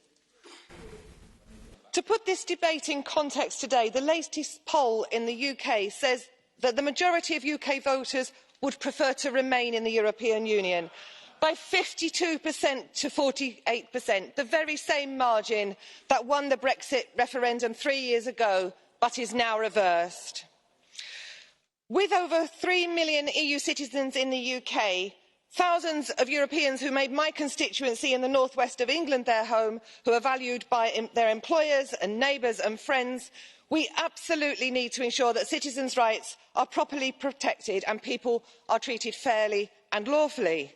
S12: To put this debate in context today, the latest poll in the UK says that the majority of UK voters would prefer to remain in the European Union, by 52% to 48%, the very same margin that won the Brexit referendum 3 years ago, but is now reversed. With over 3 million EU citizens in the UK, thousands of Europeans who made my constituency in the northwest of England their home, who are valued by their employers and neighbours and friends, we absolutely need to ensure that citizens' rights are properly protected and people are treated fairly and lawfully.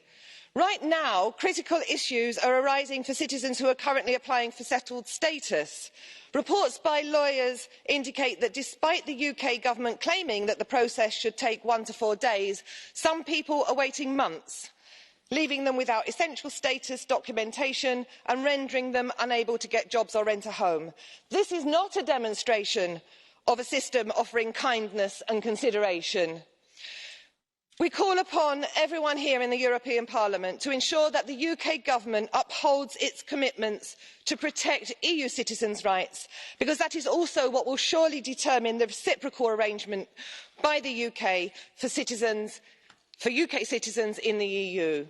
S12: Right now, critical issues are arising for citizens who are currently applying for settled status. Reports by lawyers indicate that despite the UK government claiming that the process should take 1 to 4 days, some people are waiting months, leaving them without essential status documentation and rendering them unable to get jobs or rent a home. This is not a demonstration of a system offering kindness and consideration. We call upon everyone here in the European Parliament to ensure that the UK government upholds its commitments to protect EU citizens' rights, because that is also what will surely determine the reciprocal arrangement by the UK for UK citizens in the EU.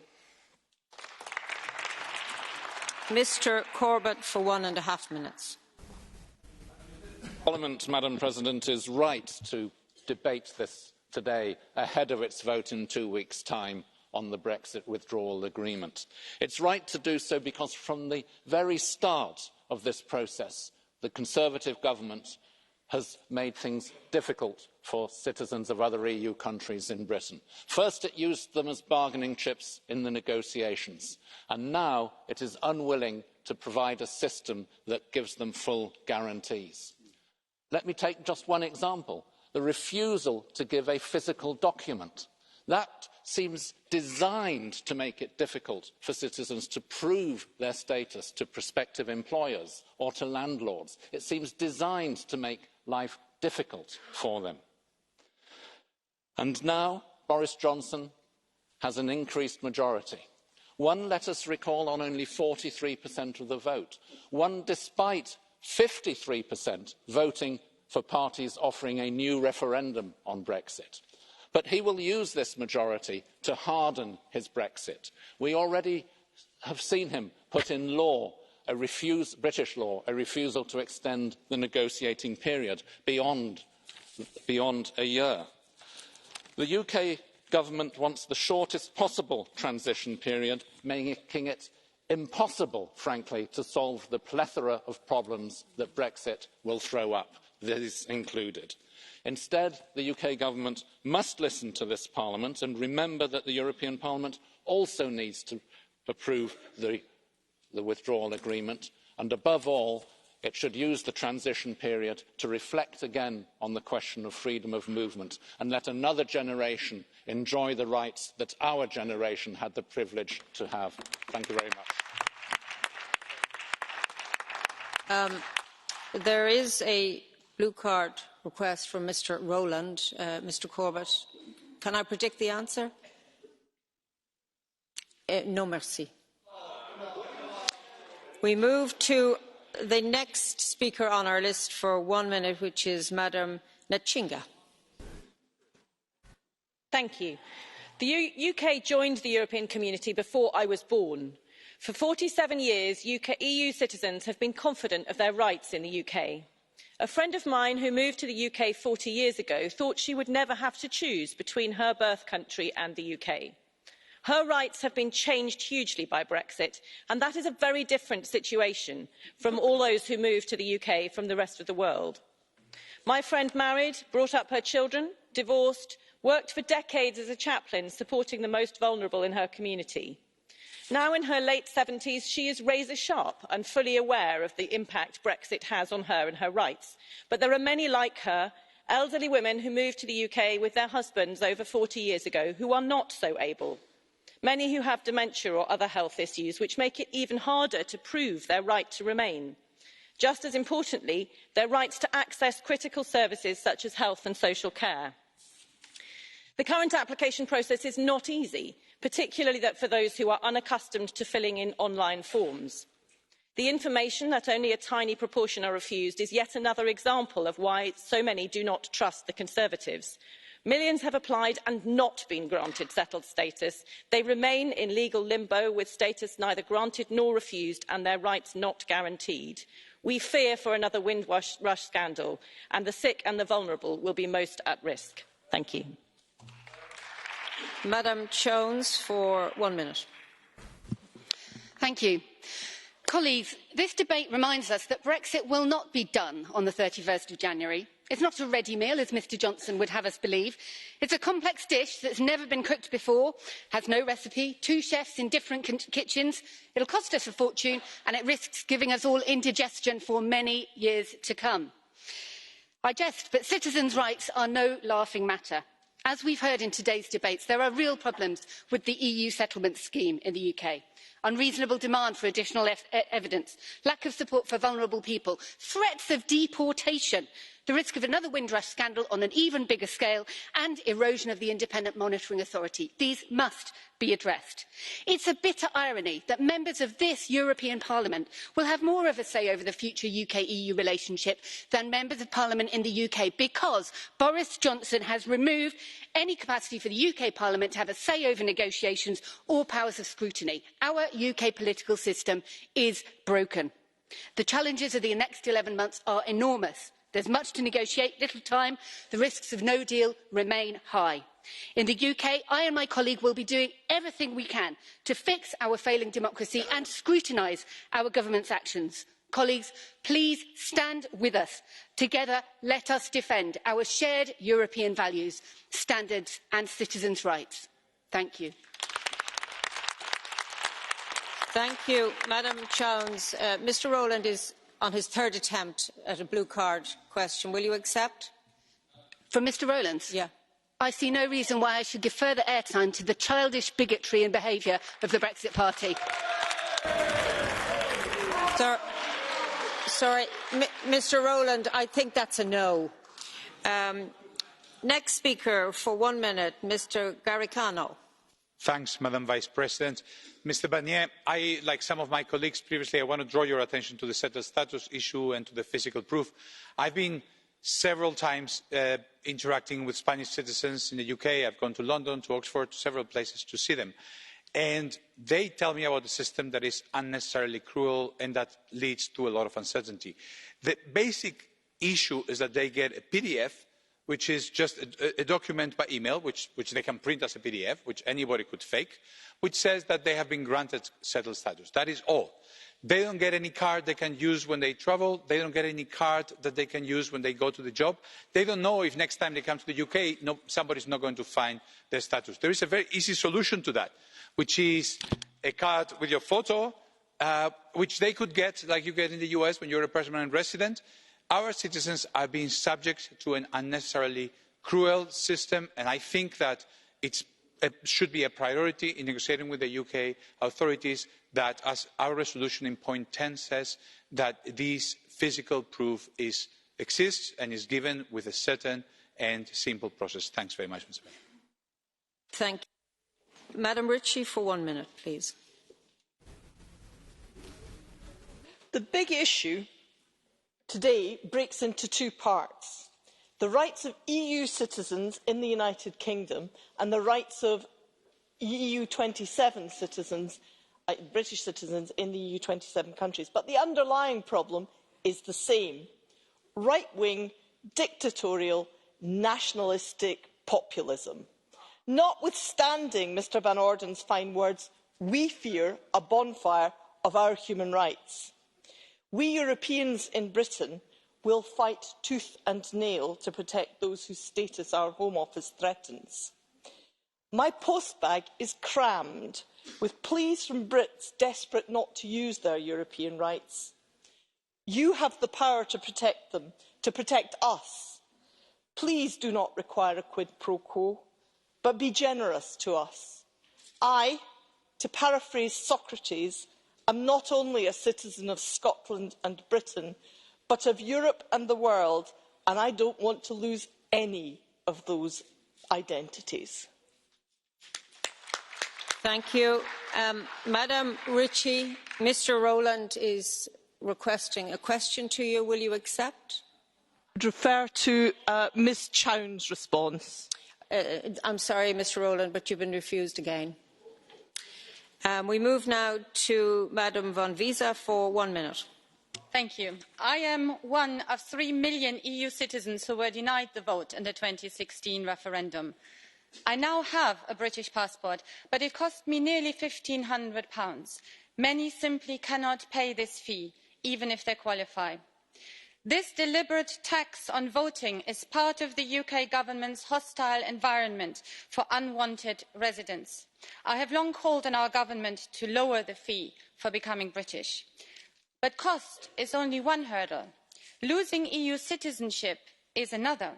S2: Mr Corbett for 1.5 minutes.
S3: Parliament, Madam President, is right to debate this today ahead of its vote in 2 weeks' time on the Brexit Withdrawal Agreement. It's right to do so because from the very start of this process, the Conservative government has made things difficult for citizens of other EU countries in Britain. First, it used them as bargaining chips in the negotiations, and now it is unwilling to provide a system that gives them full guarantees. Let me take just one example. The refusal to give a physical document. That seems designed to make it difficult for citizens to prove their status to prospective employers or to landlords. It seems designed to make life difficult for them. And now Boris Johnson has an increased majority. One, let us recall, on only 43% of the vote. One despite 53% voting for parties offering a new referendum on Brexit. But he will use this majority to harden his Brexit. We already have seen him put in law, British law, a refusal to extend the negotiating period beyond a year. The UK government wants the shortest possible transition period, making it impossible, frankly, to solve the plethora of problems that Brexit will throw up, these included. Instead, the UK government must listen to this Parliament and remember that the European Parliament also needs to approve the withdrawal agreement, and above all, it should use the transition period to reflect again on the question of freedom of movement and let another generation enjoy the rights that our generation had the privilege to have. Thank you very much.
S2: There is a blue card request from Mr Rowland. Mr Corbett, can I predict the answer? No, merci. We move to the next speaker on our list for 1 minute, which is Madam Nechinga.
S17: Thank you. The UK joined the European Community before I was born. For 47 years, EU citizens have been confident of their rights in the UK. A friend of mine who moved to the UK 40 years ago thought she would never have to choose between her birth country and the UK. Her rights have been changed hugely by Brexit, and that is a very different situation from all those who moved to the UK from the rest of the world. My friend married, brought up her children, divorced, worked for decades as a chaplain supporting the most vulnerable in her community. Now in her late 70s, she is razor sharp and fully aware of the impact Brexit has on her and her rights. But there are many like her, elderly women who moved to the UK with their husbands over 40 years ago, who are not so able. Many who have dementia or other health issues, which make it even harder to prove their right to remain. Just as importantly, their rights to access critical services such as health and social care. The current application process is not easy, particularly for those who are unaccustomed to filling in online forms. The information that only a tiny proportion are refused is yet another example of why so many do not trust the Conservatives. Millions have applied and not been granted settled status. They remain in legal limbo with status neither granted nor refused and their rights not guaranteed. We fear for another Windrush scandal, and the sick and the vulnerable will be most at risk. Thank you.
S2: Madam Jones for 1 minute.
S23: Thank you. Colleagues, this debate reminds us that Brexit will not be done on the 31st of January. It's not a ready meal, as Mr Johnson would have us believe. It's a complex dish that's never been cooked before, has no recipe, 2 chefs in different kitchens. It'll cost us a fortune and it risks giving us all indigestion for many years to come. I jest, but citizens' rights are no laughing matter. As we've heard in today's debates, there are real problems with the EU settlement scheme in the UK. Unreasonable demand for additional evidence, lack of support for vulnerable people, threats of deportation, the risk of another Windrush scandal on an even bigger scale, and erosion of the independent monitoring authority. These must be addressed. It's a bitter irony that members of this European Parliament will have more of a say over the future UK-EU relationship than members of Parliament in the UK, because Boris Johnson has removed any capacity for the UK Parliament to have a say over negotiations or powers of scrutiny. Our UK political system is broken. The challenges of the next 11 months are enormous. There's much to negotiate, little time. The risks of no deal remain high. In the UK, I and my colleague will be doing everything we can to fix our failing democracy and scrutinise our government's actions. Colleagues, please stand with us. Together, let us defend our shared European values, standards and citizens' rights. Thank you.
S2: Thank you, Madam Jones. Mr Rowland is on his 3rd attempt at a blue card question. Will you accept?
S23: From Mr Rowland?
S2: Yeah.
S23: I see no reason why I should give further airtime to the childish bigotry and behaviour of the Brexit Party.
S2: Sorry, Mr Rowland, I think that's a no. Next speaker for 1 minute, Mr Garicano.
S14: Thanks, Madam Vice President. Mr Barnier, like some of my colleagues previously, I want to draw your attention to the settled status issue and to the physical proof. I've been several times interacting with Spanish citizens in the UK. I've gone to London, to Oxford, to several places to see them. And they tell me about a system that is unnecessarily cruel and that leads to a lot of uncertainty. The basic issue is that they get a PDF, which is just a document by email, which they can print as a PDF, which anybody could fake, which says that they have been granted settled status. That is all. They don't get any card they can use when they travel. They don't get any card that they can use when they go to the job. They don't know if next time they come to the UK, somebody's not going to find their status. There is a very easy solution to that, which is a card with your photo, which they could get like you get in the US when you're a permanent resident. Our citizens are being subject to an unnecessarily cruel system, and I think that it should be a priority in negotiating with the UK authorities that, as our resolution in point 10 says, that this physical proof exists and is given with a certain and simple process. Thanks very much, Mr. President.
S2: Thank you. Madam Ritchie for 1 minute, please.
S6: The big issue today breaks into 2 parts: the rights of EU citizens in the United Kingdom and the rights of EU 27 citizens, British citizens in the EU 27 countries. But the underlying problem is the same: right-wing, dictatorial, nationalistic populism. Notwithstanding Mr Van Orden's fine words, we fear a bonfire of our human rights. We Europeans in Britain will fight tooth and nail to protect those whose status our Home Office threatens. My postbag is crammed with pleas from Brits desperate not to use their European rights. You have the power to protect them, to protect us. Please do not require a quid pro quo, but be generous to us. I, to paraphrase Socrates, am not only a citizen of Scotland and Britain, but of Europe and the world, and I don't want to lose any of those identities.
S2: Thank you. Madam Ritchie, Mr Rowland is requesting a question to you. Will you accept?
S6: I would refer to Ms Chown's response.
S2: I'm sorry, Mr Rowland, but you've been refused again. We move now to Madam von Wiesa for 1 minute.
S24: Thank you. I am one of 3 million EU citizens who were denied the vote in the 2016 referendum. I now have a British passport, but it cost me nearly £1,500. Many simply cannot pay this fee, even if they qualify.
S11: This deliberate tax on voting is part of the UK government's hostile environment for unwanted residents. I have long called on our government to lower the fee for becoming British. But cost is only one hurdle. Losing EU citizenship is another.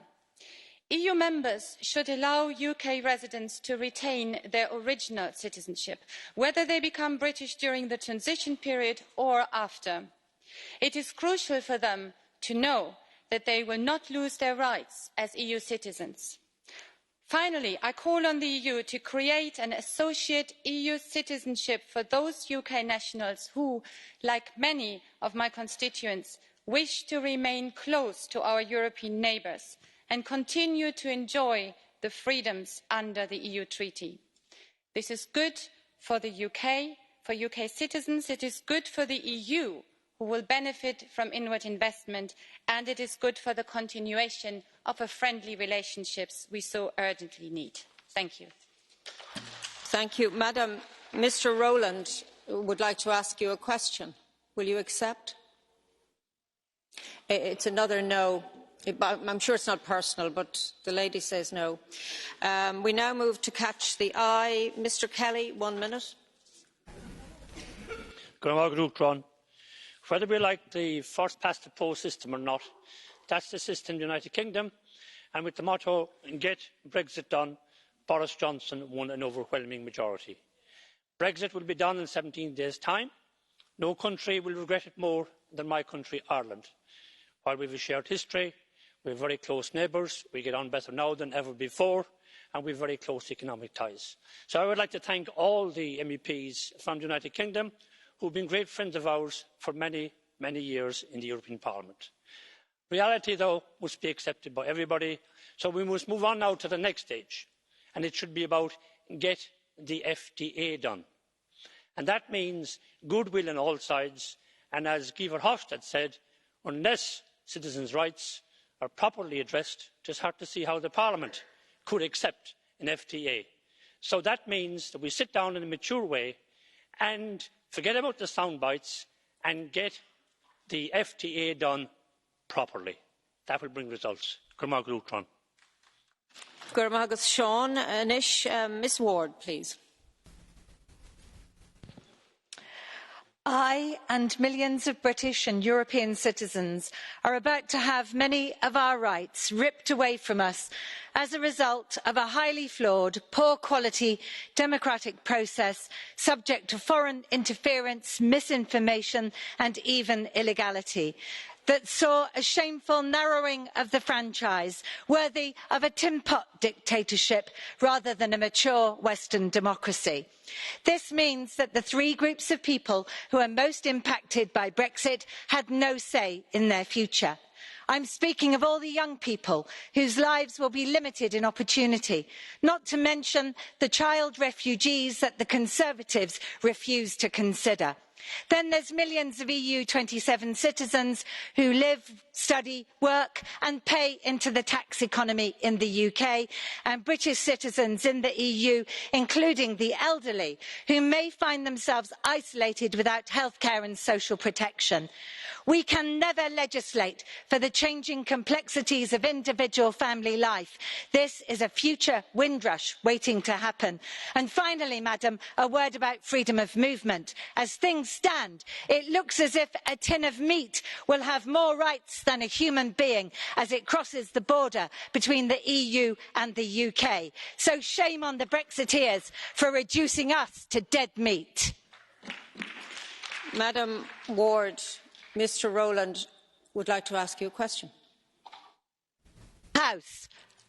S11: EU members should allow UK residents to retain their original citizenship, whether they become British during the transition period or after. It is crucial for them to know that they will not lose their rights as EU citizens. Finally, I call on the EU to create an associate EU citizenship for those UK nationals who, like many of my constituents, wish to remain close to our European neighbours and continue to enjoy the freedoms under the EU Treaty. This is good for the UK, for UK citizens, it is good for the EU, who will benefit from inward investment, and it is good for the continuation of the friendly relationships we so urgently need. Thank you.
S2: Thank you. Madam, Mr. Rowland would like to ask you a question. Will you accept? It's another no. I'm sure it's not personal, but the lady says no. We now move to catch the eye. Mr. Kelly, 1 minute.
S16: Whether we like the first past the post system or not, that's the system in the United Kingdom, and with the motto "Get Brexit done," Boris Johnson won an overwhelming majority. Brexit will be done in 17 days' time. No country will regret it more than my country, Ireland. While we have a shared history, we have very close neighbours, we get on better now than ever before, and we have very close economic ties. So I would like to thank all the MEPs from the United Kingdom who have been great friends of ours for many, many years in the European Parliament. Reality, though, must be accepted by everybody, so we must move on now to the next stage, and it should be about get the FTA done. And that means goodwill on all sides, and as Guy Verhofstadt said, unless citizens' rights are properly addressed, it is hard to see how the Parliament could accept an FTA. So that means that we sit down in a mature way and forget about the sound bites and get the FTA done properly. That will bring results.
S2: Ms. Ward, please.
S19: I and millions of British and European citizens are about to have many of our rights ripped away from us as a result of a highly flawed, poor quality democratic process subject to foreign interference, misinformation and even illegality, that saw a shameful narrowing of the franchise worthy of a tin pot dictatorship rather than a mature Western democracy. This means that the three groups of people who are most impacted by Brexit had no say in their future. I'm speaking of all the young people whose lives will be limited in opportunity, not to mention the child refugees that the Conservatives refuse to consider. Then there's millions of EU 27 citizens who live, study, work and pay into the tax economy in the UK, and British citizens in the EU, including the elderly, who may find themselves isolated without healthcare and social protection. We can never legislate for the changing complexities of individual family life. This is a future Windrush waiting to happen. And finally, Madam, a word about freedom of movement. As things stand, it looks as if a tin of meat will have more rights than a human being as it crosses the border between the EU and the UK. So shame on the Brexiteers for reducing us to dead meat.
S2: Madam Ward, Mr. Rowland would like to ask you a question.
S19: House,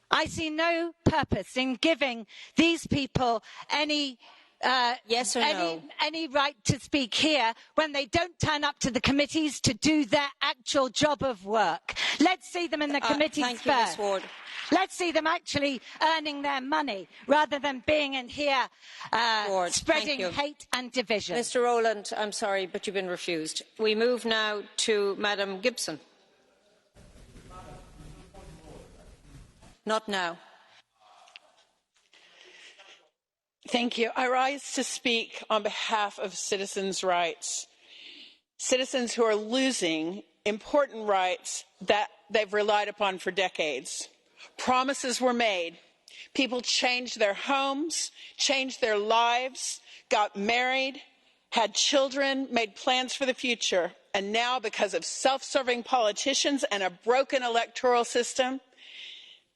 S19: I see no purpose in giving these people any
S2: yes or no?
S19: any right to speak here when they don't turn up to the committees to do their actual job of work. Let's see them in the committees
S2: thank you,
S19: first.
S2: Ms. Ward.
S19: Let's see them actually earning their money rather than being in here spreading hate and division.
S2: Mr. Rowland, I'm sorry, but you've been refused. We move now to Madam Gibson. Not now.
S6: Thank you. I rise to speak on behalf of citizens' rights. Citizens who are losing
S4: important rights that they've relied upon for decades. Promises were made. People changed their homes, changed their lives, got married, had children, made plans for the future. And now, because of self-serving politicians and a broken electoral system,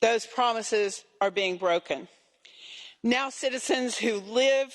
S4: those promises are being broken. Now citizens who live